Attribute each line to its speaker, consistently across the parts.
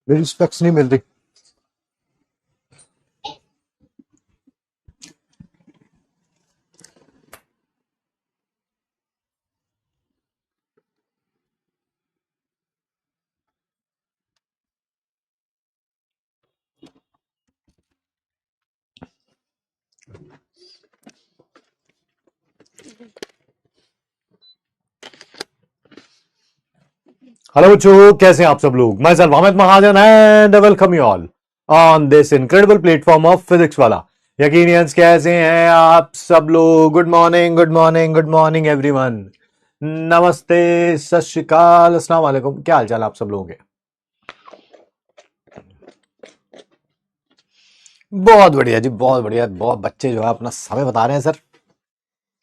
Speaker 1: मेरी स्पेक्स नहीं मिल रही। हेलो बच्चों, कैसे हैं आप सब लोग। मैं sir Mohammad Mahajan and welcome you all on this incredible platform of physics Wallah. यकीनियंस कैसे हैं आप सब लोग। Good morning, good morning, good morning everyone. नमस्ते, सत श्री अकाल, अस्सलाम वालेकुम। क्या हाल चाल आप सब लोगों के। बहुत बढ़िया जी, बहुत बढ़िया। बहुत बच्चे जो है अपना समय बता रहे हैं सर,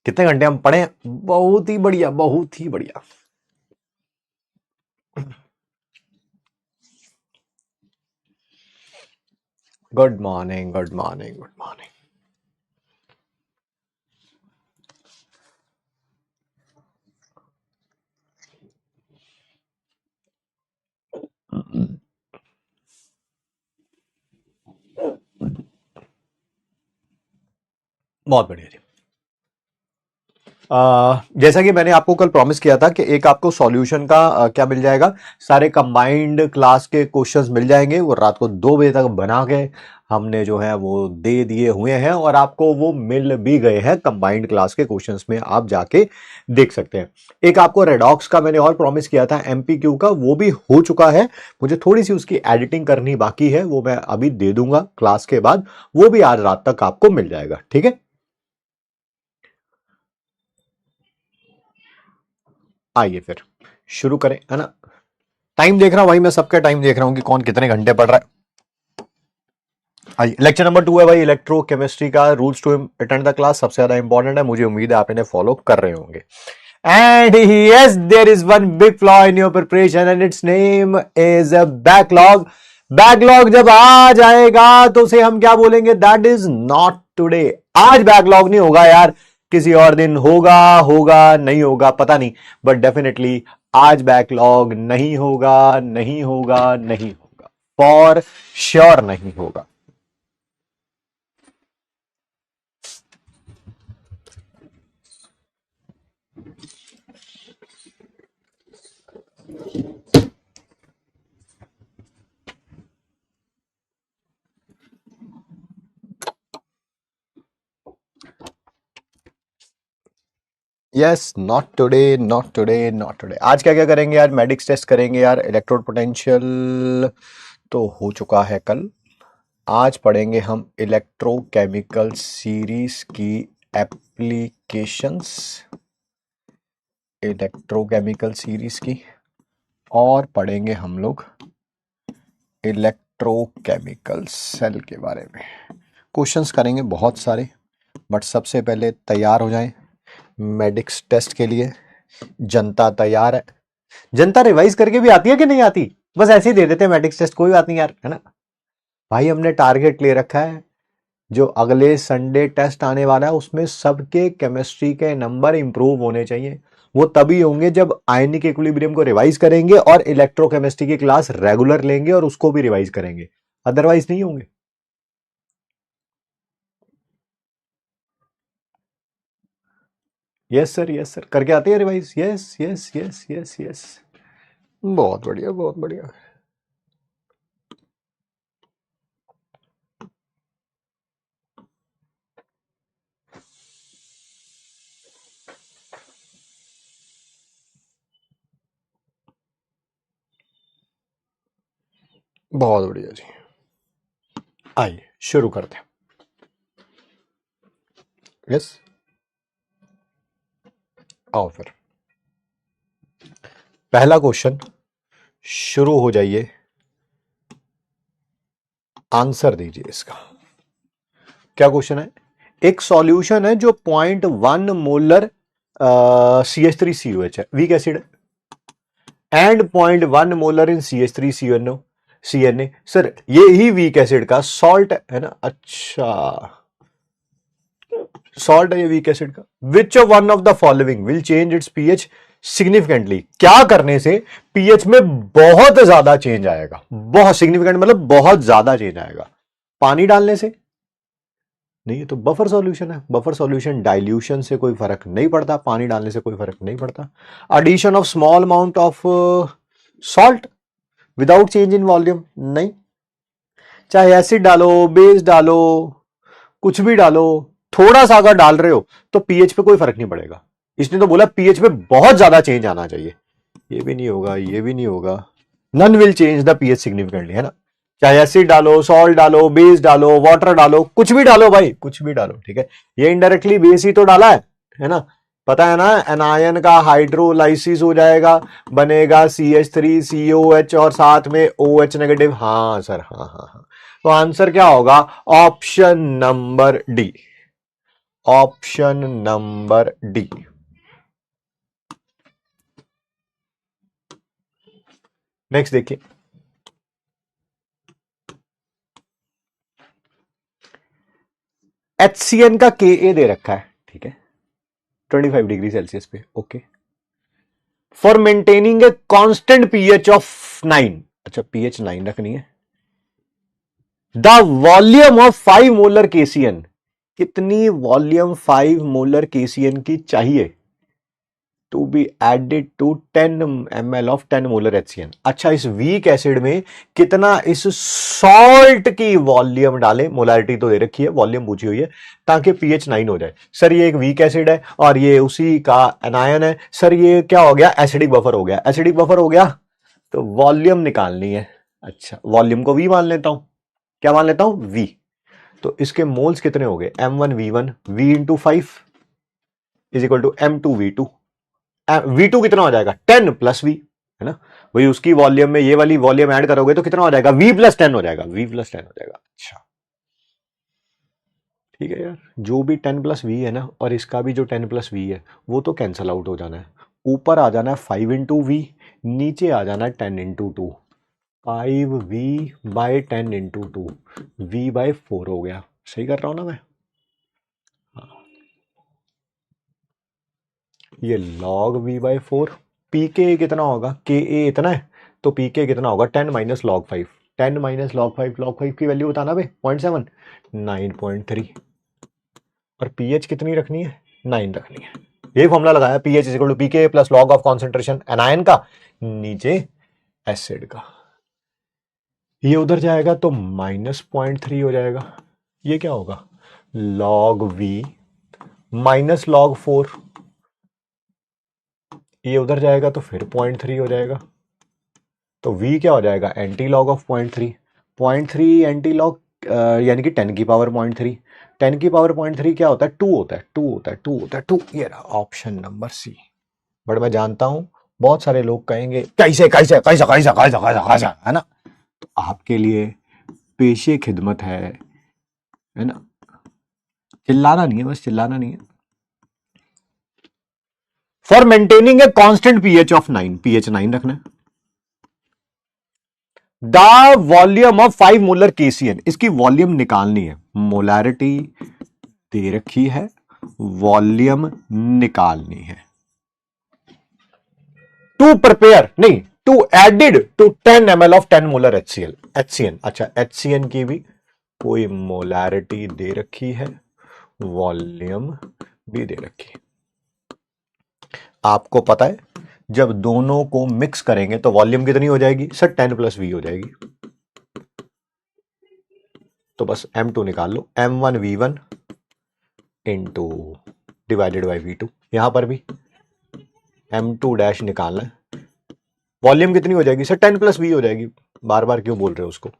Speaker 1: कितने घंटे हम पढ़े। बहुत ही बढ़िया, बहुत ही बढ़िया। Good morning, good morning, good morning. बहुत बढ़िया जी। जैसा कि मैंने आपको कल प्रॉमिस किया था कि एक आपको सॉल्यूशन का क्या मिल जाएगा, सारे कंबाइंड क्लास के क्वेश्चंस मिल जाएंगे। वो रात को 2 बजे तक बना के हमने जो है वो दे दिए हुए हैं और आपको वो मिल भी गए हैं। कंबाइंड क्लास के क्वेश्चंस में आप जाके देख सकते हैं। एक आपको रेडॉक्स का मैंने और प्रॉमिस किया था, एमपीक्यू का, वो भी हो चुका है। मुझे थोड़ी सी उसकी एडिटिंग करनी बाकी है, वो मैं अभी दे दूंगा क्लास के बाद। वो भी आज रात तक आपको मिल जाएगा, ठीक है। आइए फिर शुरू करें, है ना। टाइम देख रहा हूं भाई, मैं सबका टाइम देख रहा हूं कि कौन कितने घंटे पढ़ रहा है। आइए, लेक्चर नंबर 2 है भाई, इलेक्ट्रोकेमिस्ट्री का rules to attend the class. सबसे ज्यादा इंपॉर्टेंट है, मुझे उम्मीद है आप इन्हें फॉलो कर रहे होंगे। And yes, there is one big flaw in your preparation and its name is a backlog. Backlog जब आ जाएगा तो उसे हम क्या बोलेंगे, दैट इज नॉट टुडे। आज बैकलॉग नहीं होगा यार, किसी और दिन होगा। होगा नहीं होगा पता नहीं, बट डेफिनेटली आज बैकलॉग नहीं होगा, नहीं होगा, नहीं होगा, फॉर श्योर नहीं होगा। Yes, not today, not today, not today. आज क्या क्या करेंगे यार, मेडिक्स टेस्ट करेंगे यार। इलेक्ट्रोड पोटेंशियल तो हो चुका है कल। आज पढ़ेंगे हम इलेक्ट्रोकेमिकल सीरीज की एप्लीकेशंस, इलेक्ट्रोकेमिकल सीरीज की। और पढ़ेंगे हम लोग इलेक्ट्रोकेमिकल सेल के बारे में। क्वेश्चंस करेंगे बहुत सारे, बट सबसे पहले तैयार हो जाएं मेडिक्स टेस्ट के लिए। जनता तैयार है। जनता रिवाइज करके भी आती है कि नहीं आती, बस ऐसे ही दे देते हैं मैट्रिक्स टेस्ट, कोई बात नहीं यार, है ना। भाई हमने टारगेट ले रखा है, जो अगले संडे टेस्ट आने वाला है उसमें सबके केमिस्ट्री के नंबर इंप्रूव होने चाहिए। वो तभी होंगे जब आयनिक इक्विलिब्रियम को रिवाइज करेंगे और इलेक्ट्रोकेमिस्ट्री की क्लास रेगुलर लेंगे और उसको भी रिवाइज करेंगे, अदरवाइज नहीं होंगे। यस सर, यस सर, करके आते हैं revise. Yes yes yes yes yes, बहुत बढ़िया, बहुत बढ़िया, बहुत बढ़िया जी। आइए शुरू करते हैं। यस, आओ फिर पहला क्वेश्चन शुरू हो जाइए, आंसर दीजिए इसका। क्या क्वेश्चन है? एक सॉल्यूशन है जो 0.1 मोलर CH3COH है, वीक एसिड है, and 0.1 molar in CH3CNA। Sir ये ही वीक एसिड का सॉल्ट है ना? अच्छा, सॉल्ट है ये वीक एसिड का। Which one of the following will change it's pH significantly? क्या करने से पीएच में बहुत ज्यादा चेंज आएगा? बहुत सिग्निफिकेंट मतलब बहुत ज्यादा चेंज आएगा। पानी डालने से नहीं, ये तो बफर सॉल्यूशन है। बफर सॉल्यूशन डाइल्यूशन से कोई फर्क नहीं पड़ता, पानी डालने से कोई फर्क नहीं पड़ता। Addition of small amount of salt without change in volume, नहीं। चाहे एसिड डालो, बेस डालो, कुछ भी डालो, थोड़ा सा अगर डाल रहे हो तो पीएच पे कोई फर्क नहीं पड़ेगा। इसने तो बोला पीएच पे बहुत ज्यादा चेंज आना चाहिए। ये भी नहीं होगा, ये भी नहीं होगा। None will change the pH significantly, है ना? चाहे एसिड डालो, सॉल्ट डालो, बेस डालो, वाटर डालो, कुछ भी डालो भाई, कुछ भी डालो, ठीक है। ये इनडायरेक्टली बेस ही तो डाला है ना? पता है ना, एनायन का हाइड्रोलाइसिस हो जाएगा, बनेगा CH3COH और साथ में OH नेगेटिव। हाँ सर, हाँ हाँ हाँ। तो आंसर क्या होगा? Option number D, option number D. Next देखिए, HCN का Ka दे रखा है, ठीक है, 25 डिग्री सेल्सियस पे, okay. For maintaining a constant pH of 9, अच्छा पीएच 9 रखनी है। The volume of 5 molar KCN, कितनी वॉल्यूम 5 मोलर KCN की चाहिए to be added to 10 ml of 10 molar HCN? अच्छा, इस वीक एसिड में कितना इस सॉल्ट की वॉल्यूम डालें? मोलारिटी तो दे रखी है, वॉल्यूम पूछी हुई है, ताकि pH 9 हो जाए। सर ये एक वीक एसिड है और ये उसी का एनायन है। सर ये क्या हो गया? एसिडिक बफर हो गया। एसिडिक बफर हो गया तो वॉल्यूम निकालनी है। अच्छा, वॉल्यूम को V मान लेता हूं। क्या मान लेता हूं? V। तो इसके मोल्स कितने हो गए? M1V1 V into 5 is equal to M2V2। V2 कितना हो जाएगा? 10 प्लस V, है ना? वही उसकी वॉल्यूम में ये वाली वॉल्यूम ऐड करोगे तो कितना हो जाएगा? V प्लस 10 हो जाएगा, V प्लस 10 हो जाएगा। अच्छा ठीक है यार, जो भी 10 प्लस V है ना, और इसका भी जो 10 प्लस V है, वो तो कैंसल आउट हो जाना है। ऊपर आ जाना है 5 इंटू V, नीचे आ जाना है 10 into 2। 5V by 10 into 2, V by 4 हो गया। सही कर रहा हूं ना मैं? ये log V बाई 4। pK कितना होगा? Ka इतना है तो pK कितना होगा? 10 minus log 5। 10 minus log 5, log 5 की वैल्यू बताना भाई। 0.7, 9.3। और pH कितनी रखनी है? 9 रखनी है। ये फॉर्मूला लगाया, pH is equal to pK plus log of concentration anion का, नीचे एसिड का। ये उधर जाएगा तो -0.3 हो जाएगा। ये क्या होगा? log V minus log 4। ये उधर जाएगा तो फिर 0.3 हो जाएगा। तो V क्या हो जाएगा? Anti log of 0.3। 0.3 anti log यानी कि 10 की पावर 0.3। 10 की पावर 0.3 क्या होता है? 2 होता है, 2 होता है, 2 होता है, 2। ये रहा ऑप्शन नंबर सी। बट मैं जानता हूं बहुत सारे लोग कहेंगे कैसे कैसे कैसे कैसे कैसे कैसे कैसे, है ना? तो आपके लिए पेशे खिदमत है ना? चिल्लाना नहीं है, बस चिल्लाना नहीं है। For maintaining a constant pH of 9, pH 9 रखना है। The volume of 5 molar KCN, इसकी वॉल्यूम निकालनी है। मोलैरिटी दे रखी है, वॉल्यूम निकालनी है। टू प्रिपेयर नहीं, to added to 10 ml of 10 molar HCN। अच्छा, HCN की भी कोई मोलैरिटी दे रखी है, वॉल्यूम भी दे रखी है। आपको पता है जब दोनों को मिक्स करेंगे तो वॉल्यूम कितनी हो जाएगी? सर 10 प्लस V हो जाएगी। तो बस M2 निकाल लो, M1V1 into divided by V2। यहां पर भी M2 डैश निकालना है। वॉल्यूम कितनी हो जाएगी? सर 10 प्लस V हो जाएगी। बार बार क्यों बोल रहे हो उसको?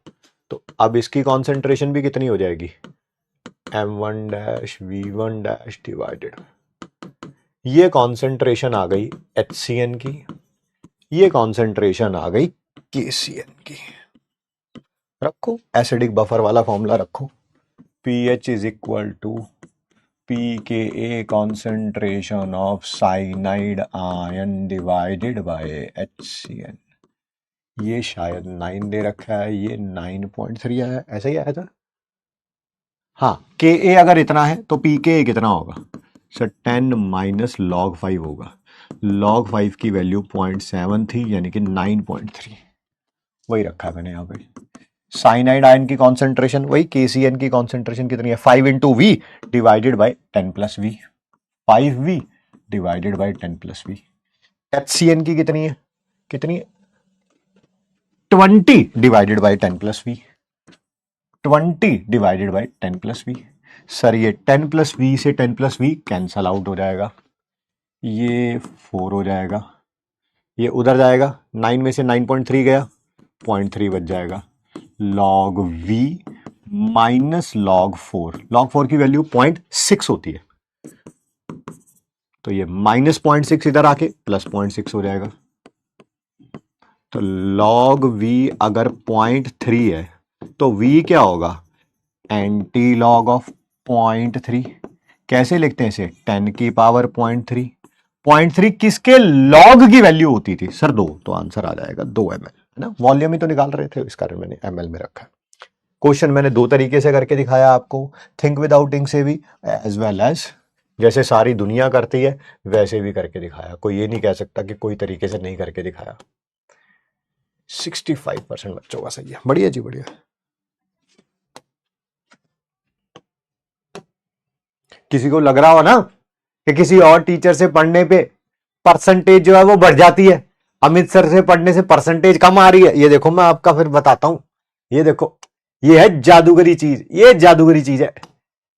Speaker 1: तो अब इसकी कॉन्सेंट्रेशन भी कितनी हो जाएगी, m1 dash v1 dash divided, ये कॉन्सेंट्रेशन आ गई HCN की, ये कॉन्सेंट्रेशन आ गई KCN की। रखो एसिडिक बफर वाला फॉर्मूला रखो, pH is equal to pKa concentration of cyanide ion divided by HCN। ये शायद 9 दे रखा है, ये 9.3 आया, ऐसा ही आया था। हाँ, Ka अगर इतना है तो pKa कितना होगा सर, 10 माइनस log 5 होगा। log 5 की वैल्यू 0.7 थी, यानी कि 9.3, वही रखा है मैंने यहाँ पे। साइनाइड आयन की कॉन्सेंट्रेशन वही, KCN की कॉन्सेंट्रेशन कितनी है, 5 into V divided by 10 plus V, 5v divided by 10 plus V. HCN की कितनी है, कितनी है, 20 divided by 10 plus V, 20 divided by 10 plus V. Sir ये 10 प्लस वी से 10 प्लस वी कैंसल आउट हो जाएगा, ये 4 हो जाएगा, ये उधर जाएगा, 9 में से 9.3 गया, 0.3 बच जाएगा, log v minus log 4, log 4 की वैल्यू 0.6 होती है, तो ये माइनस 0.6 इधर आके प्लस 0.6 हो जाएगा। तो log v अगर 0.3 है तो v क्या होगा, एंटी लॉग ऑफ 0.3। कैसे लिखते हैं इसे, 10 की पावर 0.3, 0.3 किसके लॉग की वैल्यू होती थी सर 2, तो आंसर आ जाएगा 2 ml, है ना। वॉल्यूम ही तो निकाल रहे थे, इस कारण मैंने ml में रखा। क्वेश्चन मैंने 2 तरीके से करके दिखाया आपको, थिंक विदाउट इंक से भी, एज वेल एज जैसे सारी दुनिया करती है वैसे भी करके दिखाया। कोई ये नहीं कह सकता कि कोई तरीके से नहीं करके दिखाया। 65% बच्चों का सही है, बढ़िया जी बढ़िया। किसी को लग रहा हो ना कि किसी और टीचर से पढ़ने पे परसेंटेज जो है वो बढ़ जाती है, अमित सर से पढ़ने से परसेंटेज कम आ रही है, ये देखो मैं आपका फिर बताता हूं। ये देखो, ये है जादूगरी चीज, ये जादूगरी चीज है,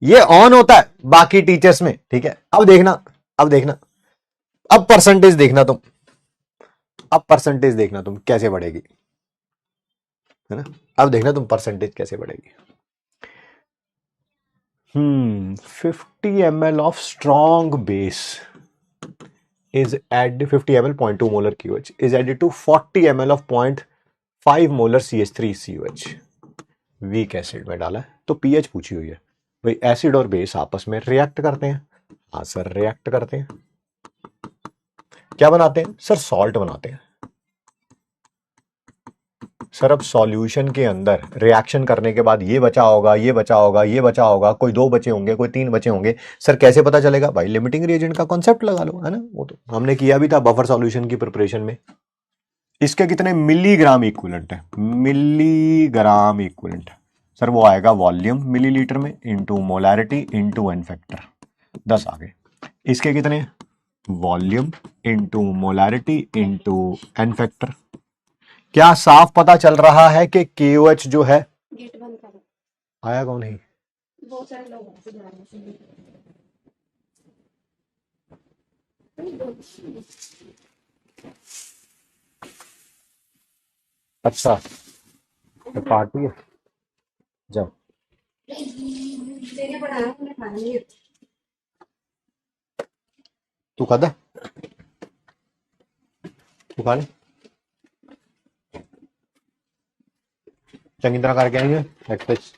Speaker 1: ये ऑन होता है बाकी टीचर्स में, ठीक है। अब देखना, अब देखना, अब परसेंटेज देखना तुम, अब परसेंटेज देखना तुम कैसे बढ़ेगी, है ना। अब देखना तुम परसेंटेज कैसे बढ़ेगी। 50 ml of strong base is added, 50 ml 0.2 molar QH is added to 40 ml of 0.5 molar CH3COH weak acid में डाला है, तो पीएच पूछी हुई है भाई, एसिड और बेस आपस में रिएक्ट करते हैं, हाँ सर रिएक्ट करते हैं, क्या बनाते हैं सर, सॉल्ट बनाते हैं। सर अब सॉल्यूशन के अंदर रिएक्शन करने के बाद ये बचा होगा, ये बचा होगा, ये बचा होगा, कोई 2 बचे होंगे, कोई 3 बचे होंगे, सर कैसे पता चलेगा भाई, लिमिटिंग रिएजेंट का कॉन्सेप्ट लगा लो, है ना। वो तो हमने किया भी था बफर सॉल्यूशन की प्रिपरेशन में। इसके कितने मिलीग्राम इक्विवेलेंट है, मिलीग्राम इक्विवेलेंट, सर वो आएगा वॉल्यूम मिलीलीटर में into molarity into N factor, 10 आ गए। इसके कितने, volume into molarity into N factor. क्या साफ पता चल रहा है कि KOH जो है, गेट बंद करो, आया कौन है, बहुत सारे लोग अच्छा तो पार्टी है, जाओ तू खादा, तू खा ले, चंगी तरह करके आएंगे एक्सरसाइज।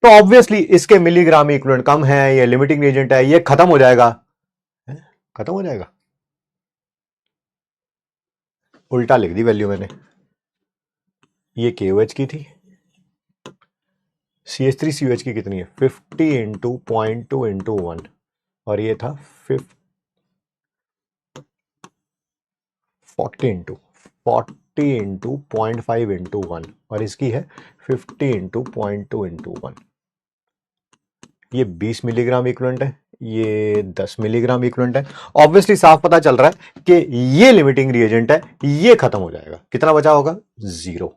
Speaker 1: तो ऑब्वियसली इसके मिलीग्राम इक्विवेलेंट कम है, ये लिमिटिंग रिएजेंट है, ये खत्म हो जाएगा, खत्म हो जाएगा। उल्टा लिख दी वैल्यू मैंने, ये KOH की थी, CH3COH की कितनी है 50 इंटू 0.2 इंटू 1, और ये था 40 इंटू 0.5 इंटू 1, और इसकी है 50 इंटू 0.2 इंटू 1। ये 20 मिलीग्राम इक्विवेलेंट है, ये 10 मिलीग्राम इक्विवेलेंट है। ऑब्वियसली साफ पता चल रहा है कि ये लिमिटिंग रिएजेंट है, ये खत्म हो जाएगा, कितना बचा होगा 0।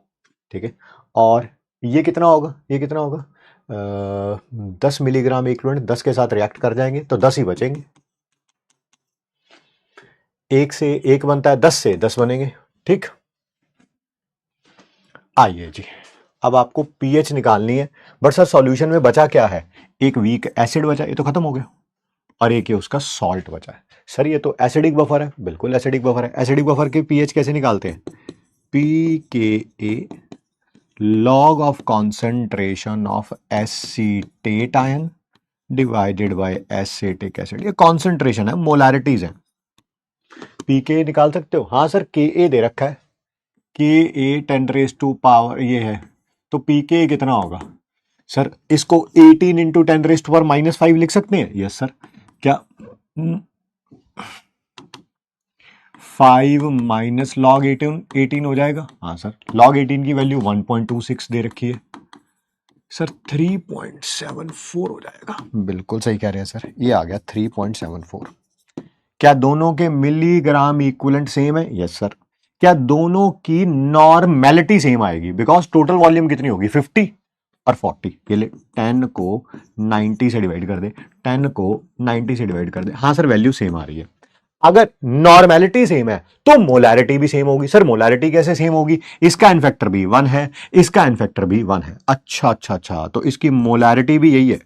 Speaker 1: ठीक है। और ये कितना होगा, ये कितना होगा, 10 मिलीग्राम इक्विवेलेंट 10 के साथ रिएक्ट कर जाएंगे तो 10 ही बचेंगे। एक से एक बनता है, 10 से 10 बनेंगे। ठीक, आइए जी, अब आपको पीएच निकालनी है। बट सर सॉल्यूशन में बचा क्या है, एक वीक एसिड बचा, ये तो खत्म हो गया, और एक ये उसका सॉल्ट बचा है। सर ये तो एसिडिक बफर है, बिल्कुल एसिडिक बफर है। एसिडिक बफर के पीएच कैसे निकालते हैं, पी के ए log of concentration of acetate ion divided bye acetic acid. ये कॉन्सेंट्रेशन है, मोलैरिटीज है। पीके निकाल सकते हो, हाँ सर के ए दे रखा है, के ए 10⁻⁴ ये है, तो पीके कितना होगा सर, इसको 18 इंटू 10⁻⁻5 लिख सकते हैं। यस सर, क्या 5 माइनस लॉग 18 हो जाएगा, हाँ सर। लॉग 18 की वैल्यू 1.26 दे रखी है सर, 3.74 हो जाएगा। बिल्कुल सही कह रहे हैं सर, ये आ गया 3.74। क्या दोनों के मिलीग्राम इक्विवेलेंट सेम है, यस सर। क्या दोनों की नॉर्मेलिटी सेम आएगी, बिकॉज टोटल वॉल्यूम कितनी होगी 50 और 40। ये ले 10 को 90 से डिवाइड कर दे, 10 को 90 से डिवाइड कर दे, हाँ सर वैल्यू सेम आ रही है। अगर नॉर्मेलिटी सेम है तो मोलैरिटी भी सेम होगी। सर मोलैरिटी कैसे सेम होगी, इसका एन फैक्टर भी 1 है, इसका एन फैक्टर भी 1 है। अच्छा अच्छा अच्छा, तो इसकी मोलैरिटी भी यही है,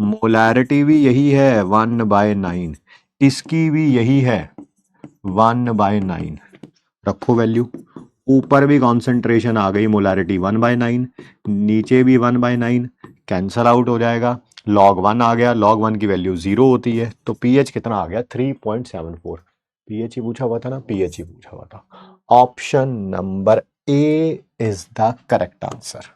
Speaker 1: मोलैरिटी भी यही है 1/9, इसकी भी यही है 1/9। रखो वैल्यू, ऊपर भी कॉन्सेंट्रेशन आ गई, मोलैरिटी 1/9, नीचे भी 1/9, कैंसल आउट हो जाएगा, log 1 आ गया, log 1 की वैल्यू 0 होती है, तो पीएच कितना आ गया 3.74। पीएच ही पूछा हुआ था ना, पीएच ही पूछा हुआ था। Option number A is the correct answer,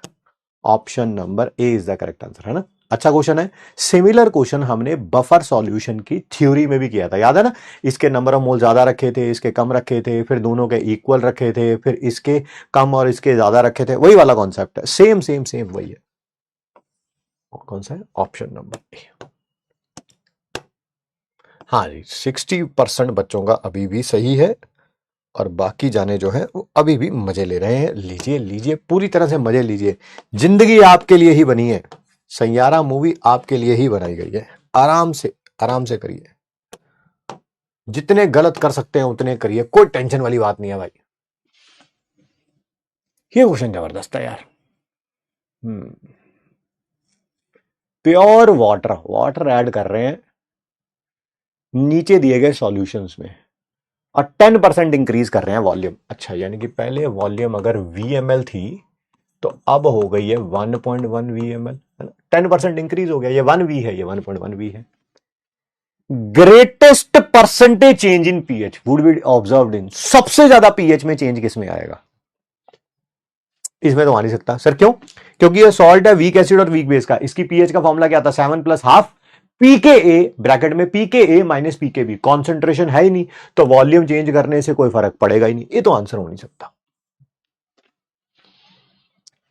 Speaker 1: option number A is the correct answer, है ना। अच्छा क्वेश्चन है। सिमिलर क्वेश्चन हमने बफर सॉल्यूशन की थ्योरी में भी किया था, याद है ना। इसके नंबर ऑफ मोल ज्यादा रखे थे, इसके कम रखे थे, फिर दोनों के इक्वल रखे थे, फिर इसके कम और इसके ज्यादा रखे थे, वही वाला कॉन्सेप्ट है, सेम सेम सेम वही है। कौन सा है, ऑप्शन नंबर ए। हाँ जी, 60% बच्चों का अभी भी सही है, और बाकी जाने जो है वो अभी भी मजे ले रहे हैं। लीजिए लीजिए, पूरी तरह से मजे लीजिए, जिंदगी आपके लिए ही बनी है, सैयारा मूवी आपके लिए ही बनाई गई है। आराम से करिए, जितने गलत कर सकते हैं उतने करिए, कोई टेंशन वाली बात नहीं है भाई। ये क्वेश्चन जबरदस्त है यार। प्योर वाटर, वाटर ऐड कर रहे हैं नीचे दिए गए सॉल्यूशंस में, और 10% इंक्रीज कर रहे हैं वॉल्यूम। अच्छा, यानी कि पहले वॉल्यूम अगर VmL थी तो अब हो गई है 1.1 VmL, है ना। 10% इंक्रीज हो गया, ये 1V है, ये 1.1V है। Greatest percentage change in pH would be observed in, सबसे ज्यादा पीएच में चेंज किस में आएगा, इसमें तो आ नहीं सकता सर। क्यों, क्योंकि ये सॉल्ट है वीक एसिड और वीक बेस का। इसकी पीएच का फॉर्मूला क्या था, 7 + हाफ पीके ब्रैकेट में पीके माइनस पीके, कॉन्सेंट्रेशन है ही नहीं, तो वॉल्यूम चेंज करने से कोई फर्क पड़ेगा ही नहीं, ये तो आंसर हो नहीं सकता।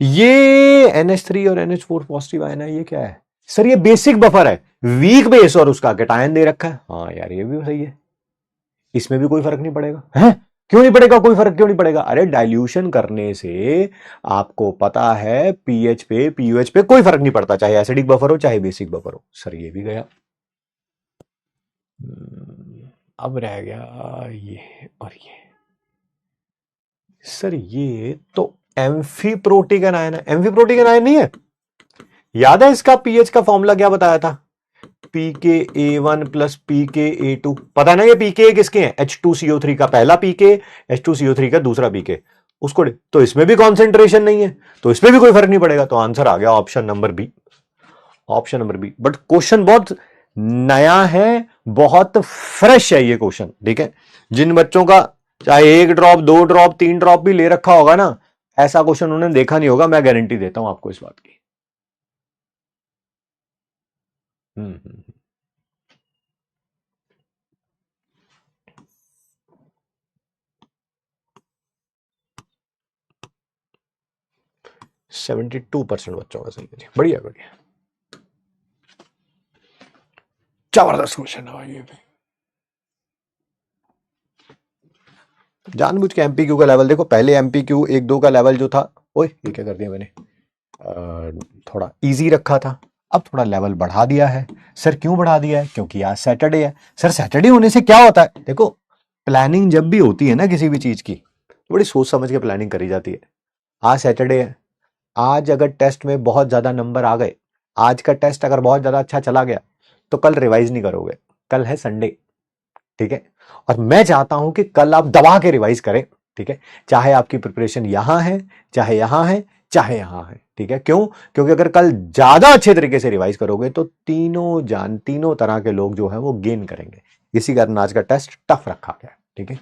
Speaker 1: ये NH3 और NH4 पॉजिटिव आयन है, ये क्या है सर, ये बेसिक बफर है, वीक बेस और उसका कैटायन दे रखा है। हाँ यार ये भी सही है, इसमें भी कोई फर्क नहीं पड़ेगा, है क्यों नहीं पड़ेगा, कोई फर्क क्यों नहीं पड़ेगा, अरे डाइल्यूशन करने से आपको पता है पीएच पे पीयूएच पे कोई फर्क नहीं पड़ता, चाहे एसिडिक बफर हो चाहे बेसिक बफर हो। सर ये भी गया। अब रह गया ये और ये। सर ये तो एम्फीप्रोटिकन आयन है, एम्फीप्रोटिकन आयन नहीं है, याद है इसका पीएच का फॉर्मूला क्या बताया था, PKA1 + PKA2, पता है ना ये PKA किसके हैं, H2CO3 का पहला PK, H2CO3 का दूसरा PK, उसको तो इसमें भी कॉन्सेंट्रेशन नहीं है, तो इसमें भी कोई फर्क नहीं पड़ेगा, तो आंसर आ गया option number B, option number B. But question बहुत नया है, बहुत फ्रेश है ये क्वेश्चन, ठीक है। जिन बच्चों का चाहे 1 ड्रॉप 2 ड्रॉप 3 ड्रॉप भी ले रखा होगा ना, ऐसा क्वेश्चन उन्होंने देखा नहीं होगा, मैं गारंटी देता हूं आपको इस बात की। 72% बच्चों का सही है, बढ़िया बढ़िया, जबरदस्त क्वेश्चन है ये भी। जानबूझ के एमपीक्यू का लेवल देखो, पहले एमपीक्यू 1-2 का लेवल जो था ओए ये क्या कर दिया मैंने, थोड़ा इजी रखा था, अब थोड़ा लेवल बढ़ा दिया है। सर क्यों बढ़ा दिया है? क्योंकि आज सैटरडे है। सर सैटरडे होने से क्या होता है? देखो प्लानिंग जब भी होती है ना किसी भी चीज की, तो बड़ी सोच समझ के प्लानिंग करी जाती है। आज सैटरडे है, आज अगर टेस्ट में बहुत ज्यादा नंबर आ गए, आज का टेस्ट अगर बहुत ज्यादा अच्छा चला गया, तो कल रिवाइज नहीं करोगे, कल है संडे, ठीक है। और मैं चाहता हूं कि कल आप दबा के रिवाइज करें, ठीक है। चाहे आपकी प्रिपरेशन यहां है, चाहे यहां है, चाहे यहां है, ठीक है। क्यों? क्योंकि अगर कल ज्यादा अच्छे तरीके से रिवाइज करोगे तो तीनों तरह के लोग जो है वो गेन करेंगे। इसी कारण आज का टेस्ट टफ रखा गया, ठीक है।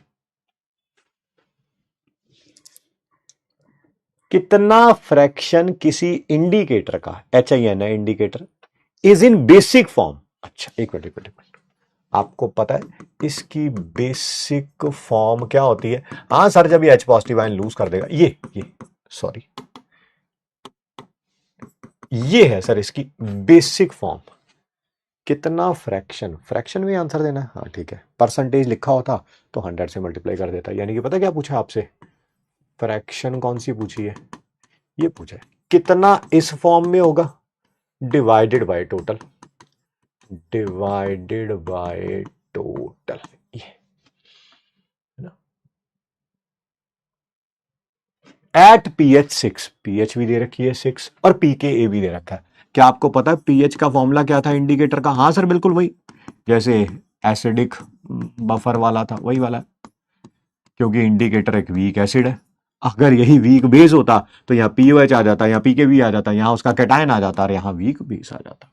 Speaker 1: कितना फ्रैक्शन किसी इंडिकेटर का, HIN है indicator, is in basic form. अच्छा एक मिनट एक मिनट, आपको पता है इसकी बेसिक फॉर्म क्या होती है? हाँ सर जब ये H पॉजिटिव आयन लूज कर देगा, ये सॉरी, ये है सर इसकी बेसिक फॉर्म। कितना फ्रैक्शन, फ्रैक्शन में आंसर देना है, हाँ ठीक है। परसेंटेज लिखा होता तो 100 से मल्टीप्लाई कर देता, यानी कि पता क्या पूछा आपसे? फ्रैक्शन कौन सी पूछी है? ये पूछा है कितना इस फॉर्म में होगा, divided by total, divided by total, ये है ना। एट pH 6, pH भी दे रखी है 6 और pKa भी दे रखा है। क्या आपको पता है pH का फॉर्मूला क्या था इंडिकेटर का? हाँ सर बिल्कुल वही, जैसे एसिडिक बफर वाला था वही वाला, क्योंकि इंडिकेटर एक वीक एसिड है। अगर यही वीक बेस होता तो यहाँ पीओएच आ जाता, यहाँ पीकेबी आ जाता, यहाँ उसका कैटायन आ जाता और यहाँ वीक बेस आ जाता।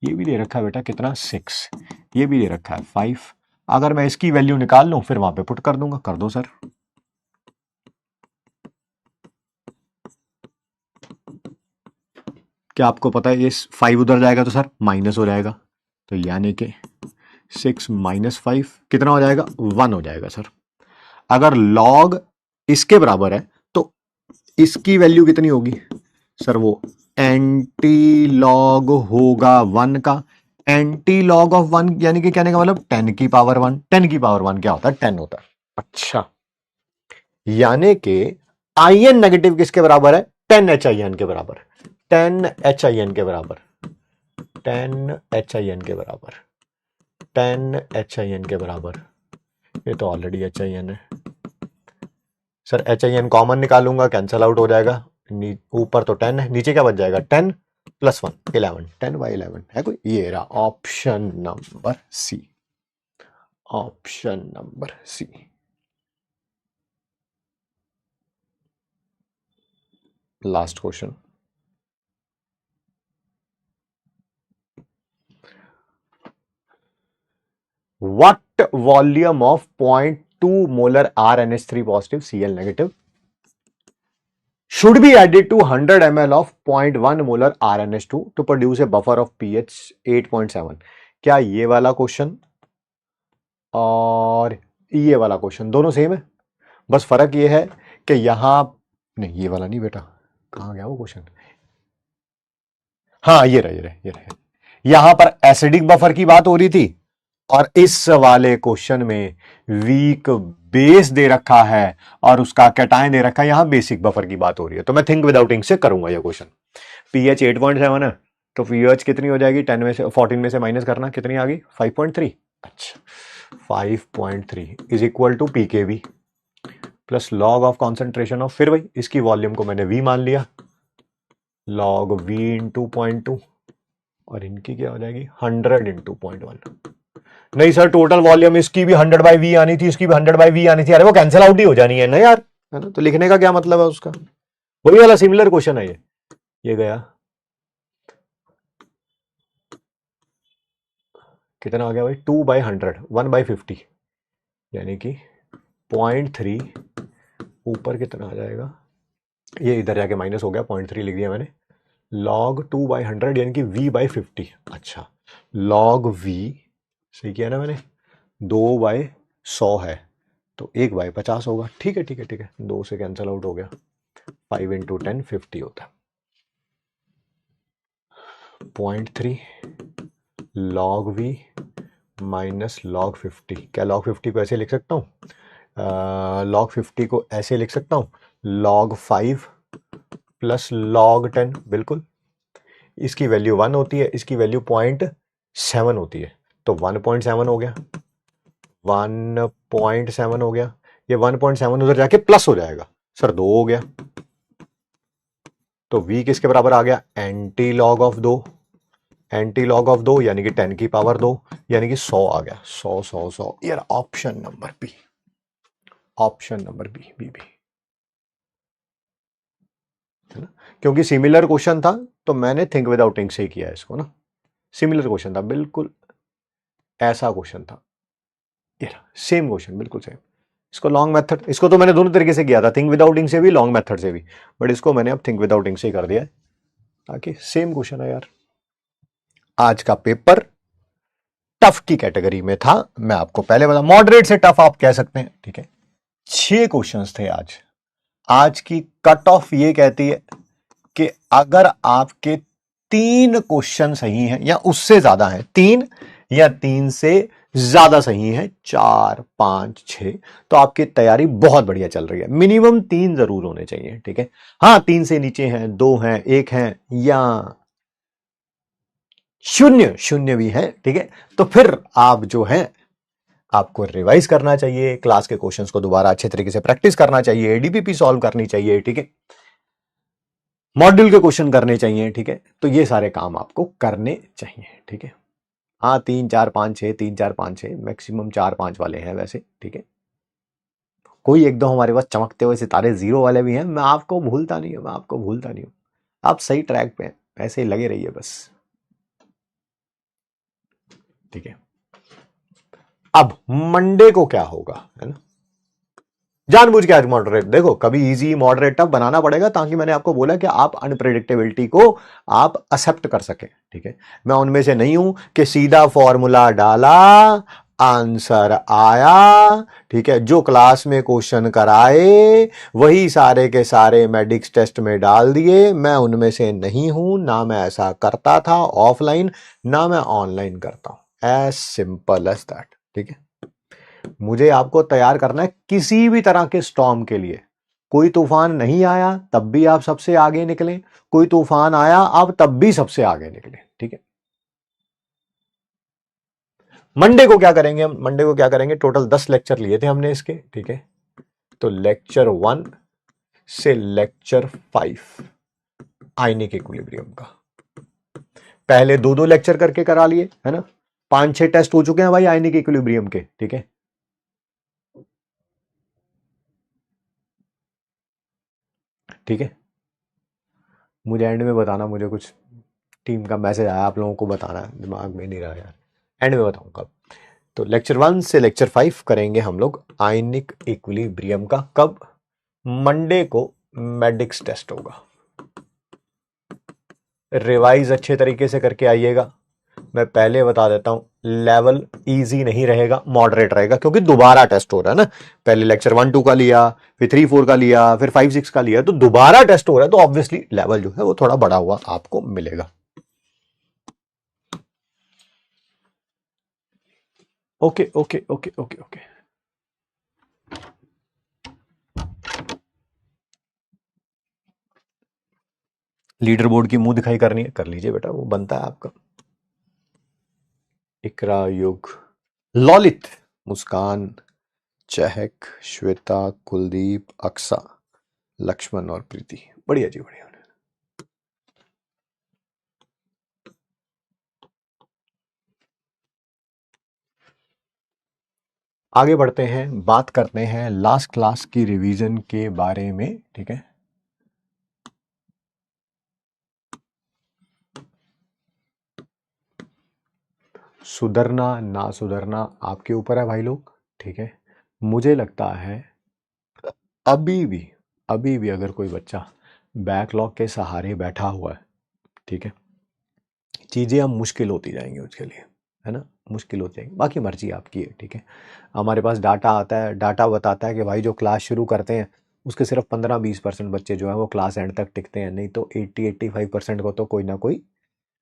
Speaker 1: ये भी दे रखा है बेटा कितना 6, ये भी दे रखा है 5। अगर मैं इसकी वैल्यू निकाल लूं फिर वहां पे पुट कर दूंगा, कर दो सर। क्या आपको पता है ये 5 उधर जाएगा तो सर माइनस हो जाएगा, तो यानी कि 6 माइनस 5 कितना हो जाएगा? 1 हो जाएगा सर। अगर लॉग इसके बराबर है तो इसकी वैल्यू कितनी होगी सर? वो एंटी लॉग होगा 1 का, एंटी लॉग ऑफ 1 यानी कि कहने का मतलब 10 की पावर 1। 10 की पावर 1 क्या होता है? 10 होता है। अच्छा, यानी कि आईएन नेगेटिव किसके बराबर है? 10 HIN के बराबर, 10 HIN के बराबर, 10 HIN के बराबर, 10 HIN के बराबर। ये तो ऑलरेडी HIN है सर। HIN कॉमन निकालूंगा, कैंसल आउट हो जाएगा। ऊपर तो 10 है, नीचे क्या बच जाएगा? 10 + 1 11, 10/11 है कोई? ये रहा option number C, option number C. Last question, what volume of 0.2 molar RNH3 positive Cl negative should be added to 100 ml of 0.1 molar RNH2 to produce a buffer of pH 8.7? क्या ये वाला क्वेश्चन और ये वाला question दोनों same है? बस फर्क ये है कि यहां नहीं, ये वाला नहीं बेटा, कहां गया वो क्वेश्चन? हाँ ये रहा, ये रहा, ये रहा। यहां पर एसिडिक बफर की बात हो रही थी और इस वाले क्वेश्चन में वीक बेस दे रखा है और उसका कैटायन दे रखा है, यहां बेसिक बफर की बात हो रही है। तो मैं थिंक विदाउट इंक से करूंगा ये क्वेश्चन। pH 8.7 है तो pH कितनी हो जाएगी? 10 में से 14 में से माइनस करना, कितनी आ गई? 5.3। अच्छा 5.3 is equal to pKb plus log of concentration of, फिर भाई इसकी वॉल्यूम को मैंने V मान लिया, लॉग V इंटू 0.2 और इनकी क्या हो जाएगी? 100 इंटू 0.1। नहीं सर टोटल वॉल्यूम इसकी भी 100/V आनी थी, इसकी भी 100/V आनी थी। अरे वो कैंसिल आउट ही हो जानी है ना यार, है ना। तो लिखने का क्या मतलब है उसका? वही वाला सिमिलर क्वेश्चन है ये गया कितना आ गया भाई? 2/100, 1/50 यानी कि 0.3 ऊपर कितना आ जाएगा? ये इधर जाके माइनस हो गया, 0.3 लिख दिया मैंने। लॉग 2/100 यानी कि V/50। अच्छा लॉग V सही किया ना मैंने, 2/100 है तो 1/50 होगा। ठीक है ठीक है ठीक है, 2 से कैंसिल आउट हो गया, 5 इंटू 10 50 होता है। 0.3 लॉग V माइनस लॉग 50। क्या लॉग 50 को ऐसे लिख सकता हूँ? लॉग 50 को ऐसे लिख सकता हूँ, लॉग 5 प्लस log 10, बिल्कुल। इसकी वैल्यू 1 होती है, इसकी वैल्यू 0.7 होती है, तो 1.7 हो गया, 1.7 हो गया। ये 1.7 उधर जाके प्लस हो जाएगा सर, 2 हो गया। तो v किसके बराबर आ गया, anti log of 2, anti log of 2 यानी कि 10 की पावर 2, यानी कि 100 आ गया। 100 100 100 यार, option number B, option number B, B B, है ना। क्योंकि सिमिलर क्वेश्चन था तो मैंने थिंक विदाउट इंक से ही किया इसको ना। सिमिलर क्वेश्चन था, बिल्कुल ऐसा क्वेश्चन था, ये सेम क्वेश्चन, बिल्कुल सेम। इसको लॉन्ग मेथड, इसको तो मैंने दोनों तरीके से किया था, थिंक विदाउट इंक से भी, लॉन्ग मेथड से भी, बट इसको मैंने अब थिंक विदाउट इंक से ही कर दिया है, ताकि सेम क्वेश्चन है यार। आज का पेपर टफ की कैटेगरी में था, मैं आपको पहले बता, मॉडरेट से टफ आप कह सकते हैं, ठीक है। 6 क्वेश्चंस थे आज। आज की कट ऑफ ये कहती है कि अगर आपके 3 क्वेश्चन सही हैं या उससे ज्यादा हैं, 3 या 3 से ज्यादा सही हैं, 4 5 6, तो आपकी तैयारी बहुत बढ़िया चल रही है। मिनिमम 3 जरूर होने चाहिए, ठीक है। हाँ, 3 से नीचे हैं, 2 हैं, 1 हैं, या 0 भी है, ठीक है, तो फिर आप जो है आपको रिवाइज करना चाहिए, क्लास के क्वेश्चंस को दोबारा अच्छे तरीके से प्रैक्टिस करना चाहिए, डीपीपी सॉल्व करनी चाहिए, ठीक है, मॉड्यूल के क्वेश्चन करने चाहिए, ठीक है। तो ये सारे काम आपको करने चाहिए, ठीक है। हाँ, 3 4 5 6, 3 4 5 6, मैक्सिमम 4 5 वाले हैं वैसे, ठीक है। कोई एक दो हमारे पास चमकते हुए सितारे 0 वाले भी हैं, मैं आपको भूलता नहीं हूं, मैं आपको भूलता नहीं हूं। आप सही ट्रैक पे हैं, ऐसे ही लगे रहिए बस, ठीक है। अब मंडे को क्या होगा, है ना। जानबूझ के आज मॉडरेट, देखो कभी इजी मॉडरेट टफ बनाना पड़ेगा, ताकि मैंने आपको बोला कि आप अनप्रेडिक्टेबिलिटी को आप एक्सेप्ट कर सके, ठीक है। मैं उनमें से नहीं हूं कि सीधा फॉर्मूला डाला आंसर आया, ठीक है, जो क्लास में क्वेश्चन कराए वही सारे के सारे मेडिक्स टेस्ट में डाल दिए। मैं उनमें से नहीं हूं, ना मैं ऐसा करता था ऑफलाइन, ना मैं ऑनलाइन करता हूं, एज सिंपल एज दैट, ठीक है। मुझे आपको तैयार करना है किसी भी तरह के स्टॉर्म के लिए। कोई तूफान नहीं आया तब भी आप सबसे आगे निकले, कोई तूफान आया आप तब भी सबसे आगे निकले, ठीक है। मंडे को क्या करेंगे हम, मंडे को क्या करेंगे, टोटल 10 लेक्चर लिए थे हमने इसके, ठीक है। तो लेक्चर 1 से लेक्चर 5 आयनिक इक्विलिब्रियम का पहले 2 लेक्चर करके करा लिए, है ना। 5-6 टेस्ट हो चुके हैं भाई आयनिक इक्विलिब्रियम के, ठीक है। ठीक है, मुझे एंड में बताना, मुझे कुछ टीम का मैसेज आया, आप लोगों को बताना है, दिमाग में नहीं रहा यार, एंड में बताऊंगा। तो लेक्चर 1 से लेक्चर 5 करेंगे हम लोग आयनिक इक्विलिब्रियम का, कब, मंडे को मेडिक्स टेस्ट होगा। रिवाइज अच्छे तरीके से करके आइएगा। मैं पहले बता देता हूं, लेवल इजी नहीं रहेगा, मॉडरेट रहेगा, क्योंकि दोबारा टेस्ट हो रहा है ना। पहले लेक्चर 1 2 का लिया, फिर 3 4 का लिया, फिर 5 6 का लिया, तो दोबारा टेस्ट हो रहा है, तो ऑब्वियसली लेवल जो है वो थोड़ा बढ़ा हुआ आपको मिलेगा। Okay okay okay okay okay. Leader board की मुंह दिखाई करनी है, कर लीजिए बेटा, वो बनता है आपका। इकरा, युग, ललित, मुस्कान, चहक, श्वेता, कुलदीप, अक्सा, लक्ष्मण और प्रीति, बढ़िया जी बढ़िया। आगे बढ़ते हैं, बात करते हैं लास्ट क्लास की रिवीजन के बारे में, ठीक है। सुधरना ना सुधरना आपके ऊपर है भाई लोग, ठीक है। मुझे लगता है अभी भी अगर कोई बच्चा बैकलॉग के सहारे बैठा हुआ है, ठीक है, चीज़ें अब मुश्किल होती जाएंगी उसके लिए, है ना, मुश्किल होती जाएंगी। बाकी मर्जी आपकी है, ठीक है। हमारे पास डाटा आता है, डाटा बताता है कि भाई जो क्लास शुरू करते हैं उसके सिर्फ 15-20% बच्चे जो है वो क्लास एंड तक टिकते हैं, नहीं तो 80-85% को तो कोई ना कोई,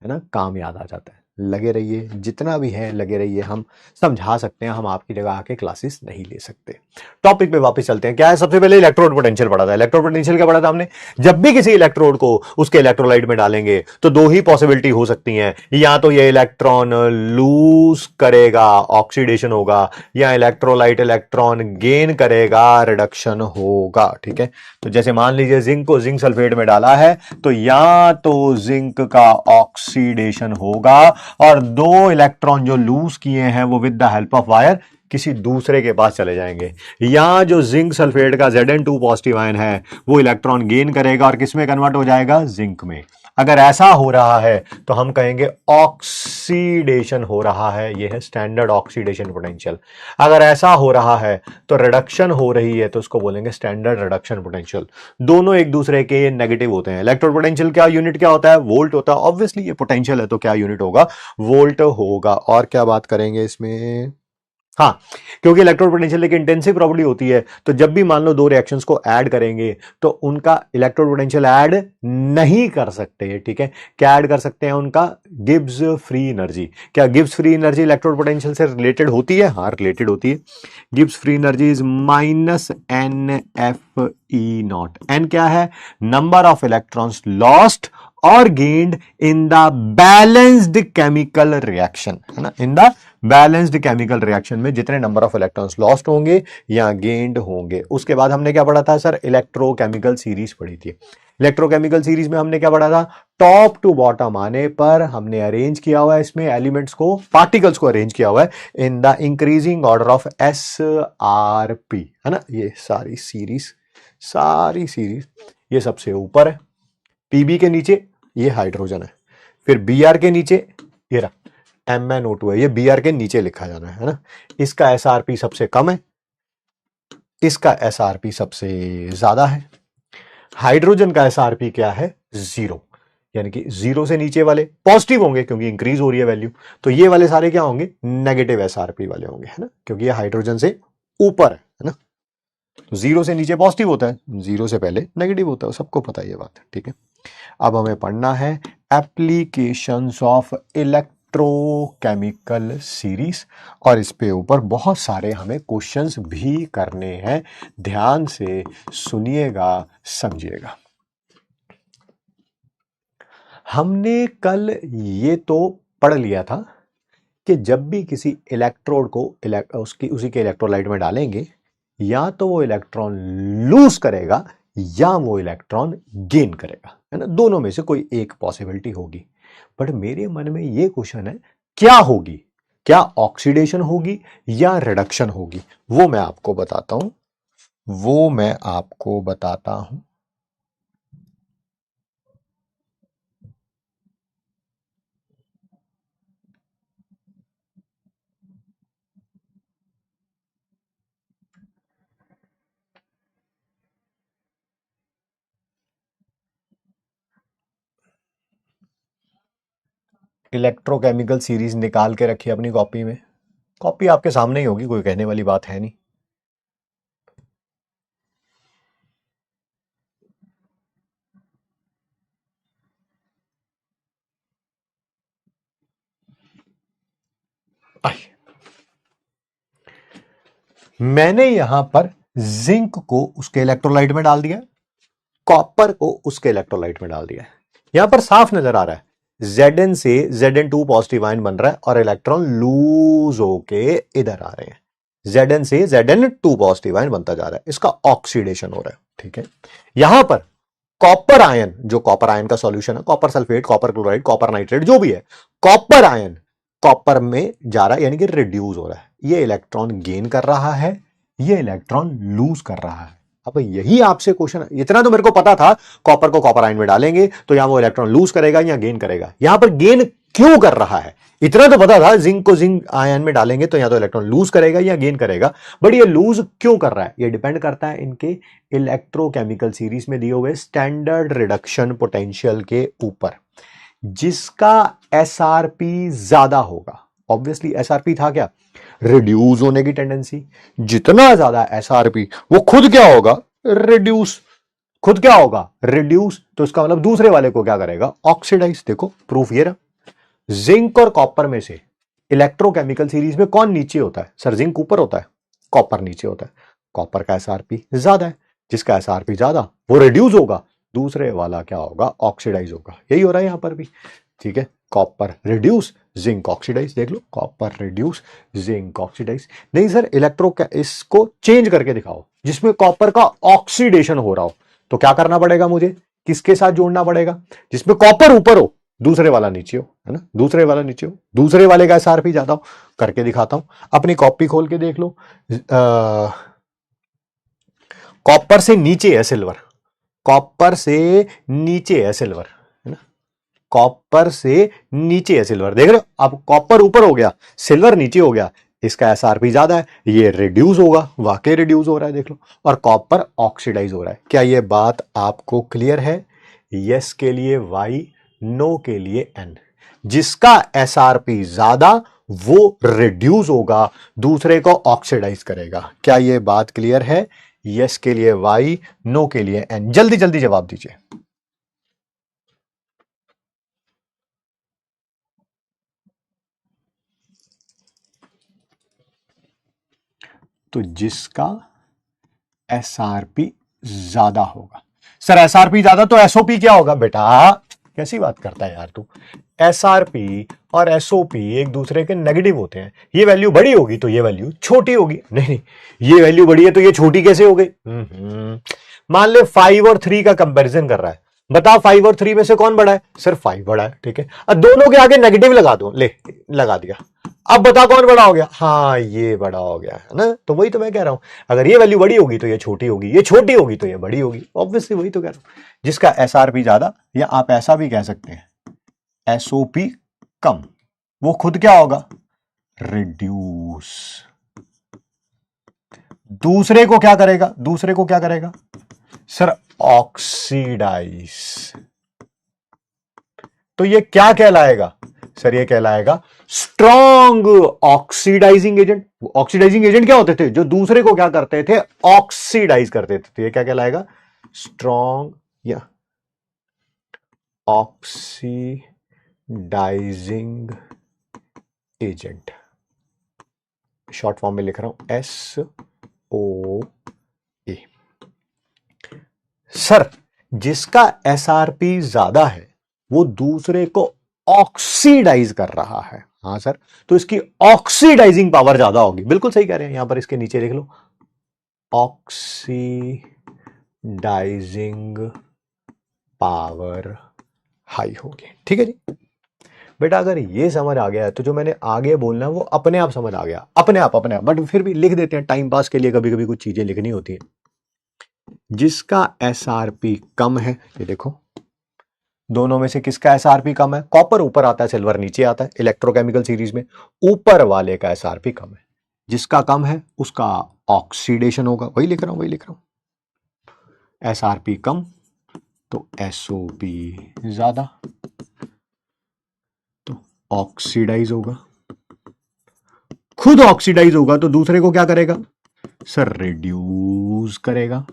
Speaker 1: है ना, काम याद आ जाता है। लगे रहिए, जितना भी है लगे रहिए, हम समझा सकते हैं, हम आपकी जगह आके क्लासेस नहीं ले सकते। टॉपिक पे वापस चलते हैं। क्या है, सबसे पहले इलेक्ट्रोड पोटेंशियल पढ़ा था। इलेक्ट्रोड पोटेंशियल क्या पढ़ा था हमने, जब भी किसी इलेक्ट्रोड को उसके इलेक्ट्रोलाइट में डालेंगे तो दो ही पॉसिबिलिटी हो सकती हैं, या तो ये इलेक्ट्रॉन लूज करेगा, ऑक्सीडेशन होगा, या इलेक्ट्रोलाइट इलेक्ट्रॉन गेन करेगा, रिडक्शन होगा। ठीक है, तो जैसे मान लीजिए जिंक को जिंक सल्फेट में डाला है तो या तो जिंक का ऑक्सीडेशन होगा और दो इलेक्ट्रॉन जो लूज किए हैं वो with the help of wire किसी दूसरे के पास चले जाएंगे, या जो जिंक सल्फेट का Zn2 पॉजिटिव आयन है वो इलेक्ट्रॉन गेन करेगा और किस में कन्वर्ट हो जाएगा, जिंक में। अगर ऐसा हो रहा है तो हम कहेंगे ऑक्सीडेशन हो रहा है, यह है स्टैंडर्ड ऑक्सीडेशन पोटेंशियल। अगर ऐसा हो रहा है तो रिडक्शन हो रही है तो उसको बोलेंगे स्टैंडर्ड रिडक्शन पोटेंशियल। दोनों एक दूसरे के नेगेटिव होते हैं। इलेक्ट्रोड पोटेंशियल क्या यूनिट क्या होता है, वोल्ट होता है। ऑब्वियसली ये पोटेंशियल है तो क्या यूनिट होगा, वोल्ट होगा। और क्या बात करेंगे इसमें, हाँ, क्योंकि इलेक्ट्रोड पोटेंशियल एक इंटेंसिव प्रॉपर्टी होती है, तो जब भी मान लो दो रिएक्शंस को ऐड करेंगे तो उनका इलेक्ट्रोड पोटेंशियल ऐड नहीं कर सकते। ठीक है, क्या ऐड कर सकते हैं, उनका गिब्स फ्री एनर्जी। क्या Gibbs free energy electrode potential से रिलेटेड होती है, हाँ रिलेटेड होती है। Gibbs free energy is -NFE0। N क्या है, नंबर ऑफ इलेक्ट्रॉन्स लॉस्ट और gained in the balanced chemical reaction, है ना, in the balanced chemical reaction में जितने नंबर ऑफ इलेक्ट्रॉन्स लॉस्ट होंगे या गेन्ड होंगे। उसके बाद हमने क्या पढ़ा था सर, इलेक्ट्रोकेमिकल सीरीज पढ़ी थी। इलेक्ट्रोकेमिकल सीरीज में हमने क्या पढ़ा था, टॉप टू बॉटम आने पर हमने अरेंज किया हुआ है इसमें एलिमेंट्स को, पार्टिकल्स को अरेंज किया हुआ है in the increasing order of SRP, है ना। ये सारी सीरीज ये सबसे ऊपर है, PB के नीचे ये हाइड्रोजन है, फिर Br के नीचे ये रहा MnO2 है, ये Br के नीचे लिखा जाना है ना। इसका SRP सबसे कम है, इसका SRP सबसे ज्यादा है। हाइड्रोजन का SRP क्या है, 0, यानी कि 0 से नीचे वाले पॉजिटिव होंगे क्योंकि इंक्रीज हो रही है वैल्यू, तो ये वाले सारे क्या होंगे, नेगेटिव SRP वाले होंगे, है ना, क्योंकि ये हाइड्रोजन से ऊपर है ना। तो 0 से नीचे पॉजिटिव होता है, 0 से पहले नेगेटिव होता है, सबको पता है ये बात। ठीक है, अब हमें पढ़ना है एप्लीकेशंस ऑफ इलेक्ट्रोकेमिकल सीरीज, और इस पे ऊपर बहुत सारे हमें क्वेश्चंस भी करने हैं। ध्यान से सुनिएगा, समझिएगा। हमने कल ये तो पढ़ लिया था कि जब भी किसी इलेक्ट्रोड को उसी के इलेक्ट्रोलाइट में डालेंगे, या तो वो इलेक्ट्रॉन लूज करेगा या वो इलेक्ट्रॉन गेन करेगा, है ना, दोनों में से कोई एक पॉसिबिलिटी होगी। बट मेरे मन में ये क्वेश्चन है, क्या होगी, क्या ऑक्सीडेशन होगी या रिडक्शन होगी, वो मैं आपको बताता हूं। इलेक्ट्रोकेमिकल सीरीज निकाल के रखिए अपनी कॉपी में, कॉपी आपके सामने ही होगी, कोई कहने वाली बात है नहीं। मैंने यहां पर जिंक को उसके इलेक्ट्रोलाइट में डाल दिया, कॉपर को उसके इलेक्ट्रोलाइट में डाल दिया। यहां पर साफ नजर आ रहा है Zn से Zn2 पॉजिटिव आयन बन रहा है और इलेक्ट्रॉन लूज होके इधर आ रहे हैं। Zn से Zn2 पॉजिटिव आयन बनता जा रहा है, इसका ऑक्सीडेशन हो रहा है। ठीक है, यहां पर कॉपर आयन, जो कॉपर आयन का सॉल्यूशन है, copper sulphate, copper chloride, copper nitrate, जो भी है, कॉपर आयन कॉपर में जा रहा है, यानी कि रिड्यूस हो रहा है। ये इलेक्ट्रॉन गेन कर रहा है, ये इलेक्ट्रॉन लूज कर रहा है। अब यही आपसे क्वेश्चन है, इतना तो मेरे को पता था, कॉपर को कॉपर आयन में डालेंगे तो या वो इलेक्ट्रॉन लूज करेगा या गेन करेगा। यहां पर गेन क्यों कर रहा है, इतना तो पता था, जिंक को जिंक आयन में डालेंगे तो या तो इलेक्ट्रॉन लूज करेगा या गेन करेगा, बट ये लूज क्यों कर रहा है, ये डिपेंड करता है इनके इलेक्ट्रोकेमिकल सीरीज में दिए हुए स्टैंडर्ड रिडक्शन पोटेंशियल के ऊपर, जिसका SRP ज्यादा होगा। ऑब्वियसली SRP था क्या, रिड्यूस होने की टेंडेंसी। जितना ज्यादा SRP, वो खुद क्या होगा, रिड्यूस। खुद क्या होगा, रिड्यूस, तो इसका मतलब दूसरे वाले को क्या करेगा, ऑक्सीडाइज। देखो प्रूफ ये रहा, जिंक और कॉपर में से इलेक्ट्रोकेमिकल सीरीज में कौन नीचे होता है? सर जिंक ऊपर होता है, कॉपर नीचे होता है। कॉपर का एसआरपी ज्यादा है, जिसका एसआरपी ज्यादा वो रिड्यूस होगा, दूसरे वाला क्या होगा? ऑक्सीडाइज होगा। यही हो रहा है यहां पर भी, ठीक है। Copper reduce, zinc oxidise. देख लो, कॉपर रिड्यूस, जिंक ऑक्सीडाइज। नहीं सर इसको चेंज करके दिखाओ जिसमें कॉपर का ऑक्सीडेशन हो रहा हो, तो क्या करना पड़ेगा मुझे? किसके साथ जोड़ना पड़ेगा? जिसमें कॉपर ऊपर हो, दूसरे वाला नीचे हो, है ना? दूसरे वाला नीचे हो, दूसरे वाले का एसआरपी ज्यादा हो। करके दिखाता हूं, अपनी कॉपी खोल के देख लो। कॉपर से नीचे है सिल्वर, कॉपर से नीचे है सिल्वर, है ना? कॉपर से नीचे है सिल्वर, देख रहे हो? अब कॉपर ऊपर हो गया, सिल्वर नीचे हो गया, इसका एसआरपी ज्यादा है, ये रिड्यूस होगा, वाकई रिड्यूस हो रहा है, देख लो। और कॉपर ऑक्सीडाइज हो रहा है। क्या ये बात आपको क्लियर है? यस के लिए वाई, नो के लिए एन। जिसका एसआरपी ज्यादा वो रिड्यूस होगा, दूसरे को ऑक्सीडाइज करेगा। क्या ये बात क्लियर है? यस के लिए वाई, नो के लिए एन। जल्दी जल्दी जवाब दीजिए। तो जिसका एसआरपी ज्यादा होगा। सर एसआरपी ज्यादा तो एसओपी क्या होगा? बेटा कैसी बात करता है यार तू। एसआरपी और एसओपी एक दूसरे के नेगेटिव होते हैं। ये वैल्यू बड़ी होगी तो ये वैल्यू छोटी होगी। नहीं नहीं, ये वैल्यू बड़ी है तो ये छोटी कैसे हो गई? मान ले 5 और 3 का कंपैरिजन कर रहा है, बताओ 5 और 3 में से कौन बड़ा है? सर 5 बड़ा है, ठीक है। अब दोनों के आगे नेगेटिव लगा दो, ले लगा दिया। अब बता कौन बड़ा हो गया? हाँ ये बड़ा हो गया, है ना? तो वही तो मैं कह रहा हूं, अगर ये वैल्यू बड़ी होगी तो ये छोटी होगी, ये छोटी होगी तो ये बड़ी होगी। ऑब्वियसली वही तो कह रहा हूं। जिसका एसआरपी ज्यादा, या आप ऐसा भी कह सकते हैं एसओपी कम, वो खुद क्या होगा? रिड्यूस। दूसरे को क्या करेगा? दूसरे को क्या करेगा? Sir oxidise. तो ये क्या कहलाएगा? सर ये कहलाएगा strong oxidising agent. Oxidising agent क्या होते थे? जो दूसरे को क्या करते थे? ऑक्सीडाइज करते थे। तो ये क्या कहलाएगा? स्ट्रॉन्ग या ऑक्सीडाइजिंग एजेंट। शॉर्ट फॉर्म में लिख रहा हूं SOA। सर जिसका एसआरपी ज्यादा है वो दूसरे को ऑक्सीडाइज कर रहा है। हाँ सर, तो इसकी ऑक्सीडाइजिंग पावर ज्यादा होगी। बिल्कुल सही कह रहे हैं, यहां पर इसके नीचे लिख लो, ऑक्सीडाइजिंग पावर हाई होगी। ठीक है जी बेटा, अगर ये समझ आ गया है तो जो मैंने आगे बोलना है वो अपने आप समझ आ गया, अपने आप। बट फिर भी लिख देते हैं, टाइम पास के लिए कभी कभी कुछ चीजें लिखनी होती है। जिसका एसआरपी कम है, ये देखो दोनों में से किसका एसआरपी कम है? कॉपर ऊपर आता है, सिल्वर नीचे आता है। इलेक्ट्रोकेमिकल सीरीज में ऊपर वाले का एसआरपी कम है, जिसका कम है उसका ऑक्सीडेशन होगा। वही लिख रहा हूं। एसआरपी कम तो एसओपी ज्यादा, तो ऑक्सीडाइज होगा। खुद ऑक्सीडाइज होगा तो दूसरे को क्या करेगा? सर रिड्यूस करेगा।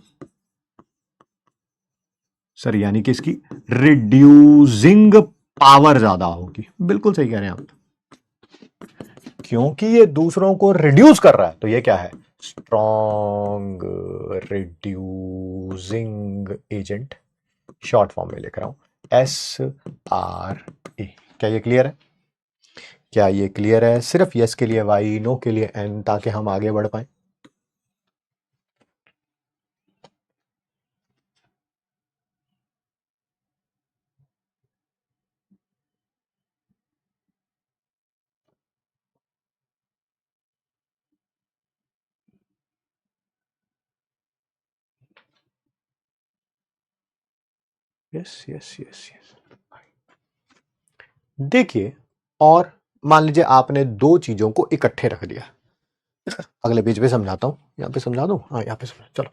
Speaker 1: सर यानी कि इसकी रिड्यूसिंग पावर ज्यादा होगी। बिल्कुल सही कह रहे हैं आप, क्योंकि ये दूसरों को रिड्यूस कर रहा है तो ये क्या है? Strong reducing agent. Short form में लिख रहा हूं SRA। क्या ये क्लियर है? क्या ये क्लियर है? सिर्फ यस के लिए वाई, नो के लिए एन, ताकि हम आगे बढ़ पाए। Yes yes yes yes. देखिए, और मान लीजिए आपने दो चीजों को इकट्ठे रख दिया। अगले पेज पे समझाता हूं, यहां पे समझा दूं? हाँ यहां पे समझा, चलो।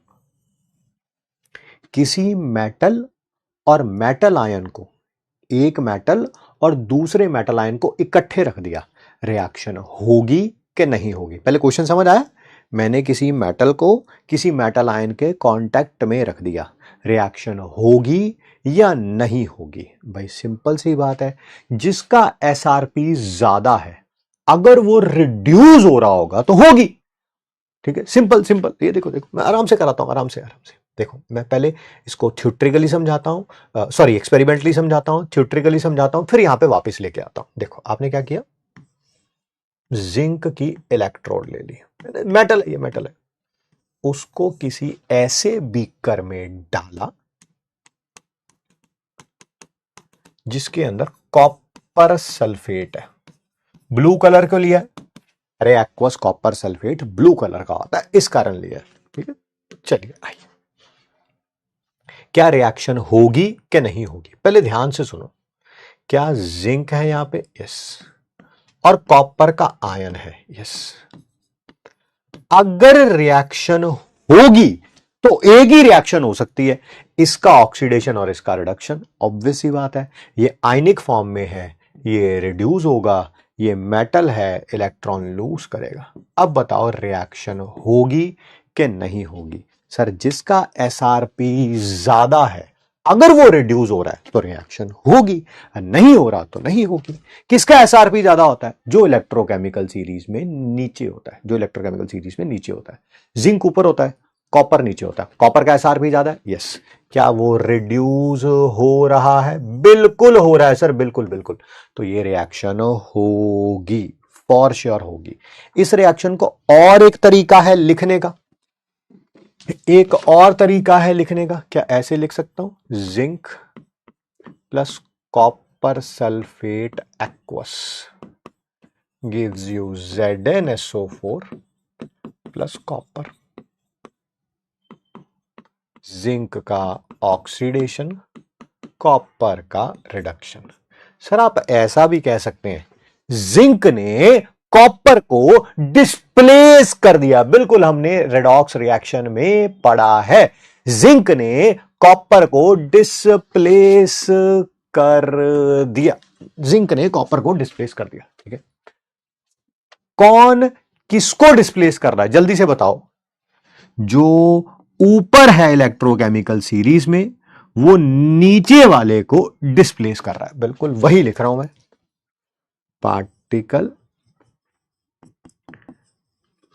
Speaker 1: किसी मेटल और मेटल आयन को, एक मेटल और दूसरे मेटल आयन को इकट्ठे रख दिया, रिएक्शन होगी कि नहीं होगी? पहले क्वेश्चन समझ आया? मैंने किसी मेटल को किसी मेटल आयन के कांटेक्ट में रख दिया, रिएक्शन होगी या नहीं होगी? भाई सिंपल सी बात है, जिसका एसआरपी ज्यादा है अगर वो रिड्यूस हो रहा होगा तो होगी। ठीक है, सिंपल सिंपल। ये देखो देखो, मैं आराम से कराता हूं, आराम से आराम से। देखो मैं पहले इसको थ्योरेटिकली समझाता हूं, सॉरी एक्सपेरिमेंटली समझाता हूं, थ्योरेटिकली समझाता हूं, फिर यहां पे वापस लेके आता हूं। देखो आपने क्या किया, जिंक की इलेक्ट्रोड ले ली, मेटल है, ये मेटल है, उसको किसी ऐसे बीकर में डाला जिसके अंदर कॉपर सल्फेट है। ब्लू कलर को लिया, अरे aqueous copper sulphate blue colour का होता है, इस कारण लिया। ठीक है, चलिए आइए, क्या रिएक्शन होगी कि नहीं होगी? पहले ध्यान से सुनो, क्या जिंक है यहां पे? यस। और कॉपर का आयन है? यस। अगर रिएक्शन होगी तो एक ही रिएक्शन हो सकती है, इसका ऑक्सीडेशन और इसका रिडक्शन। ऑब्वियस ही बात है, ये आयनिक फॉर्म में है, ये रिड्यूस होगा, ये मेटल है, इलेक्ट्रॉन लूज करेगा। अब बताओ रिएक्शन होगी कि नहीं होगी? सर जिसका एसआरपी ज्यादा है अगर वो रिड्यूस हो रहा है तो रिएक्शन होगी, नहीं हो रहा तो नहीं होगी। किसका एसआरपी ज्यादा होता है? जो इलेक्ट्रोकेमिकल सीरीज में नीचे होता है, जो इलेक्ट्रोकेमिकल सीरीज में नीचे होता है। जिंक ऊपर होता है, कॉपर नीचे होता है। कॉपर का एसआरपी ज्यादा है, यस। क्या वो रिड्यूस हो रहा है? बिल्कुल हो रहा है सर, बिल्कुल बिल्कुल। तो ये रिएक्शन होगी, फॉर श्योर होगी। इस रिएक्शन को और एक तरीका है लिखने का, एक और तरीका है लिखने का। क्या ऐसे लिख सकता हूं, zinc plus copper sulphate aqueous gives you ZnSO4 plus copper. Zinc का ऑक्सीडेशन, कॉपर का रिडक्शन। सर आप ऐसा भी कह सकते हैं, जिंक ने कॉपर को डिस्प्लेस कर दिया। बिल्कुल, हमने रेडॉक्स रिएक्शन में पढ़ा है, जिंक ने कॉपर को डिस्प्लेस कर दिया। जिंक ने कॉपर को डिस्प्लेस कर दिया। ठीक है, कौन किसको डिस्प्लेस कर रहा है जल्दी से बताओ? जो ऊपर है इलेक्ट्रोकेमिकल सीरीज में, वो नीचे वाले को डिस्प्लेस कर रहा है। बिल्कुल वही लिख रहा हूं मैं, पार्टिकल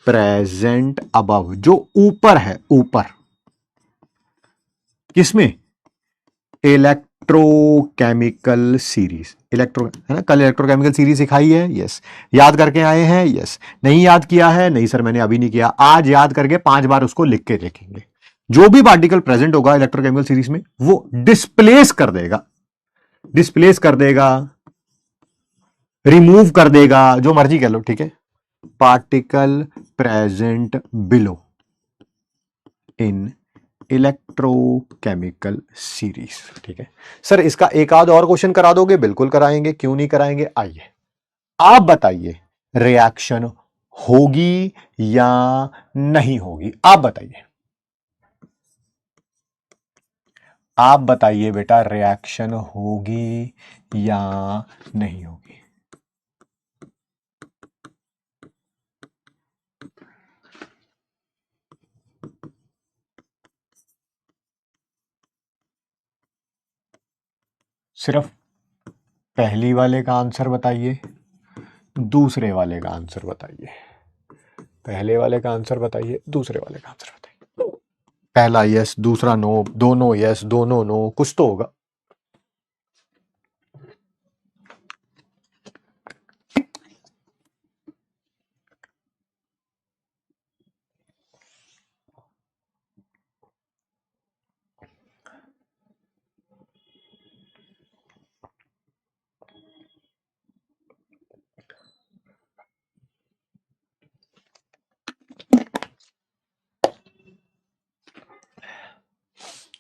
Speaker 1: प्रेजेंट अबव, जो ऊपर है, ऊपर किसमें? Electrochemical series. इलेक्ट्रो है ना, कल इलेक्ट्रोकेमिकल सीरीज सिखाई है, यस। याद करके आए हैं, यस। नहीं याद किया है? नहीं सर मैंने अभी नहीं किया, आज याद करके 5 बार उसको लिख के देखेंगे। जो भी पार्टिकल प्रेजेंट होगा इलेक्ट्रोकेमिकल सीरीज में, वो डिस्प्लेस कर देगा, डिस्प्लेस कर देगा, रिमूव कर देगा, जो मर्जी कह लो। ठीक है, particle present below in electrochemical series. ठीक है सर, इसका एक आध और क्वेश्चन करा दोगे? बिल्कुल कराएंगे, क्यों नहीं कराएंगे। आइए आप बताइए, रिएक्शन होगी या नहीं होगी? आप बताइए, आप बताइए बेटा, रिएक्शन होगी या नहीं होगी? सिर्फ पहली वाले का आंसर बताइए, दूसरे वाले का आंसर बताइए। पहले वाले का आंसर बताइए, दूसरे वाले का आंसर बताइए। पहला यस, दूसरा नो, दोनों यस, दोनों नो, कुछ तो होगा।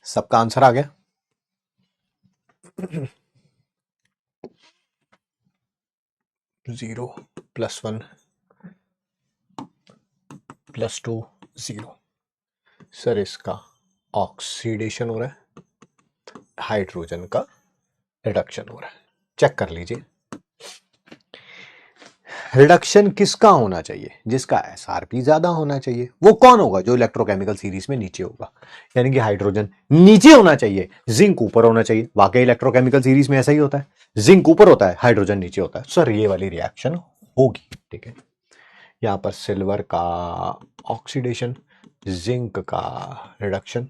Speaker 1: सबका आंसर आ गया? 0 + 1 + 2 0। सर इसका ऑक्सीडेशन हो रहा है, हाइड्रोजन का रिडक्शन हो रहा है। चेक कर लीजिए, रिडक्शन किसका होना चाहिए? जिसका एसआरपी ज्यादा होना चाहिए। वो कौन होगा? जो इलेक्ट्रोकेमिकल सीरीज में नीचे होगा, यानी कि हाइड्रोजन नीचे होना चाहिए, जिंक ऊपर होना चाहिए। वाकई इलेक्ट्रोकेमिकल सीरीज में ऐसा ही होता है, जिंक ऊपर होता है, हाइड्रोजन नीचे होता है। सर ये वाली रिएक्शन होगी, ठीक है। यहां पर सिल्वर का ऑक्सीडेशन, जिंक का रिडक्शन।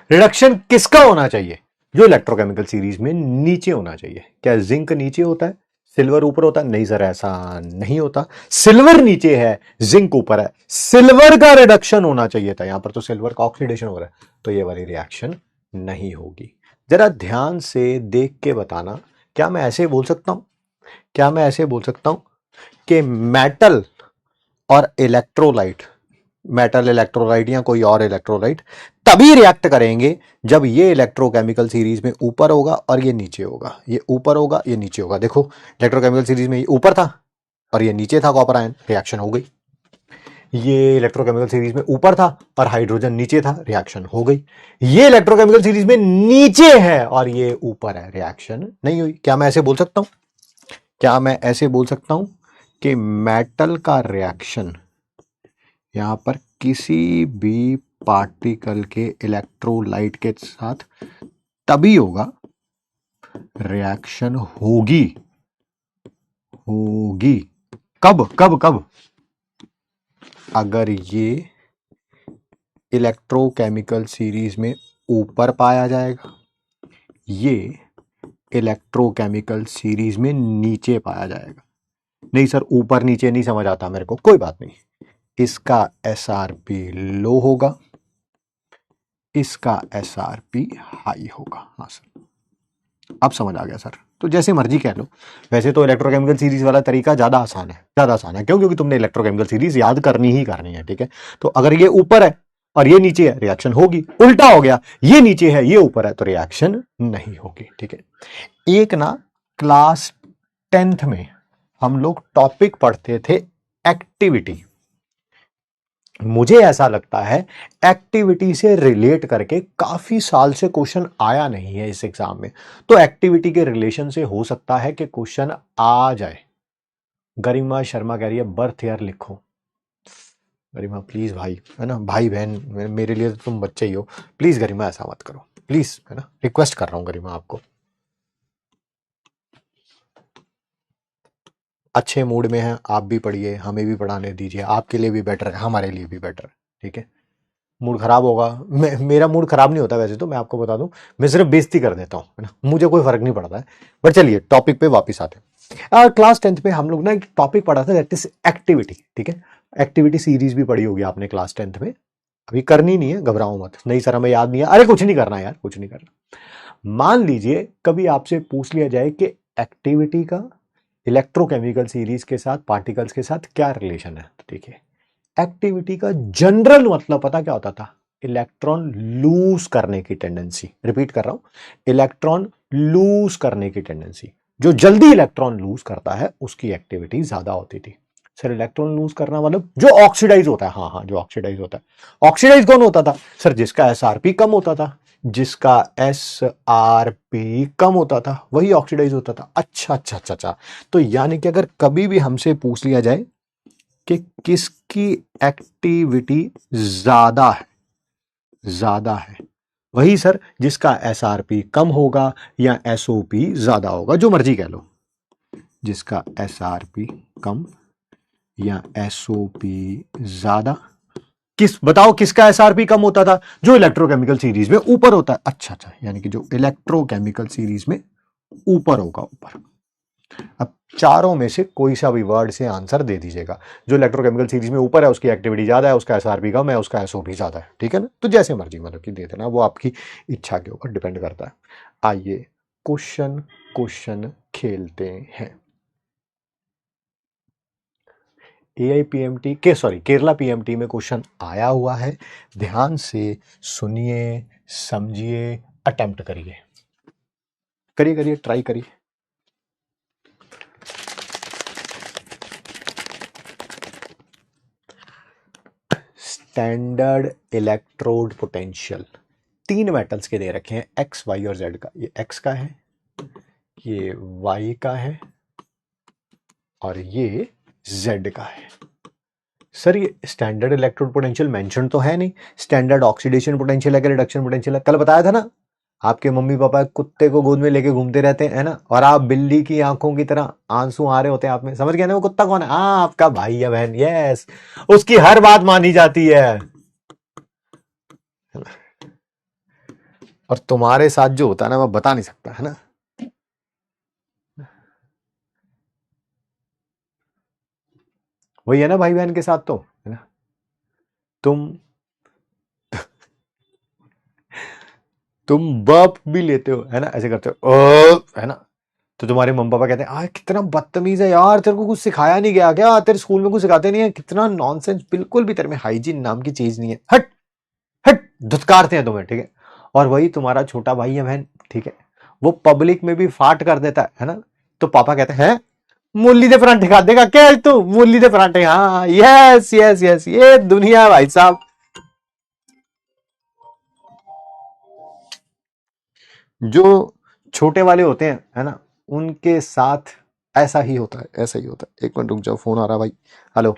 Speaker 1: रिडक्शन किसका होना चाहिए? जो इलेक्ट्रोकेमिकल सीरीज में नीचे होना चाहिए। क्या जिंक नीचे होता है, सिल्वर ऊपर होता है? नहीं सर, ऐसा नहीं होता। सिल्वर नीचे है, जिंक ऊपर है। सिल्वर का रिडक्शन होना चाहिए था, यहां पर तो सिल्वर का ऑक्सीडेशन हो रहा है, तो ये वाली रिएक्शन नहीं होगी। जरा ध्यान से देख के बताना। क्या मैं ऐसे बोल सकता हूं, क्या मैं ऐसे बोल सकता हूं कि मेटल और इलेक्ट्रोलाइट, मेटल इलेक्ट्रोलाइट या कोई और इलेक्ट्रोलाइट तभी रिएक्ट करेंगे जब ये इलेक्ट्रोकेमिकल सीरीज में ऊपर होगा और ये नीचे होगा, ये ऊपर होगा, ये नीचे होगा। देखो इलेक्ट्रोकेमिकल सीरीज में ये ऊपर था और ये नीचे था, कॉपर आयन, रिएक्शन हो गई। ये इलेक्ट्रोकेमिकल सीरीज में ऊपर था और हाइड्रोजन नीचे था, रिएक्शन हो गई। ये इलेक्ट्रोकेमिकल सीरीज में नीचे है और ये ऊपर है, रिएक्शन नहीं हुई। क्या मैं ऐसे बोल सकता हूं, क्या मैं ऐसे बोल सकता हूं कि मेटल का रिएक्शन यहां पर किसी भी पार्टिकल के इलेक्ट्रोलाइट के साथ तभी होगा, रिएक्शन होगी, होगी कब कब कब? अगर ये इलेक्ट्रोकेमिकल सीरीज में ऊपर पाया जाएगा, ये इलेक्ट्रोकेमिकल सीरीज में नीचे पाया जाएगा। नहीं सर ऊपर नीचे नहीं समझ आता मेरे को, कोई बात नहीं। इसका एसआरपी लो होगा, इसका एसआरपी हाई होगा। हाँ सर, अब समझ आ गया सर। तो जैसे मर्जी कह लो। वैसे तो इलेक्ट्रोकेमिकल सीरीज वाला तरीका ज्यादा आसान है, ज्यादा आसान है। क्यों? क्योंकि तुमने इलेक्ट्रोकेमिकल सीरीज याद करनी ही करनी है, ठीक है। तो अगर ये ऊपर है और ये नीचे है, रिएक्शन होगी। उल्टा हो गया, ये नीचे है ये ऊपर है, तो रिएक्शन नहीं होगी, ठीक है। एक ना क्लास 10th में हम लोग टॉपिक पढ़ते थे एक्टिविटी। मुझे ऐसा लगता है एक्टिविटी से रिलेट करके काफी साल से क्वेश्चन आया नहीं है इस एग्जाम में, तो एक्टिविटी के रिलेशन से हो सकता है कि क्वेश्चन आ जाए। गरिमा शर्मा कह रही है बर्थ ईयर लिखो। गरिमा प्लीज भाई, है ना, भाई बहन मेरे लिए तो तुम बच्चे ही हो, प्लीज गरिमा ऐसा मत करो प्लीज, है ना, रिक्वेस्ट कर रहा हूं गरिमा आपको। अच्छे मूड में हैं आप भी पढ़िए, हमें भी पढ़ाने दीजिए, आपके लिए भी बेटर है, हमारे लिए भी बेटर है, ठीक है। मूड खराब होगा, मेरा मूड खराब नहीं होता वैसे तो, मैं आपको बता दूं, मैं सिर्फ बेइज्जती कर देता हूं, है ना, मुझे कोई फर्क नहीं पड़ता है। बट चलिए टॉपिक पे वापस आते हैं। क्लास 10th पे हम लोग ना एक टॉपिक पढ़ा था, दैट इज एक्टिविटी, ठीक है। एक्टिविटी सीरीज भी पढ़ी होगी आपने क्लास 10th में, अभी करनी नहीं है, घबराओ मत। नहीं सर हमें याद नहीं है, अरे कुछ नहीं करना यार, कुछ नहीं करना। मान लीजिए कभी आपसे पूछ लिया जाए कि एक्टिविटी का इलेक्ट्रोकेमिकल सीरीज के साथ, पार्टिकल्स के साथ क्या रिलेशन है, तो देखिए एक्टिविटी का जनरल मतलब पता क्या होता था? इलेक्ट्रॉन लूज करने की टेंडेंसी। रिपीट कर रहा हूं, इलेक्ट्रॉन लूज करने की टेंडेंसी। जो जल्दी इलेक्ट्रॉन लूज करता है उसकी एक्टिविटी ज्यादा होती थी। सर इलेक्ट्रॉन लूज करना मतलब जो ऑक्सीडाइज होता है, हाँ हाँ जो ऑक्सीडाइज होता है। ऑक्सीडाइज कौन होता था? सर जिसका एसआरपी कम होता था, जिसका एसआरपी कम होता था वही ऑक्सीडाइज होता था। अच्छा अच्छा अच्छा अच्छा, तो यानी कि अगर कभी भी हमसे पूछ लिया जाए कि किसकी एक्टिविटी ज्यादा है, ज्यादा है, वही सर जिसका एसआरपी कम होगा या एसओपी ज्यादा होगा, जो मर्जी कह लो। जिसका एसआरपी कम या एसओपी ज्यादा, किस बताओ किसका एसआरपी कम होता था? जो इलेक्ट्रोकेमिकल सीरीज में ऊपर होता है। अच्छा अच्छा, यानी कि जो इलेक्ट्रोकेमिकल सीरीज में ऊपर होगा, ऊपर। अब चारों में से कोई सा भी वर्ड से आंसर दे दीजिएगा। जो इलेक्ट्रोकेमिकल सीरीज में ऊपर है उसकी एक्टिविटी ज्यादा है, उसका एसआरपी कम है, उसका एसओपी ज्यादा है, ठीक है ना। तो जैसे मर्जी मतलब कि दे देना, वो आपकी इच्छा के ऊपर डिपेंड करता है। आइए क्वेश्चन क्वेश्चन खेलते हैं। एआईपीएमटी के सॉरी केरला पीएमटी में क्वेश्चन आया हुआ है, ध्यान से सुनिए, समझिए, अटेम्प्ट करिए, करिए करिए, ट्राई करिए। स्टैंडर्ड इलेक्ट्रोड पोटेंशियल तीन मेटल्स के दे रखे हैं एक्स वाई और जेड का, ये एक्स का है, ये वाई का है और ये जेड का है। सर ये स्टैंडर्ड इलेक्ट्रोड पोटेंशियल मेंशन तो है नहीं, स्टैंडर्ड ऑक्सीडेशन पोटेंशियल है कि रिडक्शन पोटेंशियल है? कल बताया था ना, आपके मम्मी पापा कुत्ते को गोद में लेके घूमते रहते हैं, है ना, और आप बिल्ली की आंखों की तरह आंसू आ रहे होते हैं आप में, समझ गए ना वो कुत्ता कौन है? हाँ, आपका भाई या बहन, यस, उसकी हर बात मानी जाती है। और तुम्हारे साथ जो होता है ना, मैं बता नहीं सकता, है ना। वही है ना भाई बहन के साथ, तो है ना, तुम बर्प भी लेते हो, है ना, ऐसे करते हो है ना, तो तुम्हारे मम्मी पापा कहते हैं कितना बदतमीज है यार, तेरे को कुछ सिखाया नहीं गया क्या, तेरे स्कूल में कुछ सिखाते नहीं है, कितना नॉनसेंस, बिल्कुल भी तेरे में हाइजीन नाम की चीज नहीं है, हट हट, धुतकारते हैं तुम्हें, ठीक है। और वही तुम्हारा छोटा भाई है बहन, ठीक है, वो पब्लिक में भी फाट कर देता है ना, तो पापा कहते हैं मूली दे परांठे खा देगा क्या तू, मूली दे परांठे, हाँ यस यस यस, ये दुनिया है भाई साहब। जो छोटे वाले होते हैं, है ना, उनके साथ ऐसा ही होता है, ऐसा ही होता है। एक मिनट रुक जाओ, फोन आ रहा भाई, हेलो।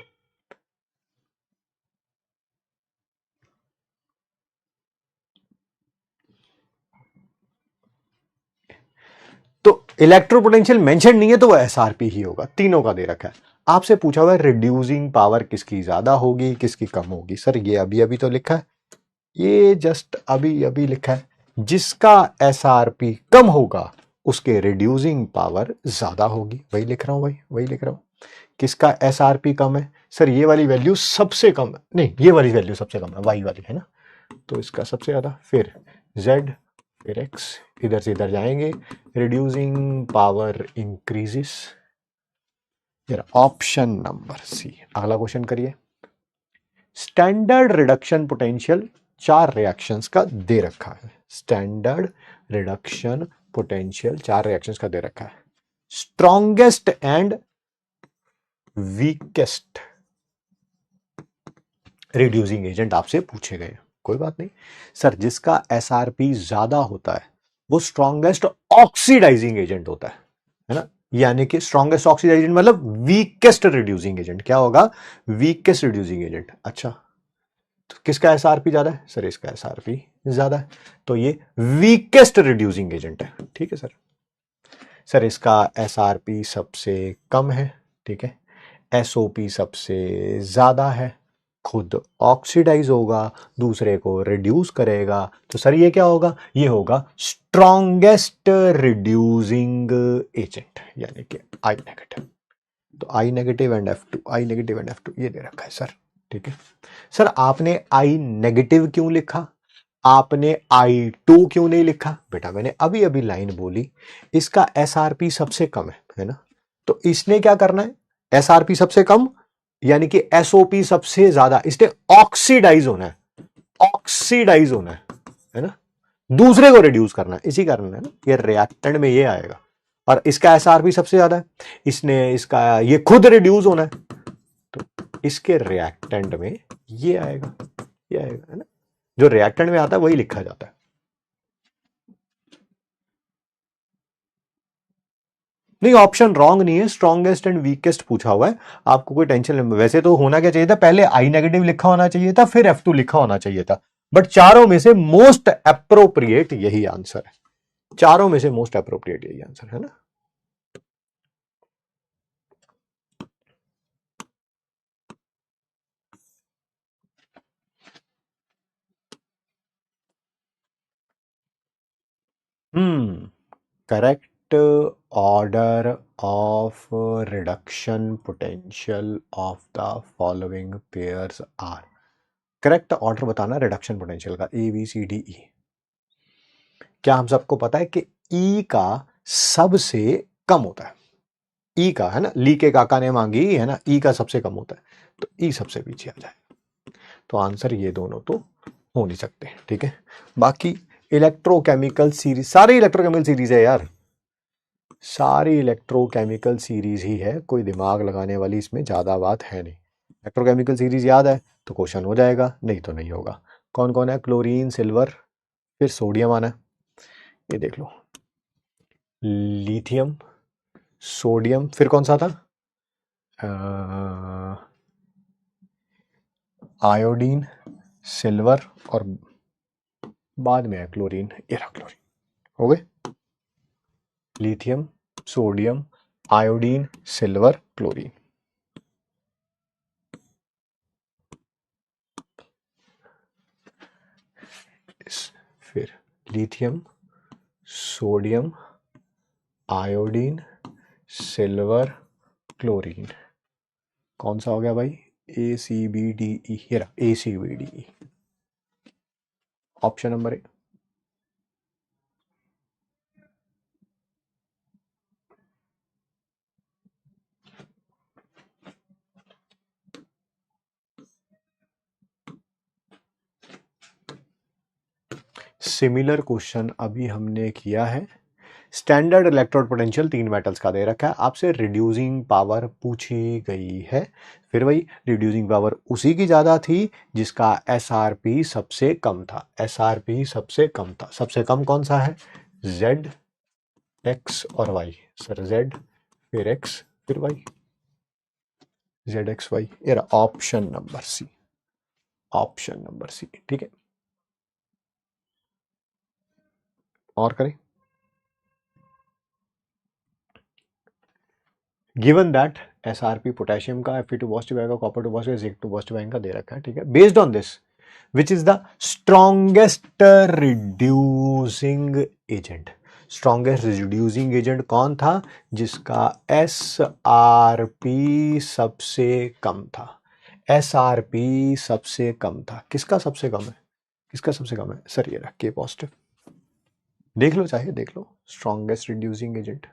Speaker 1: तो इलेक्ट्रो पोटेंशियल मेंशन नहीं है तो वो एसआरपी ही होगा, तीनों का दे रखा है। आपसे पूछा हुआ है रिड्यूसिंग पावर किसकी ज्यादा होगी किसकी कम होगी, सर ये अभी अभी तो लिखा है, ये जस्ट अभी अभी लिखा है, जिसका एसआरपी कम होगा उसके रिड्यूसिंग पावर ज्यादा होगी, वही लिख रहा हूं भाई, वही लिख रहा हूं। किसका एसआरपी कम है? सर ये वाली वैल्यू सबसे कम है, नहीं ये वाली वैल्यू सबसे कम है, वाई वाली, है ना, तो इसका सबसे ज्यादा, फिर जेड, फिर एक्स, इधर से इधर जाएंगे, reducing power increases. Option number C, अगला क्वेश्चन करिए। स्टैंडर्ड रिडक्शन पोटेंशियल चार रिएक्शंस का दे रखा है, स्टैंडर्ड रिडक्शन पोटेंशियल चार रिएक्शंस का दे रखा है। Strongest and weakest reducing agent आपसे पूछे गए, कोई बात नहीं। सर जिसका एसआरपी ज्यादा होता है वो स्ट्रॉन्गेस्ट ऑक्सीडाइजिंग एजेंट होता है ना, यानी कि स्ट्रॉन्गेस्ट ऑक्सीडाइजिंग एजेंट मतलब वीकेस्ट रिड्यूसिंग एजेंट क्या होगा, वीकेस्ट रिड्यूसिंग एजेंट। अच्छा, तो किसका एसआरपी ज्यादा है? सर इसका एसआरपी ज्यादा है, तो ये वीकेस्ट रिड्यूसिंग एजेंट है, ठीक है सर। सर इसका एसआरपी सबसे कम है, ठीक है, एसओपी सबसे ज्यादा है, खुद ऑक्सीडाइज होगा, दूसरे को रिड्यूस करेगा, तो सर ये क्या होगा, ये होगा स्ट्रॉन्गेस्ट रिड्यूसिंग एजेंट, यानी कि आई नेगेटिव। तो I negative and F2, I negative and F2 ये दे रखा है सर, ठीक है। सर आपने आई नेगेटिव क्यों लिखा, आपने I2 क्यों नहीं लिखा? बेटा मैंने अभी अभी लाइन बोली, इसका एसआरपी सबसे कम है ना, तो इसने क्या करना है, एसआरपी सबसे कम यानी कि एसओपी सबसे ज्यादा, इसने ऑक्सीडाइज होना है, ऑक्सीडाइज होना है ना, दूसरे को रिड्यूस करना है, इसी कारण है ना, ये रिएक्टेंट में ये आएगा। और इसका एसआरपी सबसे ज्यादा है, इसने इसका ये खुद रिड्यूस होना है, तो इसके रिएक्टेंट में ये आएगा, ये आएगा, है ना, जो रिएक्टेंट में आता है वही लिखा जाता है। नहीं ऑप्शन रॉन्ग नहीं है, स्ट्रॉन्गेस्ट एंड वीकेस्ट पूछा हुआ है, आपको कोई टेंशन नहीं। वैसे तो होना क्या चाहिए था, पहले आई नेगेटिव लिखा होना चाहिए था, फिर F2 लिखा होना चाहिए था, बट चारों में से मोस्ट अप्रोप्रिएट यही आंसर है, चारों में से मोस्ट अप्रोप्रिएट यही आंसर है ना। Correct order of reduction potential of the following pairs are, correct order बताना रिडक्शन पोटेंशियल का, ABCDE। क्या हम सबको पता है कि E का सबसे कम होता है, E का, है ना, ली के काका ने मांगी, है ना, E का सबसे कम होता है, तो E सबसे पीछे आ जाए, तो आंसर ये दोनों तो हो नहीं सकते, ठीक है। बाकी इलेक्ट्रोकेमिकल सीरीज, सारी इलेक्ट्रोकेमिकल सीरीज है यार, सारी इलेक्ट्रोकेमिकल सीरीज ही है, कोई दिमाग लगाने वाली इसमें ज्यादा बात है नहीं। इलेक्ट्रोकेमिकल सीरीज याद है तो क्वेश्चन हो जाएगा, नहीं तो नहीं होगा। कौन कौन है, क्लोरीन, सिल्वर, फिर सोडियम आना है, ये देख लो, लिथियम, सोडियम, फिर कौन सा था, आयोडीन, सिल्वर, और बाद में है क्लोरीन, ये रहा क्लोरीन। हो गए, lithium, sodium, iodine, silver, chlorine. फिर lithium, sodium, iodine, silver, chlorine, कौन सा हो गया भाई, ACBDE, ये रहा ACBDE, option number A. Similar question अभी हमने किया है, स्टैंडर्ड इलेक्ट्रोड पोटेंशियल 3 मेटल्स का दे रखा है, आपसे रिड्यूसिंग पावर पूछी गई है। फिर वही रिड्यूसिंग पावर उसी की ज्यादा थी जिसका SRP सबसे कम था, SRP सबसे कम था। सबसे कम कौन सा है, Z, X और Y। सर Z, फिर X, फिर Y, ZXY, ये रहा option number C, option number C. ठीक है, और करें, गिवन दैट SRP पोटेशियम का, Fe2 पॉजिटिव आएगा, कॉपर 2 पॉजिटिव, जिंक 2 पॉजिटिव आएगा, दे रखा है। ठीक है, based on this which is the strongest reducing agent, strongest reducing agent कौन था जिसका SRP सबसे कम था, SRP सबसे कम था। किसका सबसे कम है, किसका सबसे कम है सर, ये रहा K पॉजिटिव, देख लो, चाहे देख लो, strongest reducing agent,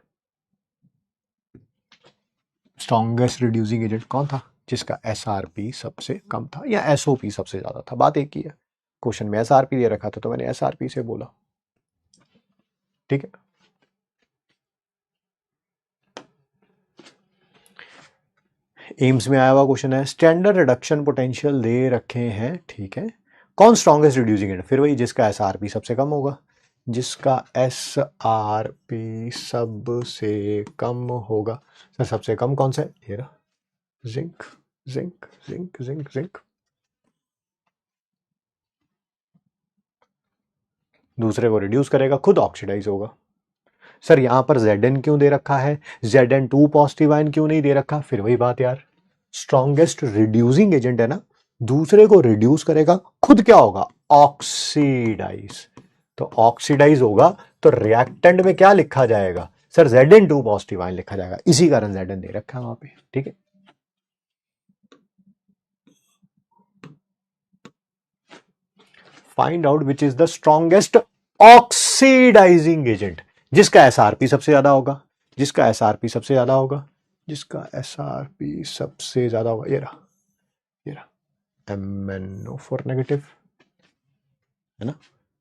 Speaker 1: strongest reducing agent कौन था जिसका SRP सबसे कम था या SOP सबसे ज्यादा था, बात एक ही है। क्वेश्चन में SRP दे रखा था तो मैंने SRP से बोला। ठीक है, एम्स में आया हुआ क्वेश्चन है, स्टैंडर्ड रिडक्शन पोटेंशियल दे रखे हैं। ठीक है, कौन स्ट्रॉन्गेस्ट रिड्यूसिंग एजेंट, फिर वही जिसका SRP सबसे कम होगा, जिसका SRP सबसे कम होगा। सर सबसे कम कौन सा है, ये रहा zinc, zinc, zinc, zinc, zinc. दूसरे को रिड्यूस करेगा, खुद ऑक्सीडाइज होगा। सर यहां पर Zn क्यों दे रखा है, Zn2 पॉजिटिव आयन क्यों नहीं दे रखा, फिर वही बात यार, स्ट्रॉन्गेस्ट रिड्यूसिंग एजेंट है ना, दूसरे को रिड्यूस करेगा, खुद क्या होगा, ऑक्सीडाइज। तो ऑक्सीडाइज होगा तो रिएक्टेंट में क्या लिखा जाएगा, सर Zn2 पॉजिटिव आयन लिखा जाएगा, इसी कारण Zn दे रखा है वहां पे। ठीक है, find out which is the strongest oxidising agent, जिसका SRP सबसे ज्यादा होगा, जिसका SRP सबसे ज्यादा होगा, जिसका SRP सबसे ज्यादा होगा, ये रहा, ये रहा MnO4 नेगेटिव, है ना,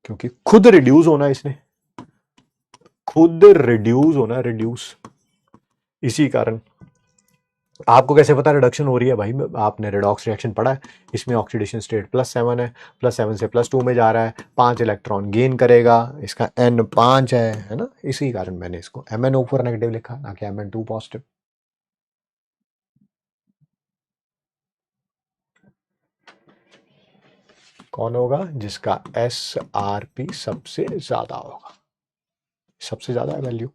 Speaker 1: क्योंकि खुद रिड्यूस होना, इसने खुद रिड्यूस होना, रिड्यूस, इसी कारण। आपको कैसे पता रिडक्शन हो रही है भाई, आपने रेडॉक्स रिएक्शन पढ़ा है, इसमें ऑक्सीडेशन स्टेट +7 है, +7 से +2 में जा रहा है, 5 इलेक्ट्रॉन गेन करेगा, इसका N 5 है ना, इसी कारण मैंने इसको MnO4 नेगेटिव लिखा ना कि Mn2 पॉजिटिव। कौन होगा जिसका SRP सबसे ज्यादा होगा, सबसे ज्यादा है value.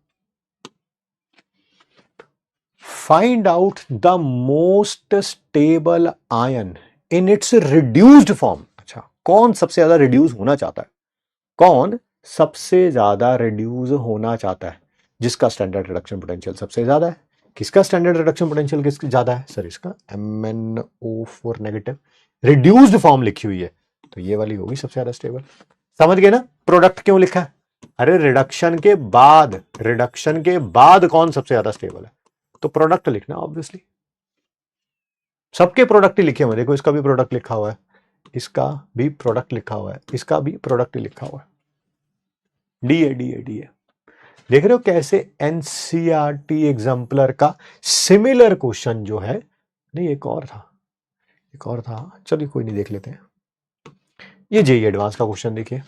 Speaker 1: Find out the most stable ion in its reduced form. अच्छा, कौन सबसे ज्यादा रिड्यूस होना चाहता है, कौन सबसे ज्यादा रिड्यूस होना चाहता है, जिसका स्टैंडर्ड रिडक्शन पोटेंशियल सबसे ज्यादा है। किसका स्टैंडर्ड रिडक्शन पोटेंशियल किसका ज्यादा है, सर इसका MnO4 नेगेटिव, रिड्यूस्ड फॉर्म लिखी हुई है तो ये वाली होगी सबसे ज्यादा स्टेबल। समझ गए ना, प्रोडक्ट क्यों लिखा है, अरे रिडक्शन के बाद, रिडक्शन के बाद कौन सबसे ज्यादा स्टेबल है, तो प्रोडक्ट लिखना ऑब्वियसली, सबके प्रोडक्ट ही लिखे हुए, देखो इसका भी प्रोडक्ट लिखा हुआ है, इसका भी प्रोडक्ट लिखा हुआ है, इसका भी प्रोडक्ट लिखा हुआ है, D A, D A, D A. देख रहे हो कैसे एनसीईआरटी एग्जाम्पलर का सिमिलर क्वेश्चन जो है, नहीं एक और था, एक और था, चलिए कोई नहीं देख लेते हैं। ये जेई एडवांस का क्वेश्चन देखिए,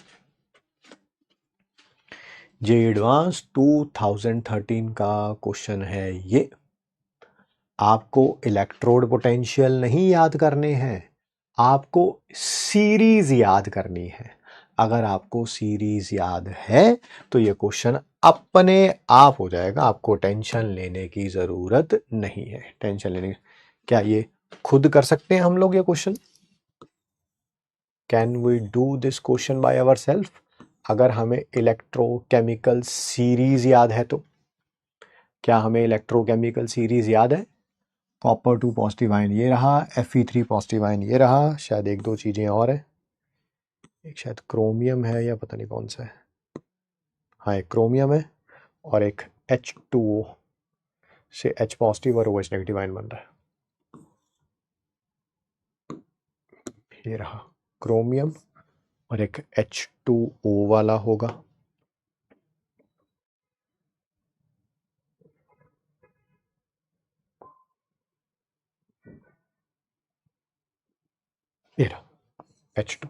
Speaker 1: जे एडवांस 2013 का क्वेश्चन है ये। आपको इलेक्ट्रोड पोटेंशियल नहीं याद करने हैं, आपको सीरीज याद करनी है। अगर आपको सीरीज याद है तो ये क्वेश्चन अपने आप हो जाएगा, आपको टेंशन लेने की जरूरत नहीं है। टेंशन लेने क्या ये खुद कर सकते हैं हम लोग ये question? Can we do this question by our self? अगर हमें इलेक्ट्रोकेमिकल सीरीज याद है तो। क्या हमें इलेक्ट्रोकेमिकल सीरीज याद है? कॉपर 2 पॉजिटिव आयन ये रहा, Fe3 पॉजिटिव आयन ये रहा, शायद एक दो चीजें और है, एक शायद क्रोमियम है या पता नहीं कौन सा है। हाँ एक क्रोमियम है और एक H2O से H पॉजिटिव और OH नेगेटिव आयन बन रहा है। ये रहा क्रोमियम और एक H2O वाला होगा। ये रहा H2।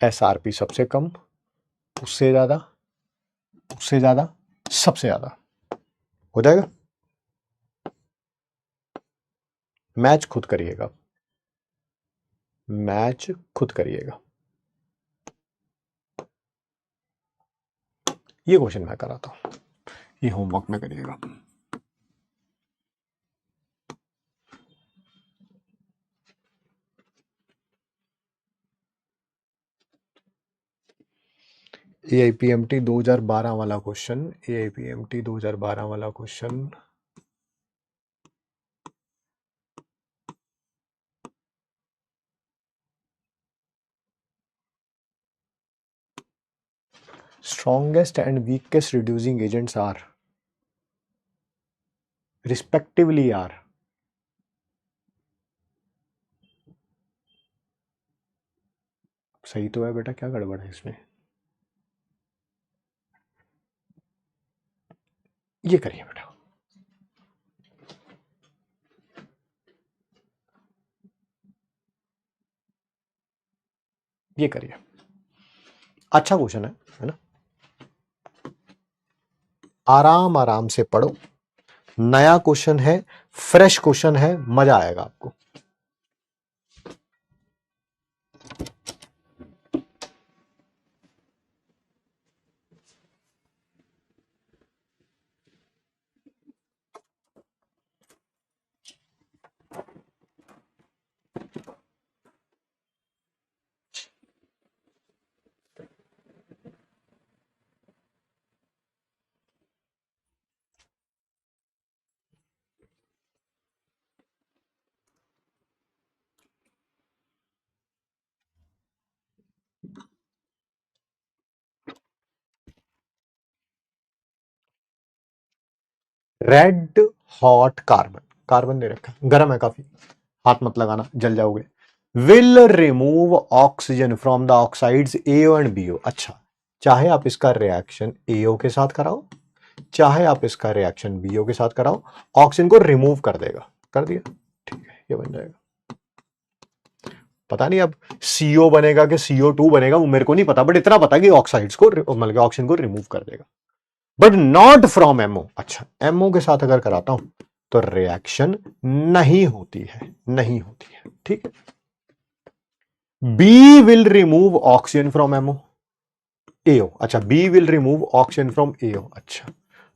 Speaker 1: SRP सबसे कम, उससे ज्यादा, उससे ज्यादा, सबसे ज्यादा हो जाएगा। मैच खुद करिएगा, मैच खुद करिएगा। ये क्वेश्चन मैं कराता हूं, ये होमवर्क में करिएगा। AIPMT 2012 वाला क्वेश्चन, AIPMT 2012 वाला question. Strongest and weakest reducing agents are respectively are सही तो है बेटा, क्या गड़बड़ है इसमें? ये करिए बेटा, ये करिए। अच्छा क्वेश्चन है ना? आराम आराम से पढ़ो, नया क्वेश्चन है, फ्रेश क्वेश्चन है, मजा आएगा आपको। रेड हॉट कार्बन, कार्बन दे रखा है, गर्म है काफी, हाथ मत लगाना जल जाओगे। Will remove oxygen from the oxides AO and BO। अच्छा, चाहे आप इसका रिएक्शन AO के साथ कराओ, चाहे आप इसका रिएक्शन BO के साथ कराओ, ऑक्सीजन को रिमूव कर देगा। कर दिया, ठीक है, ये बन जाएगा। पता नहीं अब CO बनेगा कि CO2 बनेगा, वो मेरे को नहीं पता, बट इतना पता कि ऑक्साइड्स को मतलब ऑक्सीजन को रिमूव कर देगा, बट नॉट फ्रॉम MO। अच्छा, MO के साथ अगर कराता हूं तो रिएक्शन नहीं होती है, नहीं होती है, ठीक है। B will remove oxygen from MO AO। अच्छा, B will remove oxygen from AO। अच्छा,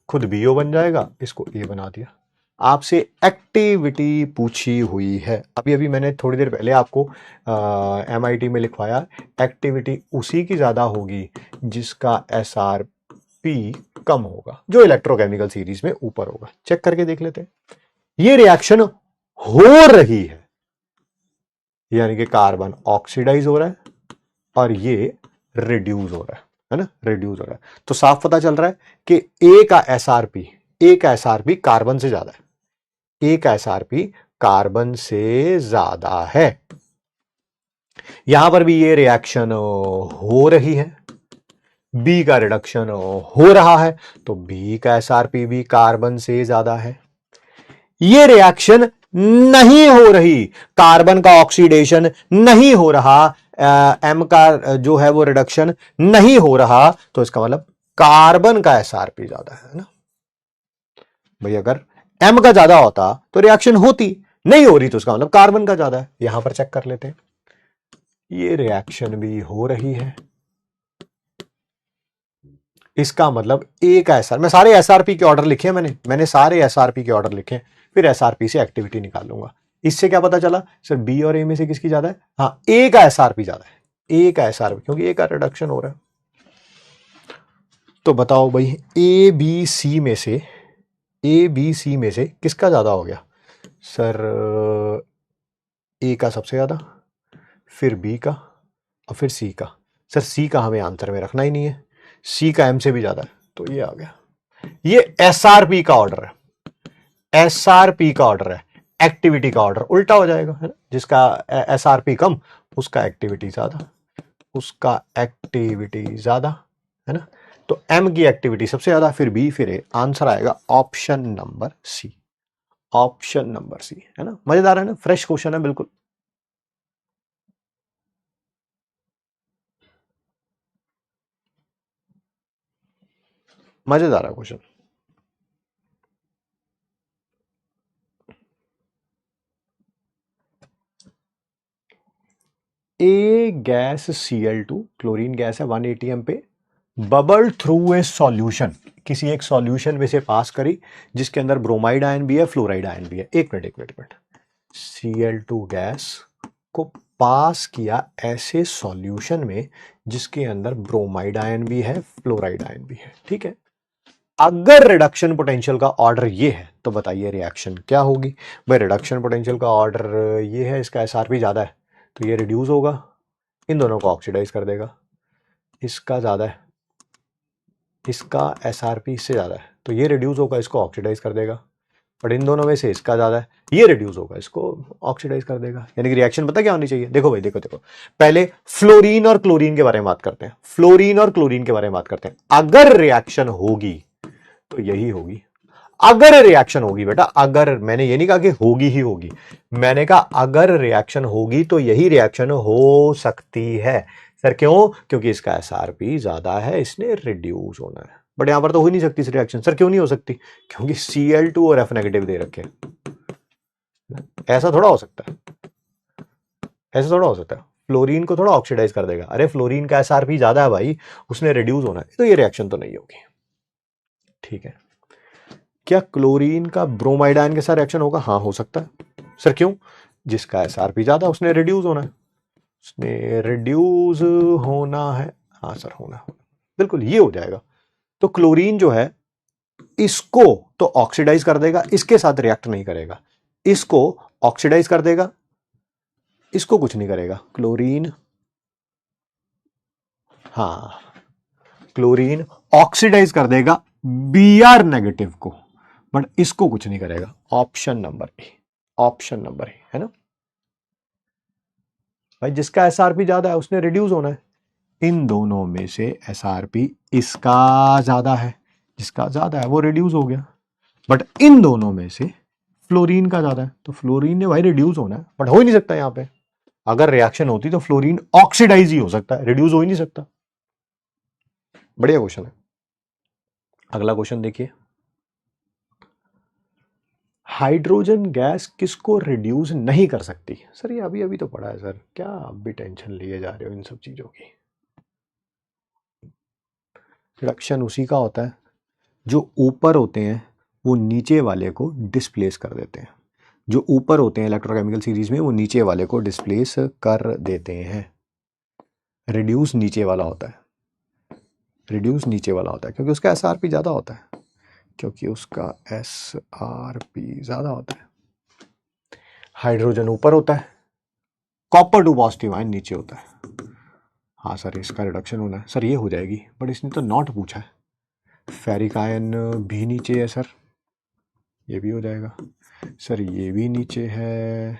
Speaker 1: खुद BO बन जाएगा, इसको A बना दिया। आपसे एक्टिविटी पूछी हुई है, अभी अभी मैंने थोड़ी देर पहले आपको MIT में लिखवाया, एक्टिविटी उसी की ज्यादा होगी जिसका SRP कम होगा, जो इलेक्ट्रोकेमिकल सीरीज में ऊपर होगा। चेक करके देख लेते हैं। ये रिएक्शन हो रही है, यानी कि कार्बन ऑक्सीडाइज हो रहा है और ये रिड्यूस हो रहा है ना, रिड्यूस हो रहा है। तो साफ पता चल रहा है कि ए का एसआरपी कार्बन से ज्यादा है, ए का एसआरपी कार्बन से ज्यादा है। यहां पर भी ये रिएक्शन हो रही है, बी का रिडक्शन हो रहा है, तो बी का एसआरपी भी कार्बन से ज्यादा है। ये रिएक्शन नहीं हो रही, कार्बन का ऑक्सीडेशन नहीं हो रहा, एम का जो है वो रिडक्शन नहीं हो रहा, तो इसका मतलब कार्बन का एसआरपी ज्यादा है ना भाई। अगर एम का ज्यादा होता तो रिएक्शन होती, नहीं हो रही तो उसका मतलब कार्बन का ज्यादा है। यहां पर चेक कर लेते हैं, ये रिएक्शन भी हो रही है, इसका मतलब ए का एसआर, मैं सारे एसआरपी के ऑर्डर लिखे, मैंने सारे एसआरपी के ऑर्डर लिखे, फिर एसआरपी से एक्टिविटी निकाल लूंगा। इससे क्या पता चला सर, बी और ए में से किसकी ज्यादा है? हाँ, ए का एसआरपी ज्यादा है, ए का एसआरपी, क्योंकि ए का रिडक्शन हो रहा है। तो बताओ भाई, ए बी सी में से, ए बी सी में से किसका ज्यादा हो गया सर? ए का सबसे ज्यादा, फिर बी का, और फिर सी का। सर सी का हमें आंसर में रखना ही नहीं है, सी का एम से भी ज्यादा है, तो ये आ गया। ये एसआरपी का ऑर्डर है, एसआरपी का ऑर्डर है, एक्टिविटी का ऑर्डर उल्टा हो जाएगा, है ना? जिसका एसआरपी कम उसका एक्टिविटी ज्यादा, उसका एक्टिविटी ज्यादा, है ना? तो एम की एक्टिविटी सबसे ज्यादा, फिर बी, फिर ए। आंसर आएगा option number C, option number C, है ना? मजेदार है ना, फ्रेश क्वेश्चन है बिल्कुल। मजेदार है क्वेश्चन। ए गैस Cl2, क्लोरीन गैस है, 180 एम पे, बबल थ्रू ए सॉल्यूशन, किसी एक सॉल्यूशन में से पास करी जिसके अंदर ब्रोमाइड आयन भी है, फ्लोराइड आयन भी है। एक मिनट एक मिनट एक मिनट, Cl2 गैस को पास किया ऐसे सॉल्यूशन में जिसके अंदर ब्रोमाइड आयन भी है, फ्लोराइड आयन भी है, ठीक है। अगर रिडक्शन पोटेंशियल का ऑर्डर ये है तो बताइए रिएक्शन क्या होगी? भाई रिडक्शन पोटेंशियल का ऑर्डर ये है, इसका एसआरपी ज्यादा है तो ये रिड्यूस होगा, इन दोनों को ऑक्सीडाइज कर देगा। इसका ज्यादा है, इसका एसआरपी इससे ज्यादा है तो ये रिड्यूस होगा, इसको ऑक्सीडाइज कर देगा। बट इन दोनों में से इसका ज्यादा है, ये रिड्यूस होगा, इसको ऑक्सीडाइज कर देगा। यानी कि रिएक्शन पता क्या होनी चाहिए? देखो भाई, देखो देखो, पहले फ्लोरीन और क्लोरीन के बारे में बात करते हैं, फ्लोरीन और क्लोरीन के बारे में बात करते हैं। अगर रिएक्शन होगी तो यही होगी। अगर रिएक्शन होगी बेटा, अगर, मैंने ये नहीं कहा कि होगी ही होगी, मैंने कहा अगर रिएक्शन होगी तो यही रिएक्शन हो सकती है। सर क्यों? क्योंकि इसका एसआरपी ज्यादा है, इसने रिड्यूस होना है। बट यहां पर तो हो ही नहीं सकती इस रिएक्शन। सर क्यों नहीं हो सकती? क्योंकि Cl2 और F नेगेटिव दे रखे हैं। ऐसा थोड़ा हो सकता है, ऐसा थोड़ा हो सकता है। फ्लोरीन को थोड़ा ऑक्सीडाइज कर देगा, अरे फ्लोरीन का एसआरपी ज्यादा है भाई, उसने रिड्यूस होना है, तो ये रिएक्शन तो नहीं होगी, ठीक है। क्या क्लोरीन का ब्रोमाइड आयन के साथ रिएक्शन होगा? हाँ हो सकता है। सर क्यों? जिसका एसआरपी ज्यादा उसने रिड्यूस होना है, उसने रिड्यूस होना है। हाँ सर होना है, बिल्कुल ये हो जाएगा। तो क्लोरीन जो है इसको तो ऑक्सीडाइज कर देगा, इसके साथ रिएक्ट नहीं करेगा, इसको ऑक्सीडाइज कर देगा, इसको कुछ नहीं करेगा। क्लोरीन, हाँ क्लोरीन ऑक्सीडाइज कर देगा Br नेगेटिव को, बट इसको कुछ नहीं करेगा। ऑप्शन नंबर ए, ऑप्शन नंबर ए, है ना भाई? जिसका एसआरपी ज्यादा है उसने रिड्यूस होना है। इन दोनों में से एसआरपी इसका ज्यादा है, जिसका ज्यादा है वो रिड्यूस हो गया। बट इन दोनों में से फ्लोरीन का ज्यादा है तो फ्लोरीन ने भाई रिड्यूस होना है, बट हो ही नहीं सकता यहां पे। अगर रिएक्शन होती तो फ्लोरीन ऑक्सीडाइज ही हो सकता है, रिड्यूस हो ही नहीं सकता। बढ़िया क्वेश्चन है। अगला क्वेश्चन देखिए, हाइड्रोजन गैस किसको रिड्यूस नहीं कर सकती? सर ये अभी अभी तो पढ़ा है सर, क्या अब भी टेंशन लिए जा रहे हो इन सब चीजों की? रिडक्शन उसी का होता है जो ऊपर होते हैं वो नीचे वाले को डिस्प्लेस कर देते हैं, जो ऊपर होते हैं इलेक्ट्रोकेमिकल सीरीज में वो नीचे वाले को डिस्प्लेस कर देते हैं। रिड्यूस नीचे वाला होता है, रिड्यूस नीचे वाला होता है क्योंकि उसका एसआरपी ज्यादा होता है, क्योंकि उसका एसआरपी ज्यादा होता है। हाइड्रोजन ऊपर होता है, कॉपर 2 पॉजिटिव आयन नीचे होता है। हाँ सर इसका रिडक्शन होना है। सर ये हो जाएगी, बट इसने तो नॉट पूछा है। फेरिक आयन भी नीचे है सर, ये भी हो जाएगा। सर ये भी नीचे है,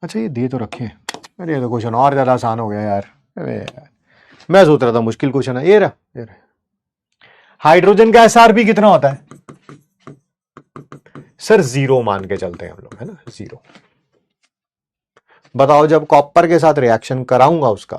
Speaker 1: अच्छा ये दे तो रखे हैं। अरे ये तो क्वेश्चन और ज़्यादा आसान हो गया यार। अरे यार मैं सोच रहा था मुश्किल क्वेश्चन है। ये रहा। हाइड्रोजन का एसआरपी कितना होता है? सर जीरो मान के चलते हैं हम लोग, है ना, जीरो। बताओ जब कॉपर के साथ रिएक्शन कराऊंगा उसका,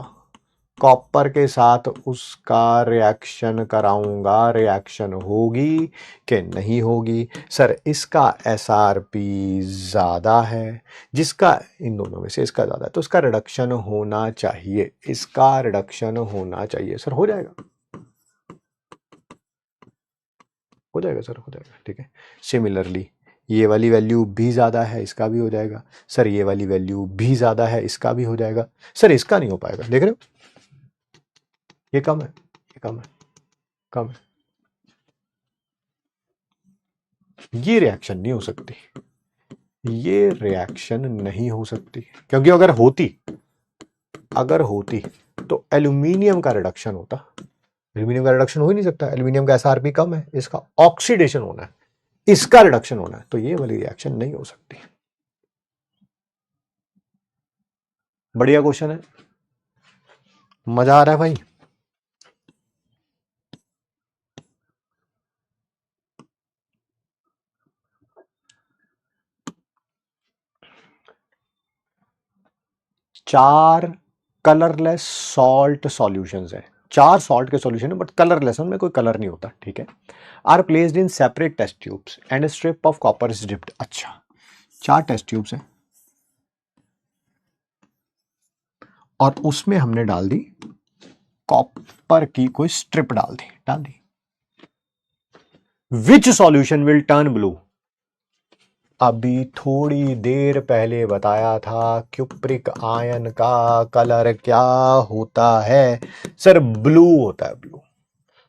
Speaker 1: कॉपर के साथ उसका रिएक्शन कराऊंगा, रिएक्शन होगी कि नहीं होगी? सर इसका एसआरपी ज्यादा है, जिसका इन दोनों में से इसका ज्यादा है, तो इसका रिडक्शन होना चाहिए, इसका रिडक्शन होना चाहिए। सर हो जाएगा, हो जाएगा सर, हो जाएगा, ठीक है। सिमिलरली ये वाली वैल्यू भी ज़्यादा है, इसका भी हो जाएगा। सर ये वाली वैल्यू भी ज़्यादा है, इसका भी हो जाएगा। सर इसका नहीं हो पाएगा, देख रहे हो, ये कम है, ये कम है, कम है। ये रिएक्शन नहीं हो सकती, ये रिएक्शन नहीं हो सकती, क्योंकि अगर होती तो एल्यूमिनियम का रिडक्शन होता। एल्यूमिनियम का रिडक्शन हो ही नहीं सकता, एल्यूमिनियम का एसआरपी कम है, इसका ऑक्सीडेशन होना है, इसका रिडक्शन होना है, तो ये वाली रिएक्शन नहीं हो सकती। बढ़िया क्वेश्चन है, मजा आ रहा है भाई। चार कलरलेस सॉल्ट सॉल्यूशंस है, चार सॉल्ट के सॉल्यूशन है बट कलरलेस, उनमें कोई कलर नहीं होता, ठीक है। Are placed in separate test tubes and strip of copper is dipped. अच्छा, चार टेस्ट ट्यूब्स हैं और उसमें हमने डाल दी कॉपर की कोई स्ट्रिप, डाल दी। विच सॉल्यूशन विल टर्न ब्लू? अभी थोड़ी देर पहले बताया था क्यूप्रिक आयन का कलर क्या होता है? सर ब्लू होता है, ब्लू।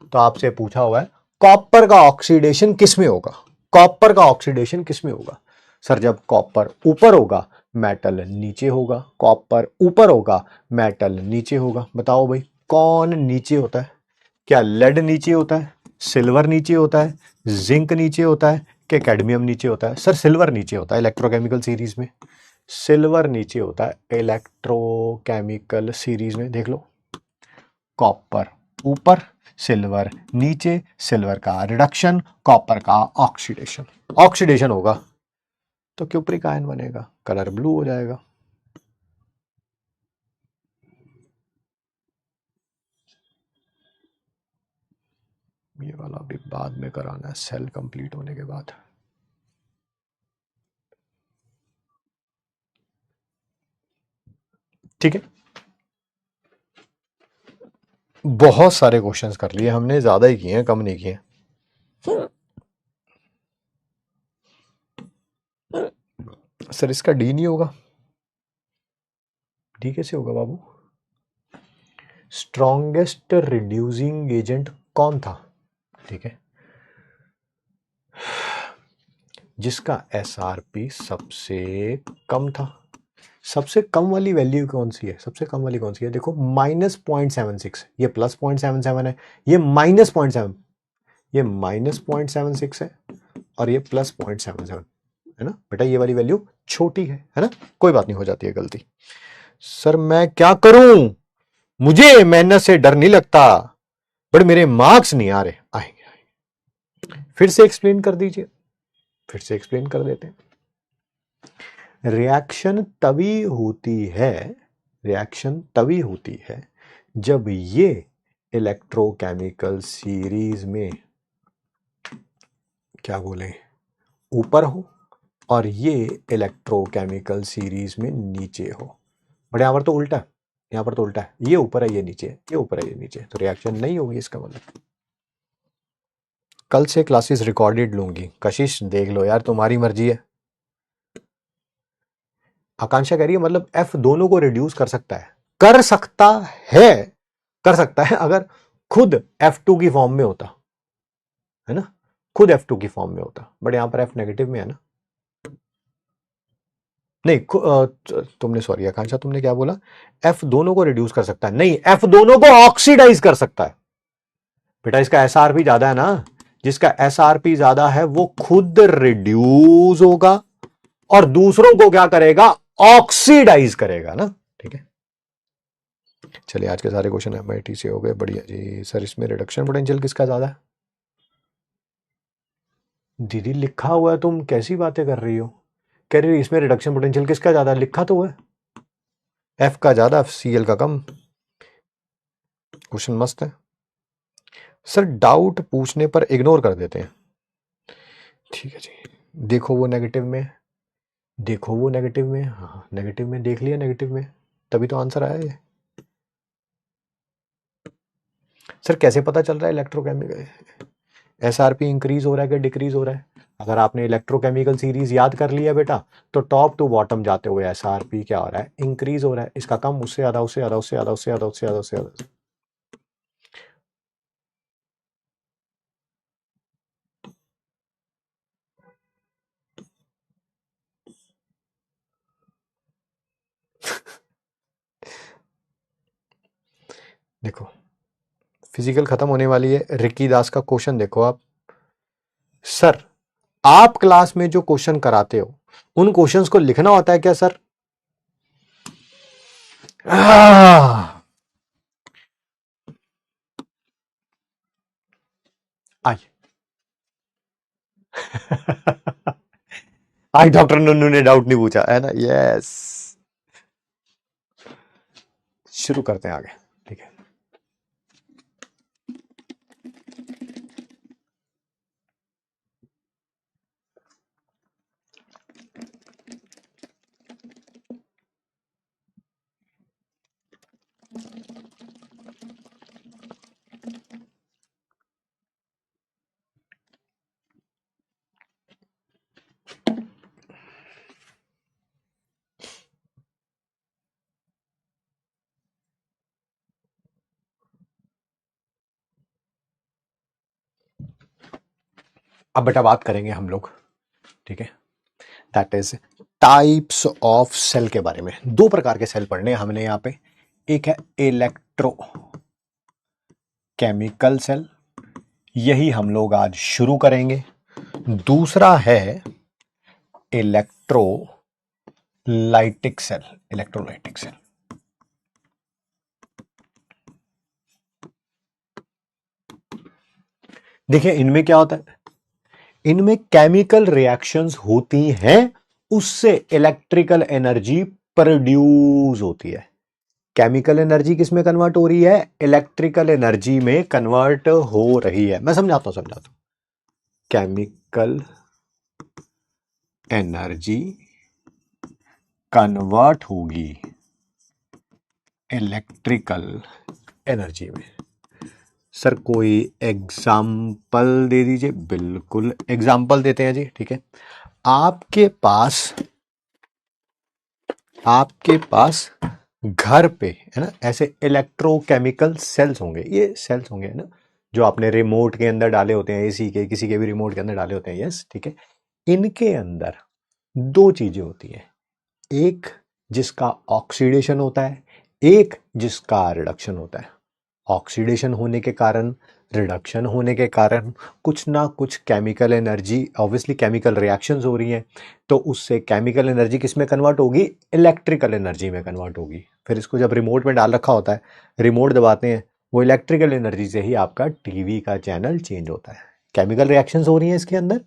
Speaker 1: तो आपसे पूछा हुआ है कॉपर का ऑक्सीडेशन किस में होगा, कॉपर का ऑक्सीडेशन किस में होगा? सर जब कॉपर ऊपर होगा मेटल नीचे होगा, कॉपर ऊपर होगा मेटल नीचे होगा। बताओ भाई कौन नीचे होता है? क्या लेड नीचे होता है, सिल्वर नीचे होता है, जिंक नीचे होता है, कि कैडमियम नीचे होता है? सर सिल्वर नीचे होता है इलेक्ट्रोकेमिकल सीरीज में, सिल्वर नीचे होता है इलेक्ट्रोकेमिकल सीरीज में। देख लो, कॉपर ऊपर सिल्वर नीचे, सिल्वर का रिडक्शन कॉपर का ऑक्सीडेशन, ऑक्सीडेशन होगा तो क्यूप्रिक आयन बनेगा, कलर ब्लू हो जाएगा। ये वाला भी बाद में कराना है, सेल कंप्लीट होने के बाद। ठीक है, बहुत सारे क्वेश्चंस कर लिए हमने, ज्यादा ही किए हैं, कम नहीं किए। सर इसका डी नहीं होगा, डी कैसे होगा बाबू? स्ट्रॉन्गेस्ट रिड्यूसिंग एजेंट कौन था? ठीक है, जिसका एसआरपी सबसे कम था। सबसे कम वाली वैल्यू कौन सी है? सबसे कम वाली कौन सी है? देखो -0.76, ये +0.77 है, ये -0.7, ये -0.76 है और ये +0.77 है ना बेटा। ये वाली वैल्यू छोटी है ना, कोई बात नहीं, हो जाती है गलती। सर मैं क्या करूं, मुझे मेहनत से डर नहीं लगता बट मेरे मार्क्स नहीं आ रहे। आएंगे, फिर से एक्सप्लेन कर दीजिए, फिर से एक्सप्लेन कर देते हैं। रिएक्शन तभी होती है, रिएक्शन तभी होती है जब ये इलेक्ट्रोकेमिकल सीरीज में क्या बोले ऊपर हो और ये इलेक्ट्रोकेमिकल सीरीज में नीचे हो। बट यहां पर तो उल्टा है, यहां पर तो उल्टा है, ये ऊपर है ये नीचे है, ये ऊपर है ये नीचे है, तो रिएक्शन नहीं होगी इसका मतलब। कल से क्लासेस रिकॉर्डेड लूंगी, कशिश देख लो यार, तुम्हारी मर्जी है। आकांक्षा कह रही है मतलब एफ दोनों को रिड्यूस कर सकता है, कर सकता है, कर सकता है अगर खुद F2 की फॉर्म में होता है ना, खुद F2 की फॉर्म में होता, बट यहां पर F नेगेटिव में है ना। नहीं तुमने सॉरी आकांक्षा, तुमने क्या बोला? F दोनों को रिड्यूस कर सकता है, नहीं F दोनों को ऑक्सीडाइज कर सकता है बेटा। इसका एसआरपी ज्यादा है ना, जिसका एसआरपी ज्यादा है वो खुद रिड्यूस होगा और दूसरों को क्या करेगा? ऑक्सीडाइज करेगा ना, ठीक है। चलिए आज के सारे क्वेश्चन एमआईटी से हो गए, बढ़िया जी। सर इसमें रिडक्शन पोटेंशियल किसका ज्यादा है? दीदी लिखा हुआ है, तुम कैसी बातें कर रही हो? कह रही हो इसमें रिडक्शन पोटेंशियल किसका ज्यादा, लिखा तो है एफ का ज्यादा, सी एल का कम। क्वेश्चन मस्त है सर, डाउट पूछने पर इग्नोर कर देते हैं। ठीक है जी, देखो वो नेगेटिव में, देखो वो नेगेटिव में, हाँ नेगेटिव में देख लिया, नेगेटिव में तभी तो आंसर आया ये। सर कैसे पता चल रहा है इलेक्ट्रोकेमिकल एसआरपी इंक्रीज हो रहा है कि डिक्रीज हो रहा है? अगर आपने इलेक्ट्रोकेमिकल सीरीज याद कर लिया बेटा, तो टॉप टू बॉटम जाते हुए एसआरपी क्या हो रहा है, इंक्रीज हो रहा है। इसका कम, उससे ज्यादा, उससे ज्यादा, उससे ज्यादा, उससे ज्यादा, उससे ज्यादा, उससे ज्यादा। देखो फिजिकल खत्म होने वाली है, रिकी दास का क्वेश्चन देखो आप। सर आप क्लास में जो क्वेश्चन कराते हो उन क्वेश्चंस को लिखना होता है क्या सर? आई आई डॉक्टर नन्नू ने डाउट नहीं पूछा है ना, यस। शुरू करते हैं आगे, ठीक है। अब बेटा बात करेंगे हम लोग, ठीक है, that is types of cell के बारे में। दो प्रकार के सेल पढ़ने हैं हमने यहां पे, एक है इलेक्ट्रो केमिकल सेल, यही हम लोग आज शुरू करेंगे। दूसरा है इलेक्ट्रोलाइटिक सेल, इलेक्ट्रोलाइटिक सेल। देखिए इनमें क्या होता है, इनमें केमिकल रिएक्शंस होती हैं, उससे इलेक्ट्रिकल एनर्जी प्रोड्यूस होती है। केमिकल एनर्जी किस में कन्वर्ट हो रही है, इलेक्ट्रिकल एनर्जी में कन्वर्ट हो रही है। मैं समझाता हूं। केमिकल एनर्जी कन्वर्ट होगी इलेक्ट्रिकल एनर्जी में। सर कोई एग्जाम्पल दे दीजिए। बिल्कुल एग्जाम्पल देते हैं जी, ठीक है। आपके पास घर पे है ना ऐसे इलेक्ट्रोकेमिकल सेल्स होंगे, ये सेल्स होंगे है ना, जो आपने रिमोट के अंदर डाले होते हैं, एसी के किसी के भी रिमोट के अंदर डाले होते हैं, यस ठीक है। इनके अंदर दो चीजें होती हैं, एक जिसका ऑक्सीडेशन होता है, एक जिसका रिडक्शन होता है। ऑक्सीडेशन होने के कारण, रिडक्शन होने के कारण कुछ ना कुछ chemical energy, obviously chemical reactions हो रही हैं, तो उससे केमिकल एनर्जी किस में कन्वर्ट होगी, इलेक्ट्रिकल एनर्जी में कन्वर्ट होगी। फिर इसको जब रिमोट में डाल रखा होता है, रिमोट दबाते हैं, वो इलेक्ट्रिकल एनर्जी से ही आपका टीवी का चैनल चेंज होता है। केमिकल रिएक्शंस हो रही हैं इसके अंदर,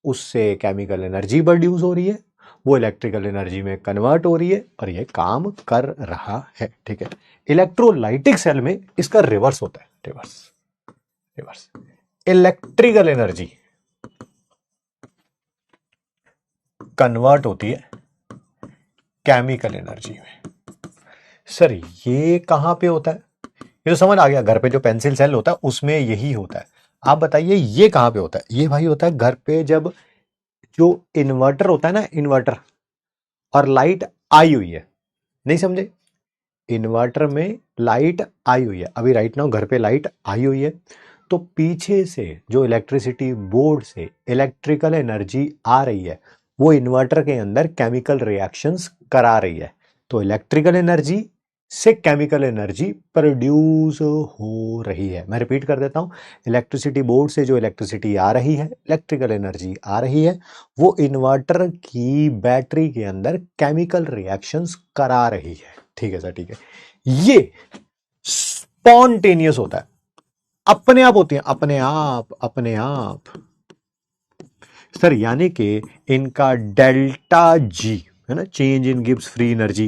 Speaker 1: उससे केमिकल एनर्जी प्रोड्यूस हो रही है, वो इलेक्ट्रिकल एनर्जी में कन्वर्ट हो रही है और ये काम कर रहा है, ठीक है। इलेक्ट्रोलाइटिक सेल में इसका रिवर्स होता है, reverse reverse. Electrical energy convert होती है केमिकल एनर्जी में। सर ये कहां पे होता है, ये तो समझ आ गया, घर पे जो पेंसिल सेल होता है उसमें यही होता है। आप बताइए ये कहां पे होता है? ये भाई होता है घर पे, जब जो इन्वर्टर होता है ना, इन्वर्टर और लाइट आई हुई है, नहीं समझे? इन्वर्टर में लाइट आई हुई है, अभी राइट नाउ घर पे लाइट आई हुई है, तो पीछे से जो इलेक्ट्रिसिटी बोर्ड से इलेक्ट्रिकल एनर्जी आ रही है, वो इन्वर्टर के अंदर केमिकल रिएक्शंस करा रही है। तो इलेक्ट्रिकल एनर्जी से केमिकल एनर्जी प्रोड्यूस हो रही है। मैं रिपीट कर देता हूं, इलेक्ट्रिसिटी बोर्ड से जो इलेक्ट्रिसिटी आ रही है, इलेक्ट्रिकल एनर्जी आ रही है, वो इन्वर्टर की बैटरी के अंदर केमिकल रिएक्शंस करा रही है। ठीक है सर, ठीक है। ये स्पॉन्टेनियस होता है, अपने आप होती है, अपने आप, अपने आप। सर यानी कि इनका डेल्टा जी है ना, change in Gibbs free energy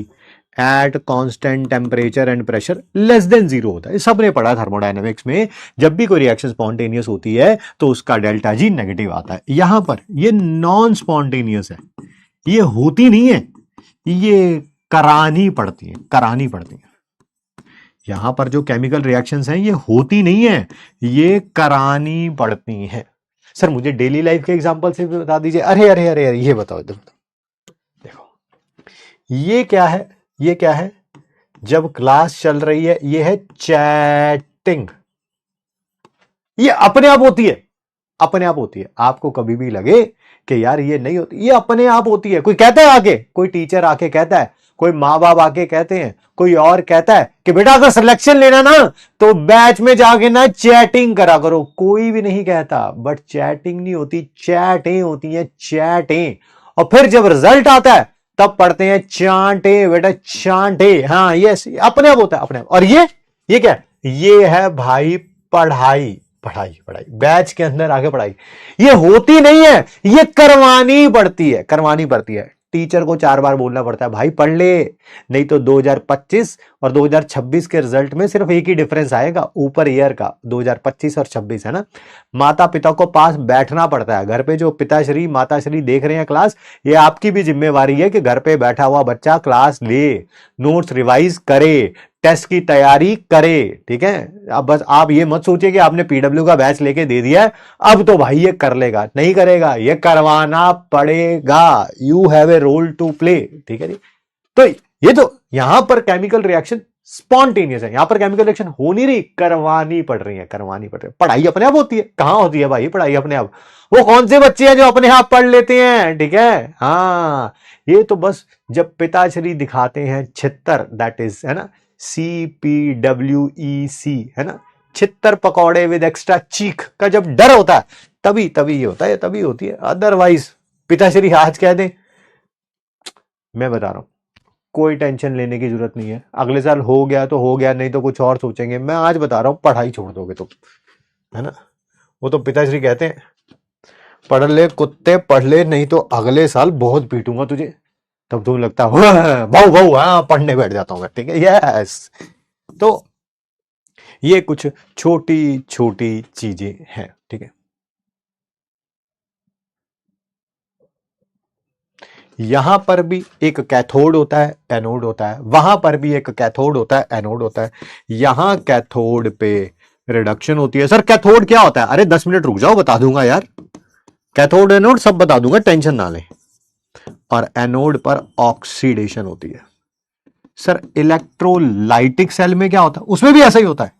Speaker 1: at constant temperature and pressure less than zero होता है। सबने पढ़ा थर्मोडायनेमिक्स में, जब भी कोई रिएक्शन स्पॉन्टेनियस होती है तो उसका डेल्टा जी नेगेटिव आता है। यहां पर ये नॉन स्पॉन्टेनियस है, ये होती नहीं है, ये करानी पड़ती है, करानी पड़ती है। यहां पर जो केमिकल रिएक्शंस हैं ये होती नहीं है, ये करानी पड़ती हैं। सर मुझे डेली लाइफ के एग्जांपल से भी बता दीजिए। अरे अरे अरे अरे ये बताओ, देखो ये क्या है, ये क्या है, जब क्लास चल रही है ये है चैटिंग, ये अपने आप होती है, अपने आप होती है। आपको कभी भी लगे कि यार ये नहीं होती, ये अपने आप होती है। कोई कहता है आके, कोई टीचर आके कहता है, कोई माँ बाप आके कहते हैं, कोई और कहता है कि बेटा अगर सिलेक्शन लेना ना तो बैच में जाके ना चैटिंग करा करो, कोई भी नहीं कहता, बट चैटिंग नहीं होती, चैटें होती हैं, चैटें। और फिर जब रिजल्ट आता है तब पढ़ते हैं चांटे, बेटा चांटे। हाँ यस, अपने आप होता है, अपने आप। और ये क्या है? ये है भाई पढ़ाई, पढ़ाई पढ़ाई, बैच के अंदर आगे पढ़ाई। ये होती नहीं है, ये करवानी पड़ती है, करवानी पड़ती है। टीचर को 4 बार बोलना पड़ता है भाई पढ़ ले, नहीं तो 2025 और 2026 के रिजल्ट में सिर्फ एक ही डिफरेंस आएगा ऊपर ईयर का, 2025 और 26 है ना। माता पिता को पास बैठना पड़ता है। घर पे जो पिताश्री माताश्री देख रहे हैं क्लास, ये आपकी भी जिम्मेवारी है कि घर पे बैठा हुआ बच्चा क्लास ले, नोट्स रिवाइज करे, टेस्ट की तैयारी करे, ठीक है। अब बस आप ये मत सोचिए कि आपने पीडब्ल्यू का बैच लेके दे दिया है अब तो भाई ये कर लेगा, नहीं करेगा, ये करवाना पड़ेगा। You have a role to play, ठीक है जी। तो ये तो यहां पर केमिकल रिएक्शन स्पॉन्टेनियस है, यहां पर केमिकल रिएक्शन हो नहीं रही, करवानी पड़ रही है, करवानी पड़ रही है। पढ़ाई अपने आप होती है, कहां होती है भाई पढ़ाई अपने आप? वो कौन से बच्चे हैं जो अपने आप पढ़ लेते हैं, ठीक है। हाँ ये तो बस जब पिताश्री दिखाते हैं छित्तर, दैट इज है ना, CPWEC है ना, छित्तर पकौड़े विद एक्स्ट्रा चीख का जब डर होता है तभी तभी ये होता है, तभी होती है। अदरवाइज पिताश्री आज कह दें, मैं बता रहा हूं कोई टेंशन लेने की जरूरत नहीं है। अगले साल हो गया तो हो गया, नहीं तो कुछ और सोचेंगे। मैं आज बता रहा हूं पढ़ाई छोड़ दोगे तो, है ना। वो तो पिताश्री कहते हैं पढ़ ले कुत्ते पढ़ ले, नहीं तो अगले साल बहुत पीटूंगा तुझे। तब तुम्हें लगता है भाऊ भाऊ हाँ पढ़ने बैठ जाता हूं मैं, ठीक है। यस, तो ये कुछ छोटी छोटी चीजें हैं, ठीक है। यहां पर भी एक कैथोड होता है, एनोड होता है, वहां पर भी एक कैथोड होता है, एनोड होता है। यहां कैथोड पे रिडक्शन होती है। सर कैथोड क्या होता है? अरे 10 मिनट रुक जाओ, बता दूंगा यार, कैथोड एनोड सब बता दूंगा, टेंशन ना लें। और एनोड पर ऑक्सीडेशन होती है। सर इलेक्ट्रोलाइटिक सेल में क्या होता है? उसमें भी ऐसा ही होता है,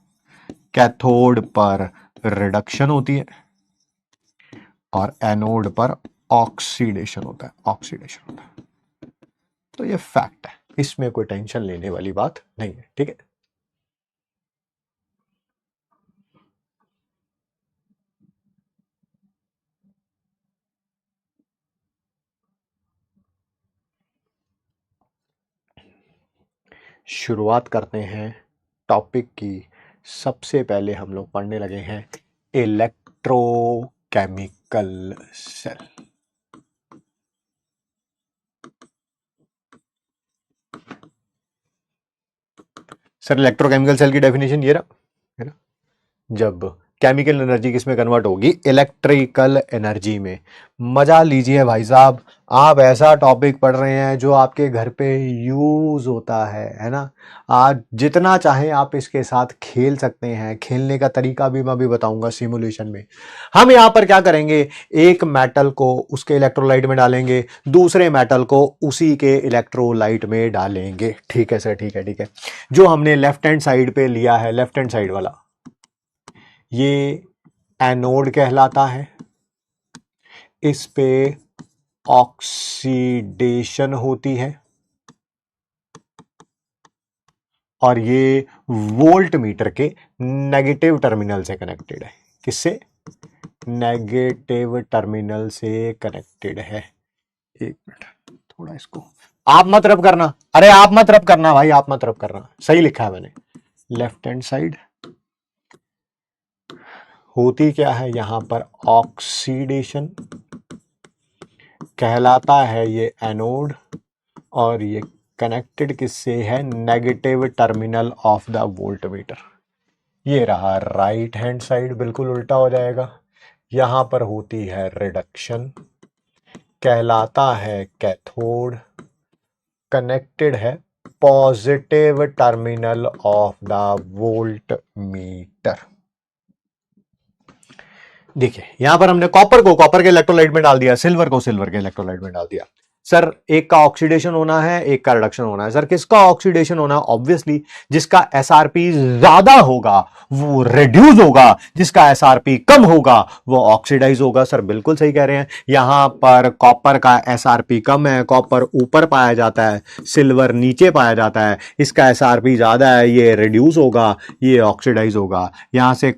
Speaker 1: कैथोड पर रिडक्शन होती है और एनोड पर ऑक्सीडेशन होता है, ऑक्सीडेशन होता है। तो ये फैक्ट है, इसमें कोई टेंशन लेने वाली बात नहीं है, ठीक है। शुरुआत करते हैं टॉपिक की। सबसे पहले हम लोग पढ़ने लगे हैं electrochemical cell. Sir electrochemical cell की डेफिनेशन ये रहा, है ना, जब केमिकल एनर्जी किसमें कन्वर्ट होगी? इलेक्ट्रिकल एनर्जी में। मजा लीजिए भाई साहब, आप ऐसा टॉपिक पढ़ रहे हैं जो आपके घर पे यूज होता है ना। आज जितना चाहें आप इसके साथ खेल सकते हैं, खेलने का तरीका भी मैं भी बताऊंगा सिमुलेशन में। हम यहाँ पर क्या करेंगे, एक मेटल को उसके इलेक्ट्रोलाइट में डालेंगे, दूसरे मेटल को उसी के इलेक्ट्रोलाइट में डालेंगे, ठीक है सर, ठीक है ठीक है। जो हमने लेफ्ट हैंड साइड पे लिया है, लेफ्ट हैंड साइड वाला, ये एनोड कहलाता है। इस पे ऑक्सीडेशन होती है और ये वोल्ट मीटर के नेगेटिव टर्मिनल से कनेक्टेड है। किससे? नेगेटिव टर्मिनल से कनेक्टेड है। एक मिनट, थोड़ा इसको आप मत रब करना, अरे आप मत रब करना भाई, आप मत रब करना, सही लिखा है मैंने। लेफ्ट हैंड साइड होती क्या है, यहां पर ऑक्सीडेशन कहलाता है ये एनोड, और ये कनेक्टेड किससे है, negative terminal of the voltmeter. ये रहा राइट हैंड साइड, बिल्कुल उल्टा हो जाएगा। यहां पर होती है रिडक्शन, कहलाता है कैथोड, कनेक्टेड है positive terminal of the volt meter. देखिए यहां पर हमने कॉपर के इलेक्ट्रोलाइट में डाल दिया, सिल्वर को सिल्वर के इलेक्ट्रोलाइट में डाल दिया। सर एक का ऑक्सीडेशन होना है, एक का रिडक्शन होना है। सर किसका ऑक्सीडेशन होना है? ऑब्वियसली जिसका एसआरपी ज्यादा होगा वो रिड्यूस होगा, जिसका एसआरपी कम होगा वो ऑक्सीडाइज होगा। सर बिल्कुल सही कह रहे हैं। यहां पर कॉपर का एसआरपी कम है, कॉपर ऊपर पाया जाता है, सिल्वर नीचे पाया जाता है। इसका एसआरपी ज्यादा है, ये रिड्यूस होगा, ये ऑक्सीडाइज होगा। यहां से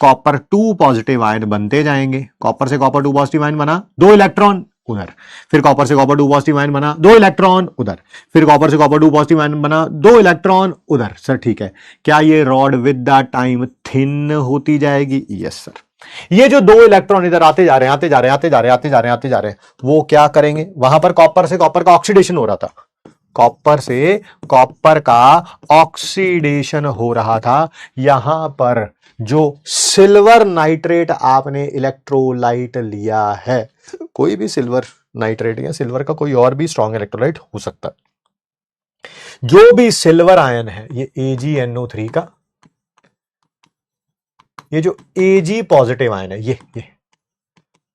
Speaker 1: कॉपर 2 पॉजिटिव आयन बनते जाएंगे। कॉपर से कॉपर 2 पॉजिटिव आयन बना, 2 इलेक्ट्रॉन उधर, फिर कॉपर से कॉपर 2 पॉजिटिव आयन बना, 2 इलेक्ट्रॉन उधर, फिर कॉपर से कॉपर 2 पॉजिटिव आयन बना, 2 इलेक्ट्रॉन उधर। सर ठीक है, क्या ये rod with the time thin होती जाएगी? Yes sir. ये जो 2 इलेक्ट्रॉन इधर आते जा रहे हैं, वो क्या करेंगे? वहां पर कॉपर से कॉपर का ऑक्सीडेशन हो रहा था, कॉपर से कॉपर का ऑक्सीडेशन हो रहा था। यहां पर जो सिल्वर नाइट्रेट आपने इलेक्ट्रोलाइट लिया है, कोई भी सिल्वर नाइट्रेट या सिल्वर का कोई और भी स्ट्रॉन्ग इलेक्ट्रोलाइट हो सकता है, जो भी सिल्वर आयन है, ये AgNO3 का, ये जो Ag पॉजिटिव आयन है, ये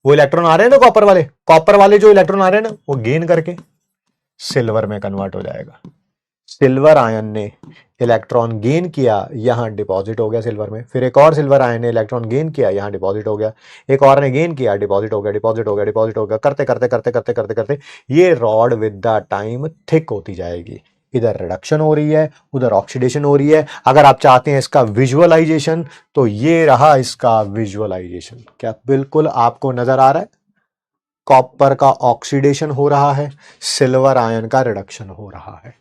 Speaker 1: वो इलेक्ट्रॉन आ रहे हैं ना कॉपर वाले जो इलेक्ट्रॉन आ रहे हैं ना, वो गेन करके सिल्वर में कन्वर्ट हो जाएगा। सिल्वर आयन ने इलेक्ट्रॉन गेन किया, यहां डिपॉजिट हो गया सिल्वर में, फिर एक और सिल्वर आयन ने इलेक्ट्रॉन गेन किया, यहां डिपॉजिट हो गया, एक और ने गेन किया, डिपॉजिट हो गया, करते ये rod with the time thick होती जाएगी। इधर रिडक्शन हो रही है, उधर ऑक्सीडेशन हो रही है। अगर आप चाहते हैं इसका विजुअलाइजेशन, तो ये रहा इसका विजुअलाइजेशन। क्या बिल्कुल आपको नजर आ रहा है? कॉपर का ऑक्सीडेशन हो रहा है, सिल्वर आयन का रिडक्शन हो रहा है।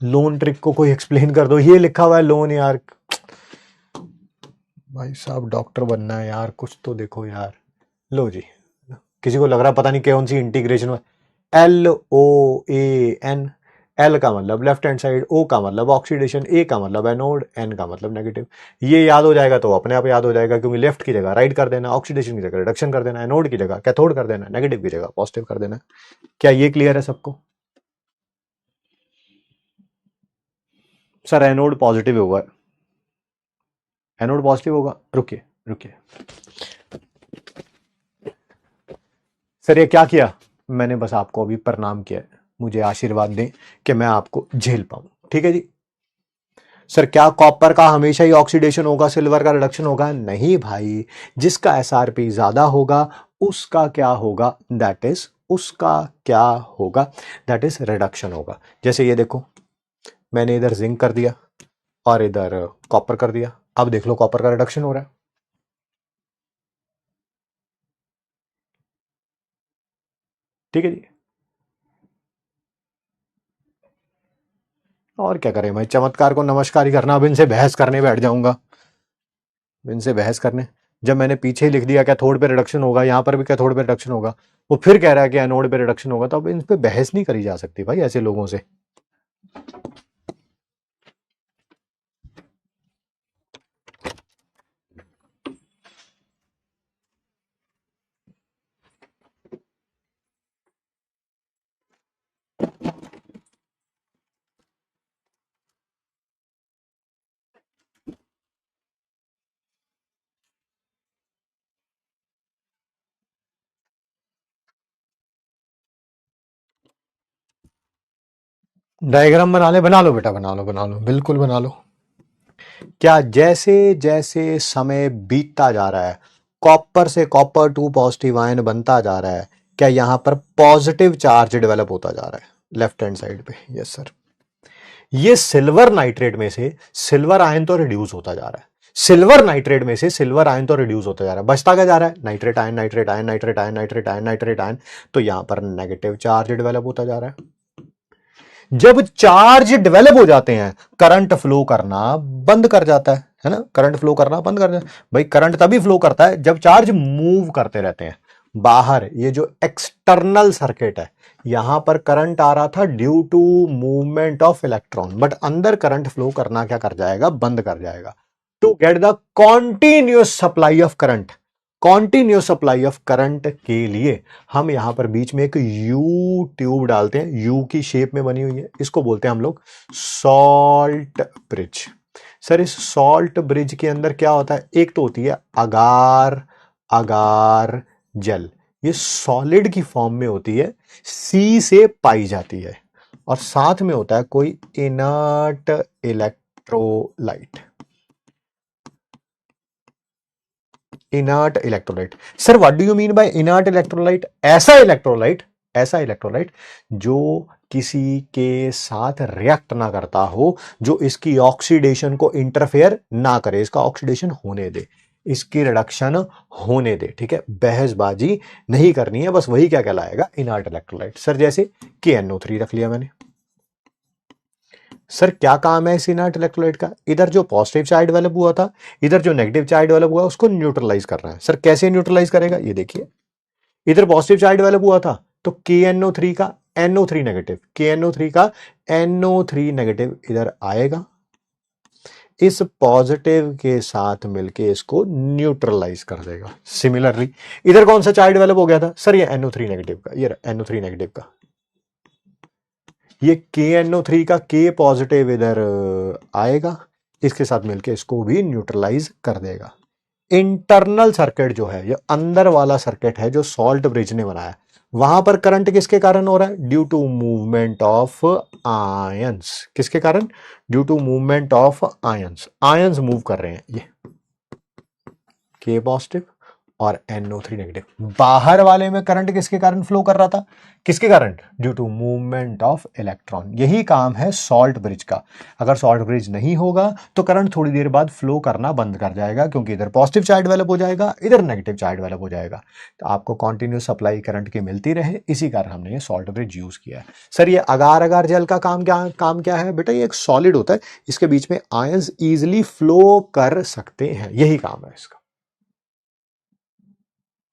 Speaker 1: लोन ट्रिक को कोई एक्सप्लेन कर दो। ये लिखा हुआ है लोन, यार भाई साहब डॉक्टर बनना है यार, कुछ तो देखो यार। लो जी, किसी को लग रहा पता नहीं कौन सी इंटीग्रेशन है। LOAN, L का मतलब लेफ्ट हैंड साइड, O का मतलब ऑक्सीडेशन, A का मतलब एनोड, N का मतलब नेगेटिव। ये याद हो जाएगा तो अपने आप याद हो जाएगा, क्योंकि लेफ्ट की जगह राइट कर देना, ऑक्सीडेशन की जगह रिडक्शन कर देना, एनोड की जगह कैथोड कर देना, नेगेटिव की जगह पॉजिटिव कर देना। क्या ये क्लियर है सबको? सर एनोड पॉजिटिव होगा, एनोड पॉजिटिव होगा। रुकिए रुकिए सर, ये क्या किया मैंने? बस आपको अभी प्रणाम किया, मुझे आशीर्वाद दें कि मैं आपको झेल पाऊं। ठीक है जी। सर क्या कॉपर का हमेशा ही ऑक्सीडेशन होगा, सिल्वर का रिडक्शन होगा? नहीं भाई, जिसका एसआरपी ज्यादा होगा उसका क्या होगा, दैट इज रिडक्शन होगा। जैसे ये देखो, मैंने इधर जिंक कर दिया और इधर कॉपर कर दिया, अब देख लो कॉपर का रिडक्शन हो रहा है। ठीक है जी। और क्या करें भाई, चमत्कार को नमस्कार ही करना। अब इनसे बहस करने बैठ जाऊंगा, इनसे बहस करने। जब मैंने पीछे ही लिख दिया कैथोड पे रिडक्शन होगा, यहां पर भी कैथोड पे रिडक्शन होगा, वो फिर कह रहा है कि एनोड पे रिडक्शन होगा, तो अब इन पे बहस नहीं करी जा सकती भाई ऐसे लोगों से। डायग्राम बना लो बेटा, बना लो, बिल्कुल बना लो। क्या जैसे जैसे समय बीतता जा रहा है, कॉपर से कॉपर 2 पॉजिटिव आयन बनता जा रहा है, क्या यहां पर पॉजिटिव चार्ज डेवलप होता जा रहा है लेफ्ट हैंड साइड पे? Yes sir. ये सिल्वर नाइट्रेट में से सिल्वर आयन तो रिड्यूस होता जा रहा है, सिल्वर नाइट्रेट में से सिल्वर आयन तो रिड्यूस होता जा रहा है, बचता क्या जा रहा है? Nitrate ion, nitrate ion, nitrate ion, nitrate ion, nitrate ion. तो यहां पर नेगेटिव चार्ज डेवलप होता जा रहा है। जब चार्ज डेवलप हो जाते हैं करंट फ्लो करना बंद कर जाता है ना, करंट फ्लो करना बंद कर जाता है। भाई करंट तभी फ्लो करता है जब चार्ज मूव करते रहते हैं बाहर। ये जो एक्सटर्नल सर्किट है, यहां पर करंट आ रहा था due to movement of electron, but अंदर करंट फ्लो करना क्या कर जाएगा, बंद कर जाएगा। To get the continuous supply of current, continuous supply of current के लिए हम यहां पर बीच में एक यू ट्यूब डालते हैं, यू की शेप में बनी हुई है, इसको बोलते हैं हम लोग सॉल्ट ब्रिज। सर इस सॉल्ट ब्रिज के अंदर क्या होता है, एक तो होती है अगार अगार जल, ये सॉलिड की फॉर्म में होती है, सी से पाई जाती है, और साथ में होता है कोई inert electrolyte, inert electrolyte. Sir what do you mean by inert electrolyte? ऐसा इलेक्ट्रोलाइट, ऐसा इलेक्ट्रोलाइट जो किसी के साथ रिएक्ट ना करता हो, जो इसकी ऑक्सीडेशन को इंटरफेयर ना करे, इसका ऑक्सीडेशन होने दे, इसकी रिडक्शन होने दे, ठीक है, बहसबाजी नहीं करनी है, बस वही क्या कहलाएगा, इनर्ट इलेक्ट्रोलाइट। सर जैसे KNO3 रख लिया मैंने, सर क्या काम है इस इनर्ट इलेक्ट्रोलाइट का, इधर जो पॉजिटिव चार्ज डेवलप हुआ था, इधर जो नेगेटिव चार्ज डेवलप हुआ उसको न्यूट्रलाइज करना है। सर कैसे न्यूट्रलाइज करेगा, ये देखिए, इधर पॉजिटिव चार्ज डेवलप हुआ था तो KNO3 का NO3 नेगेटिव, KNO3 का NO3 नेगेटिव इधर आएगा, इस पॉजिटिव के साथ मिलके इसको न्यूट्रलाइज कर देगा। सिमिलरली इधर कौन सा चार्ज डेवलप हो गया था, सर ये NO3 नेगेटिव का, ये NO3 नेगेटिव का, ये KNO3 का K पॉजिटिव इधर आएगा, इसके साथ मिलके इसको भी न्यूट्रलाइज कर देगा। इंटरनल सर्किट जो है, ये अंदर वाला सर्किट है जो सॉल्ट ब्रिज ने बनाया, वहां पर करंट किसके कारण हो रहा है, due to movement of ions. किसके कारण, due to movement of ions, ions move कर रहे हैं, ये K पॉजिटिव और NO3 नेगेटिव। बाहर वाले में करंट किसके कारण फ्लो कर रहा था, किसके कारण, due to movement of electron. यही काम है सॉल्ट ब्रिज का। अगर सॉल्ट ब्रिज नहीं होगा तो करंट थोड़ी देर बाद फ्लो करना बंद कर जाएगा, क्योंकि इधर पॉजिटिव चार्ज डेवलप हो जाएगा, इधर नेगेटिव चार्ज डेवलप हो जाएगा, तो आपको कंटिन्यूस सप्लाई करंट की मिलती रहे, इसी कारण हमने ये सॉल्ट ब्रिज यूज किया है। सर ये अगार अगार जल का काम क्या है बेटा, ये एक सॉलिड होता है, इसके बीच में आयंस इजिली फ्लो कर सकते हैं, यही काम है इसका।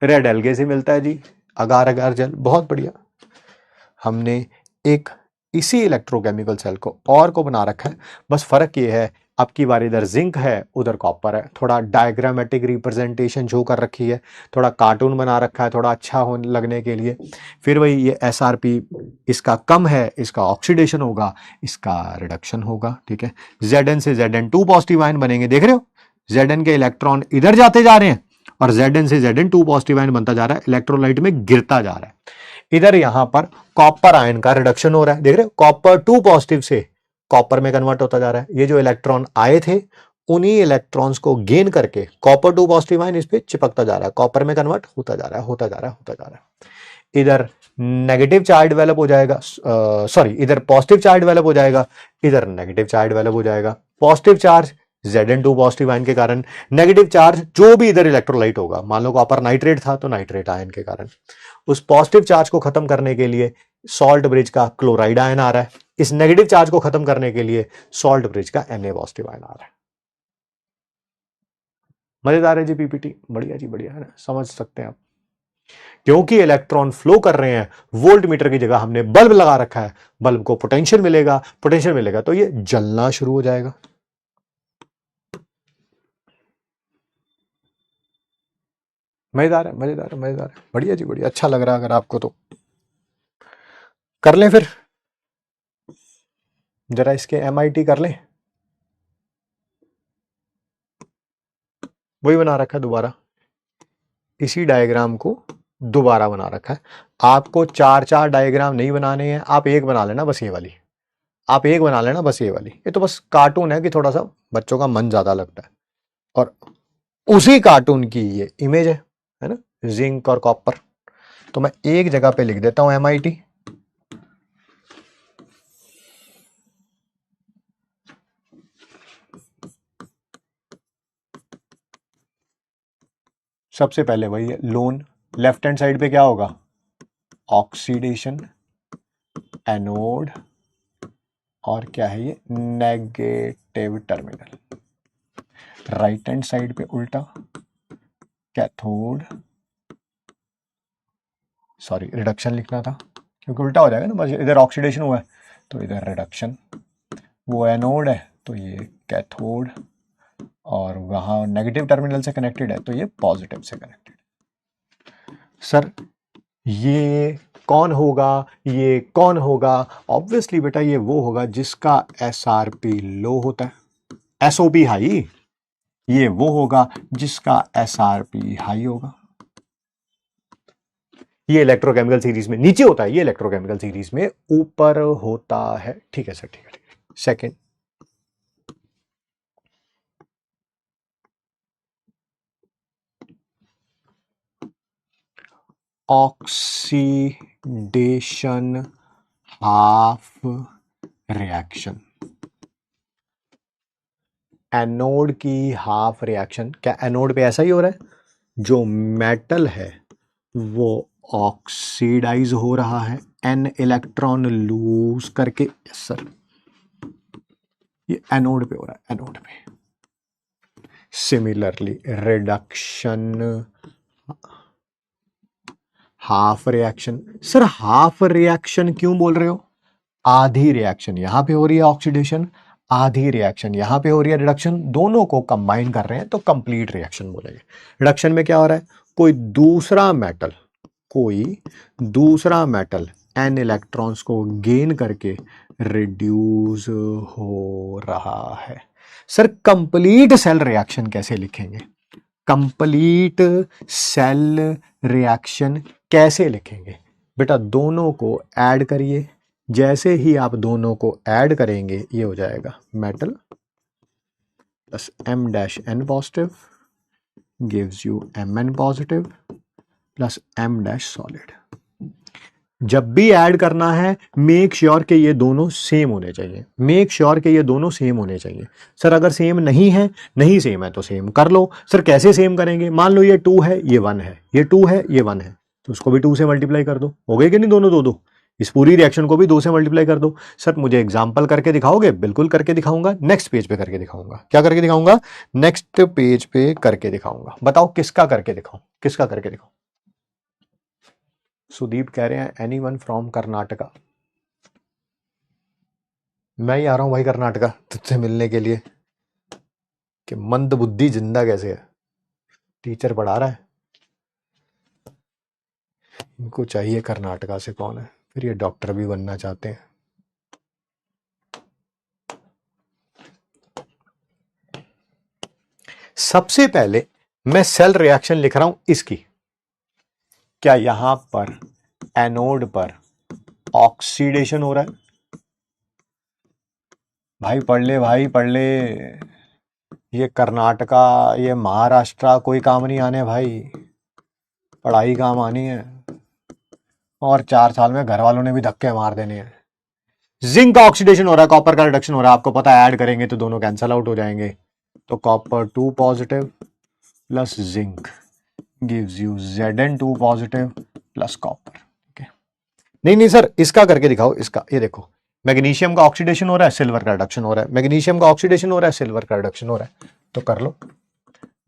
Speaker 1: रेड एल्गे से मिलता है जी अगार अगार जल, बहुत बढ़िया। हमने एक इसी इलेक्ट्रोकेमिकल सेल को और को बना रखा है, बस फर्क ये है आपकी बार इधर जिंक है उधर कॉपर है, थोड़ा डायग्रामेटिक रिप्रेजेंटेशन शो कर रखी है, थोड़ा कार्टून बना रखा है थोड़ा अच्छा होने लगने के लिए। फिर वही ये SRP इसका कम है, इसका ऑक्सीडेशन होगा, इसका रिडक्शन होगा, ठीक है। Zn से Zn2 पॉजिटिव आयन बनेंगे, देख रहे हो, Zn के इलेक्ट्रॉन इधर जाते जा रहे हैं और Zn से Zn2 पॉजिटिव आयन बनता जा रहा है, इलेक्ट्रोलाइट में गिरता जा रहा है। इधर यहां पर कॉपर आयन का रिडक्शन हो रहा है, देख रहे हो, कॉपर 2 पॉजिटिव से कॉपर में कन्वर्ट होता जा रहा है। ये जो इलेक्ट्रॉन आए थे उन्हीं इलेक्ट्रॉन्स को गेन करके कॉपर 2 पॉजिटिव आयन इस पे चिपकता जा रहा है, कॉपर में कन्वर्ट होता जा रहा है, होता जा रहा है, होता जा रहा है। इधर नेगेटिव चार्ज डेवलप हो जाएगा, सॉरी इधर पॉजिटिव चार्ज डेवलप हो जाएगा, इधर नेगेटिव चार्ज डेवलप हो जाएगा। Positive charge Zn2 positive ion के कारण, नेगेटिव चार्ज जो भी इधर इलेक्ट्रोलाइट होगा, मान लो कॉपर नाइट्रेट था तो नाइट्रेट आयन के कारण, उस पॉजिटिव चार्ज को खत्म करने के लिए सॉल्ट ब्रिज का क्लोराइड आयन आ रहा है, इस नेगेटिव चार्ज को खत्म करने के लिए सॉल्ट ब्रिज का Na पॉजिटिव आयन आ रहा है। मजेदार है जी पीपीटी, बढ़िया जी बढ़िया है ना, समझ सकते हैं आप। क्योंकि इलेक्ट्रॉन फ्लो कर रहे हैं, वोल्ट मीटर की जगह हमने बल्ब लगा रखा है, बल्ब को पोटेंशियल मिलेगा, पोटेंशियल मिलेगा तो ये जलना शुरू हो जाएगा। मजेदार है, मजेदार है, मजेदार है, बढ़िया जी बढ़िया, अच्छा लग रहा है अगर आपको तो कर लें, फिर जरा इसके MIT कर लें, वही बना रखा है दोबारा, इसी डायग्राम को दोबारा बना रखा है। आपको 4 डायग्राम नहीं बनाने हैं, आप एक बना लेना बस ये वाली, आप एक बना लेना बस ये वाली, ये तो बस कार्टून है कि थोड़ा सा बच्चों का मन ज्यादा लगता है, और उसी कार्टून की ये इमेज है ना, जिंक और कॉपर। तो मैं एक जगह पे लिख देता हूं MIT, सबसे पहले वही है लोन, लेफ्ट हैंड साइड पे क्या होगा, ऑक्सीडेशन, एनोड, और क्या है ये, negative terminal. Right hand side पे उल्टा, कैथोड, सॉरी रिडक्शन लिखना था क्योंकि उल्टा हो जाएगा ना, बस इधर ऑक्सीडेशन हुआ है तो इधर रिडक्शन, वो एनोड है तो ये कैथोड, और वहाँ नेगेटिव टर्मिनल से कनेक्टेड है तो ये पॉजिटिव से कनेक्टेड। सर ये कौन होगा, ये कौन होगा? ऑब्वियसली बेटा ये वो होगा जिसका एसआरपी लो होता है, एसओपी हाई। ये वो होगा जिसका एसआरपी हाई होगा। ये इलेक्ट्रोकेमिकल सीरीज में नीचे होता है, ये इलेक्ट्रोकेमिकल सीरीज में ऊपर होता है। ठीक है सर, ठीक है, ठीक है। Second, oxidation half reaction. Anode की हाफ रिएक्शन, क्या एनोड पे ऐसा ही हो रहा है, जो मेटल है वो ऑक्सीडाइज हो रहा है एन इलेक्ट्रॉन लूज करके। यस सर, ये एनोड पे हो रहा है, एनोड पे। Similarly reduction half reaction. Sir half reaction क्यों बोल रहे हो? आधी रिएक्शन यहां पे हो रही है ऑक्सीडेशन, आधी रिएक्शन यहां पे हो रही है रिडक्शन, दोनों को कंबाइन कर रहे हैं तो कंप्लीट रिएक्शन बोलेंगे। रिडक्शन में क्या हो रहा है, कोई दूसरा मेटल एन इलेक्ट्रॉन्स को गेन करके रिड्यूस हो रहा है। सर कंप्लीट सेल रिएक्शन कैसे लिखेंगे? कंप्लीट सेल रिएक्शन कैसे लिखेंगे? बेटा दोनों को ऐड करिए, जैसे ही आप दोनों को ऐड करेंगे ये हो जाएगा metal plus m dash n positive gives you mn positive plus m dash solid. जब भी ऐड करना है मेक श्योर के ये दोनों सेम होने चाहिए, मेक श्योर के ये दोनों सेम होने चाहिए। सर अगर सेम नहीं है, नहीं सेम है तो सेम कर लो। सर कैसे सेम करेंगे? मान लो ये 2 है, ये 1 है, ये 2 है, ये 1 है, तो उसको भी 2 से मल्टीप्लाई कर दो। हो गए कि नहीं दोनों 2 2? इस पूरी रिएक्शन को भी 2 से मल्टीप्लाई कर दो। सर मुझे एग्जाम्पल करके दिखाओगे? बिल्कुल करके दिखाऊंगा, नेक्स्ट पेज पे करके दिखाऊंगा। क्या करके दिखाऊंगा? नेक्स्ट पेज पे करके दिखाऊंगा। बताओ किसका करके दिखाऊं, किसका करके दिखाऊं? सुदीप कह रहे हैं एनीवन फ्रॉम कर्नाटका। मैं ही आ रहा हूं भाई कर्नाटका तुझसे मिलने के लिए, कि मंद बुद्धि जिंदा कैसे है। टीचर पढ़ा रहा है, इनको चाहिए कर्नाटका से कौन है, फिर ये डॉक्टर भी बनना चाहते हैं। सबसे पहले मैं सेल रिएक्शन लिख रहा हूं इसकी। क्या यहां पर एनोड पर ऑक्सीडेशन हो रहा है? भाई पढ़ ले, भाई पढ़ ले। ये कर्नाटका, ये महाराष्ट्र कोई काम नहीं आने भाई, पढ़ाई काम आनी है। और 4 साल में घर वालों ने भी धक्के मार देने हैं। जिंक का ऑक्सीडेशन हो रहा है, कॉपर का रिडक्शन हो रहा है, आपको पता है ऐड करेंगे तो दोनों कैंसल आउट हो जाएंगे। तो copper 2 positive plus zinc gives you Zn2 positive plus copper. नहीं नहीं सर इसका करके दिखाओ, इसका। ये देखो मैग्नीशियम का ऑक्सीडेशन हो रहा है, सिल्वर का रिडक्शन हो रहा है, मैग्नीशियम का ऑक्सीडेशन हो रहा है, सिल्वर का रिडक्शन हो रहा है, तो कर लो।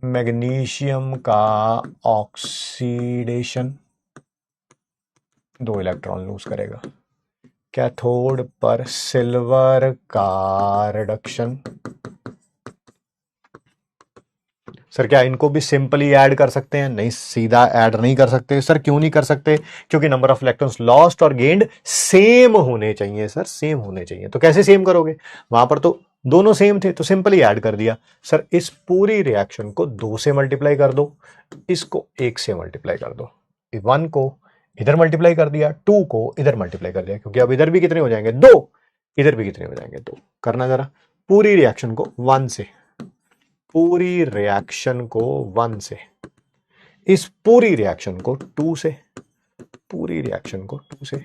Speaker 1: मैग्नीशियम का ऑक्सीडेशन 2 इलेक्ट्रॉन लूज करेगा, कैथोड पर सिल्वर का रिडक्शन। सर क्या इनको भी सिंपली ऐड कर सकते हैं? नहीं, सीधा ऐड नहीं कर सकते। सर क्यों नहीं कर सकते? क्योंकि नंबर ऑफ इलेक्ट्रॉन्स लॉस्ट और गेन्ड सेम होने चाहिए। सर सेम होने चाहिए, तो कैसे सेम करोगे? वहां पर तो दोनों सेम थे तो सिंपली ऐड कर दिया। सर इस पूरी रिएक्शन को 2 से मल्टीप्लाई कर दो, इसको 1 से मल्टीप्लाई कर दो। 1 को इधर मल्टीप्लाई कर दिया, 2 को इधर मल्टीप्लाई कर दिया, क्योंकि अब इधर भी कितने हो जाएंगे? 2, इधर भी कितने हो जाएंगे? 2। करना जरा पूरी रिएक्शन को 1 से, पूरी रिएक्शन को 1 से, इस पूरी रिएक्शन को 2 से, पूरी रिएक्शन को 2 से।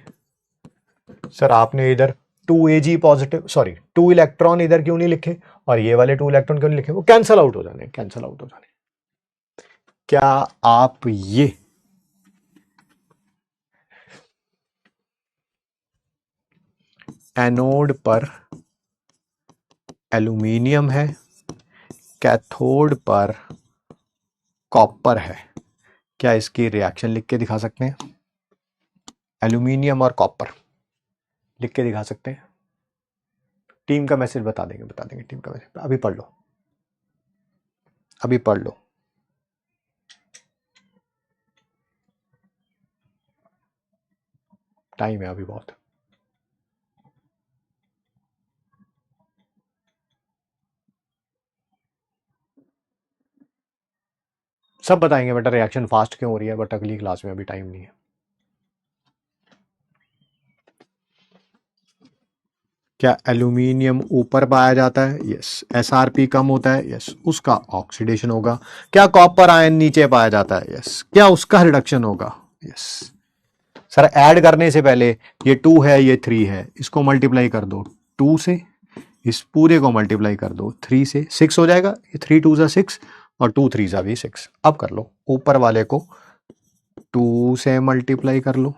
Speaker 1: सर आपने इधर 2Ag पॉजिटिव, सॉरी 2 इलेक्ट्रॉन इधर क्यों नहीं लिखे, और ये वाले 2 इलेक्ट्रॉन क्यों नहीं लिखे? वो कैंसल आउट हो जाने, कैंसल आउट हो जाने। क्या आप ये एनोड पर एल्यूमिनियम है, कैथोड पर कॉपर है, क्या इसकी रिएक्शन लिख के दिखा सकते हैं? एल्यूमिनियम और कॉपर लिख के दिखा सकते हैं? टीम का मैसेज बता देंगे टीम का मैसेज अभी पढ़ लो, अभी पढ़ लो। टाइम है अभी बहुत। सब बताएंगे बेटा रिएक्शन फास्ट क्यों हो रही है, बट अगली क्लास में, अभी टाइम नहीं है। क्या एल्यूमिनियम ऊपर पाया जाता है? यस। एसआरपी कम होता है? यस। उसका ऑक्सीडेशन होगा। क्या कॉपर आयन नीचे पाया जाता है? यस। क्या उसका रिडक्शन होगा? यस। सर ऐड करने से पहले ये 2 है, ये 3 है, इसको मल्टीप्लाई कर दो 2 से, इस पूरे को मल्टीप्लाई कर दो 3 से, 6 हो जाएगा। ये 3 2 सा 6 और 2 3 सा भी 6। अब कर लो, ऊपर वाले को 2 से मल्टीप्लाई कर लो,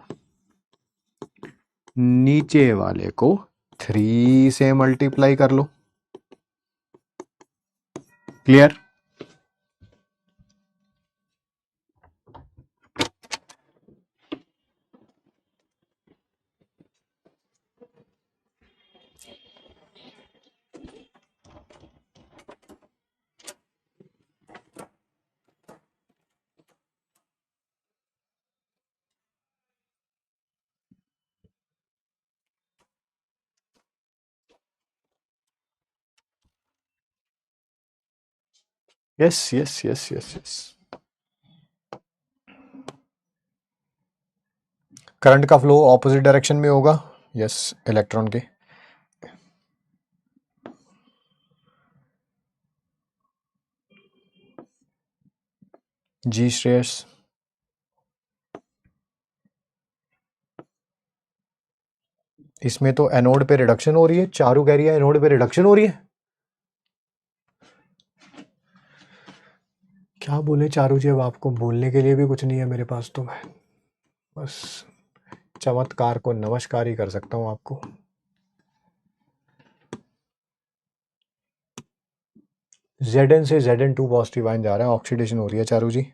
Speaker 1: नीचे वाले को 3 से मल्टीप्लाई कर लो। Clear? Yes yes yes yes yes. Current का फ्लो ऑपोजिट डायरेक्शन में होगा। यस, इलेक्ट्रॉन के। जी श्रेयस। इसमें तो एनोड पे रिडक्शन हो रही है, चारू कह रही है एनोड पे रिडक्शन हो रही है। क्या बोले चारू जी, अब आपको बोलने के लिए भी कुछ नहीं है मेरे पास, तो मैं बस चमत्कार को नमस्कार ही कर सकता हूं आपको। Zn से Zn2 पॉजिटिव आयन जा रहा है, ऑक्सीडेशन हो रही है चारू जी।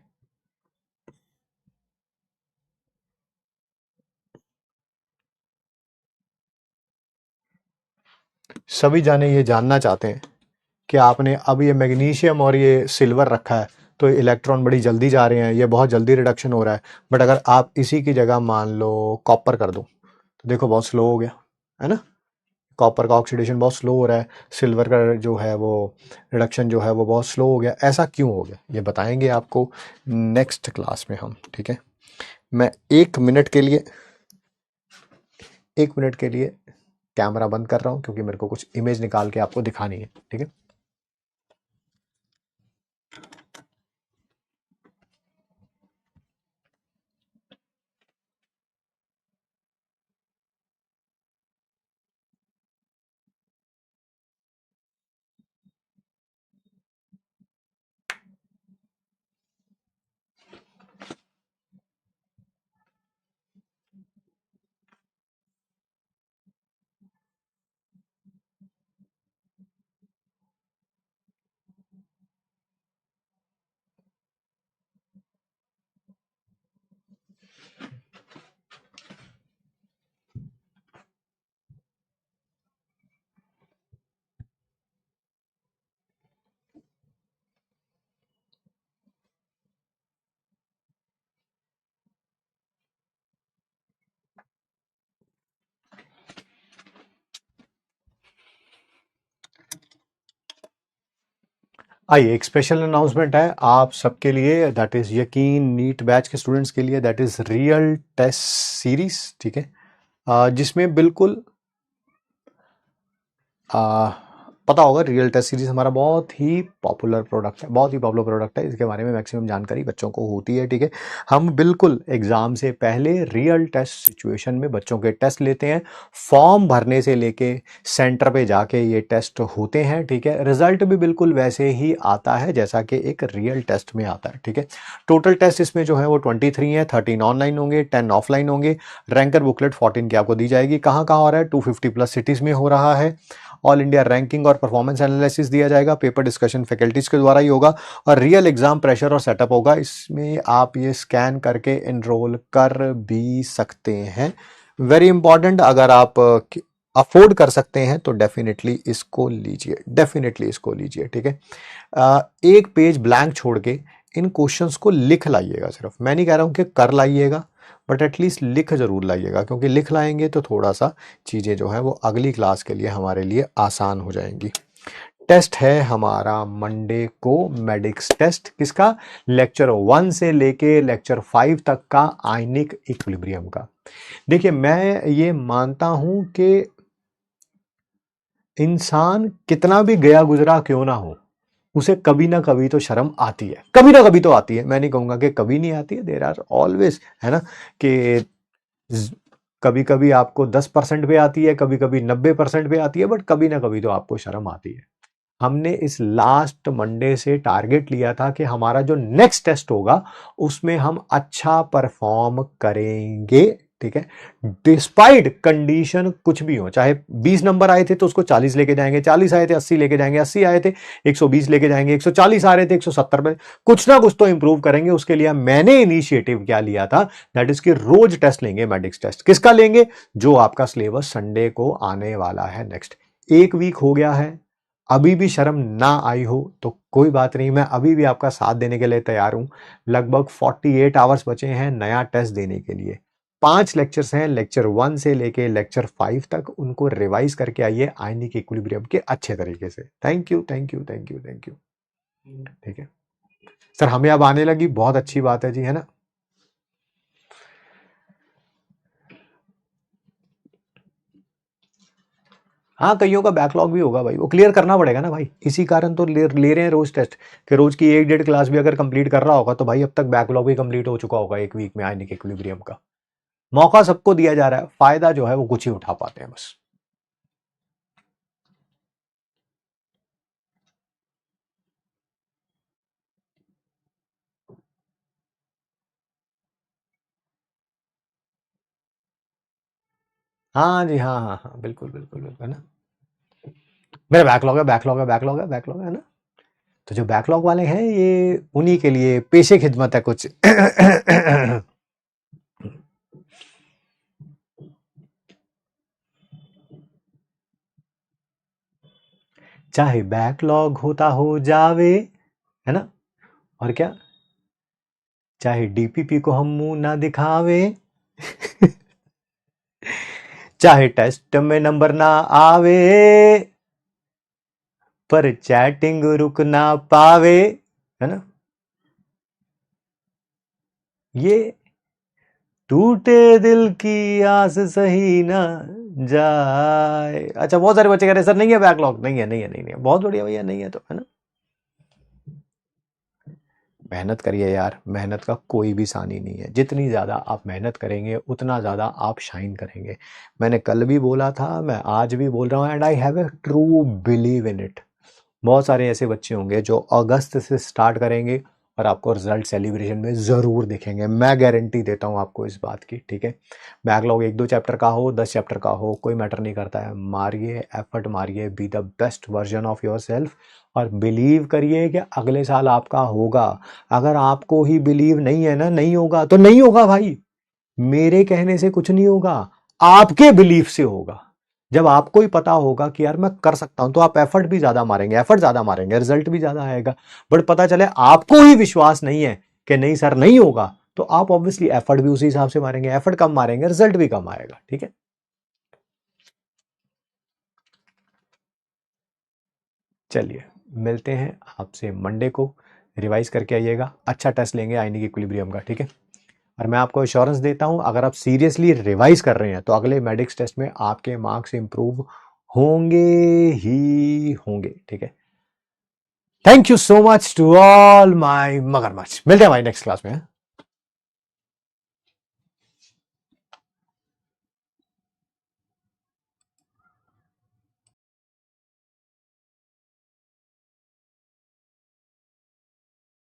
Speaker 1: सभी जाने ये जानना चाहते हैं कि आपने अब ये मैग्नीशियम और ये सिल्वर रखा है तो इलेक्ट्रॉन बड़ी जल्दी जा रहे हैं, ये बहुत जल्दी रिडक्शन हो रहा है, बट अगर आप इसी की जगह मान लो कॉपर कर दो तो देखो बहुत स्लो हो गया, है ना? कॉपर का ऑक्सीडेशन बहुत स्लो हो रहा है, सिल्वर का जो है वो रिडक्शन जो है वो बहुत स्लो हो गया। ऐसा क्यों हो गया ये बताएंगे आपको नेक्स्ट क्लास में हम, ठीक है? मैं 1 मिनट के लिए कैमरा बंद कर रहा हूं क्योंकि मेरे को कुछ इमेज निकाल के आपको दिखानी है, ठीक है? आइए, एक स्पेशल अनाउंसमेंट है आप सबके लिए, that is Yakeen NEET batch के स्टूडेंट्स के लिए, that is real test series, ठीक है? जिसमें बिल्कुल पता होगा रियल टेस्ट सीरीज हमारा बहुत ही पॉपुलर प्रोडक्ट है, बहुत ही पॉपुलर प्रोडक्ट है, इसके बारे में मैक्सिमम जानकारी बच्चों को होती है, ठीक है? हम बिल्कुल एग्जाम से पहले रियल टेस्ट सिचुएशन में बच्चों के टेस्ट लेते हैं, फॉर्म भरने से लेके सेंटर पे जाके ये टेस्ट होते हैं, ठीक है? रिजल्ट भी बिल्कुल वैसे ही आता है जैसा कि एक रियल टेस्ट में आता है, ठीक है? टोटल टेस्ट इसमें जो है वो 23 है, 13 ऑनलाइन होंगे, 10 ऑफलाइन होंगे। रैंकर बुकलेट 14 की आपको दी जाएगी। कहाँ कहाँ हो रहा है? 250 प्लस सिटीज में हो रहा है ऑल इंडिया रैंकिंग और परफॉर्मेंस एनालिसिस दिया जाएगा, पेपर डिस्कशन फैकल्टीज के द्वारा ही होगा और रियल एग्जाम प्रेशर और सेटअप होगा। इसमें आप ये स्कैन करके एनरोल कर भी सकते हैं। वेरी इंपॉर्टेंट, अगर आप अफोर्ड कर सकते हैं तो डेफिनेटली इसको लीजिए, डेफिनेटली इसको लीजिए, ठीक है। एक पेज ब्लैंक छोड़ के इन क्वेश्चंस को लिख लाइएगा। सिर्फ मैं नहीं कह रहा हूं कि कर लाइएगा, बट एटलीस्ट लिख जरूर लाइएगा, क्योंकि लिख लाएंगे तो थोड़ा सा चीजें जो है वो अगली क्लास के लिए हमारे लिए आसान हो जाएंगी। टेस्ट है हमारा मंडे को मेडिक्स टेस्ट, किसका? लेक्चर 1 से लेके लेक्चर 5 तक का आयनिक इक्विलिब्रियम का। देखिए मैं ये मानता हूं कि इंसान कितना भी गया गुजरा क्यों ना हो, उसे कभी ना कभी तो शर्म आती है, कभी ना कभी तो आती है। मैं नहीं कहूंगा कि कभी नहीं आती है, देयर आर ऑलवेज, है ना, कि कभी कभी आपको 10% पे आती है, कभी कभी 90% पे आती है, बट कभी ना कभी तो आपको शर्म आती है। हमने इस लास्ट मंडे से टारगेट लिया था कि हमारा जो नेक्स्ट टेस्ट होगा उसमें हम अच्छा परफॉर्म करेंगे, ठीक है। डिस्पाइट कंडीशन कुछ भी हो, चाहे 20 नंबर आए थे तो उसको 40 लेके जाएंगे, 40 आए थे 80 लेके जाएंगे, 80 आए थे 120 लेके जाएंगे, 140 आ रहे थे 170 पे, कुछ ना कुछ तो इंप्रूव करेंगे। उसके लिए मैंने इनिशिएटिव क्या लिया था, दैट इज कि रोज टेस्ट लेंगे, मेडिक्स टेस्ट। किसका लेंगे? जो आपका सिलेबस संडे को आने वाला है नेक्स्ट। एक वीक हो गया है, अभी भी शर्म ना आई हो तो कोई बात नहीं, मैं अभी भी आपका साथ देने के लिए तैयार हूं। लगभग 48 आवर्स बचे हैं नया टेस्ट देने के लिए। 5 लेक्चर्स हैं, लेक्चर 1 से लेके लेक्चर 5 तक, उनको रिवाइज करके आइए आयनिक इक्विलिब्रियम के अच्छे तरीके से। Thank you, thank you, thank you, thank you. ठीक है सर, हमें अब आने लगी, बहुत अच्छी बात है जी, है ना। हाँ, कईयों का बैकलॉग भी होगा भाई, वो क्लियर करना पड़ेगा ना भाई, इसी कारण तो ले रहे हैं रोज टेस्ट, कि रोज की 1-1.5 क्लास भी अगर कंप्लीट कर रहा होगा तो भाई अब तक बैकलॉग भी कंप्लीट हो चुका होगा एक वीक में आयनिक इक्विलिब्रियम का। मौका सबको दिया जा रहा है, फायदा जो है वो कुछ ही उठा पाते हैं बस। हाँ जी, हाँ हाँ हाँ, बिल्कुल बिल्कुल बिल्कुल, है ना। मेरा बैकलॉग है, बैकलॉग है, बैकलॉग है, बैकलॉग है ना। तो जो बैकलॉग वाले हैं ये उन्हीं के लिए पेशे खिदमत है कुछ। चाहे बैकलॉग होता हो जावे, है ना, और क्या, चाहे डीपीपी को हम मुंह ना दिखावे, चाहे टेस्ट में नंबर ना आवे, पर चैटिंग रुक ना पावे, है ना। ये टूटे दिल की आस सही ना जाए। अच्छा, बहुत सारे बच्चे कह रहे हैं सर नहीं है बैकलॉग, नहीं है, नहीं है, नहीं है, बहुत बढ़िया भैया, नहीं है तो, है ना। मेहनत करिए यार, मेहनत का कोई भी सानी नहीं है, जितनी ज़्यादा आप मेहनत करेंगे उतना ज़्यादा आप शाइन करेंगे। मैंने कल भी बोला था, मैं आज भी बोल रहा हूँ, and I have a true believe in it. बहुत सारे ऐसे बच्चे होंगे जो अगस्त से स्टार्ट करेंगे और आपको रिजल्ट सेलिब्रेशन में ज़रूर दिखेंगे, मैं गारंटी देता हूँ आपको इस बात की, ठीक है। बैकलॉग 1-2 चैप्टर का हो, 10 चैप्टर का हो, कोई मैटर नहीं करता है, मारिए, एफर्ट मारिए, be the best version of your self, और बिलीव करिए कि अगले साल आपका होगा। अगर आपको ही बिलीव नहीं है ना, नहीं होगा तो नहीं होगा भाई, मेरे कहने से कुछ नहीं होगा, आपके बिलीफ से होगा। जब आपको ही पता होगा कि यार मैं कर सकता हूं, तो आप एफर्ट भी ज्यादा मारेंगे, एफर्ट ज्यादा मारेंगे, रिजल्ट भी ज्यादा आएगा। बट पता चले आपको ही विश्वास नहीं है कि नहीं सर नहीं होगा, तो आप ऑब्वियसली एफर्ट भी उसी हिसाब से मारेंगे, एफर्ट कम मारेंगे, रिजल्ट भी कम आएगा, ठीक है। चलिए, मिलते हैं आपसे मंडे को, रिवाइज करके आइएगा, अच्छा टेस्ट लेंगे आयनिक इक्विलिब्रियम का, ठीक है। और मैं आपको एश्योरेंस देता हूं, अगर आप सीरियसली रिवाइज कर रहे हैं तो अगले मेडिक्स टेस्ट में आपके मार्क्स इंप्रूव होंगे ही होंगे, ठीक है। Thank you so much to all my मगरमच्छ, मिलते हैं भाई नेक्स्ट क्लास में।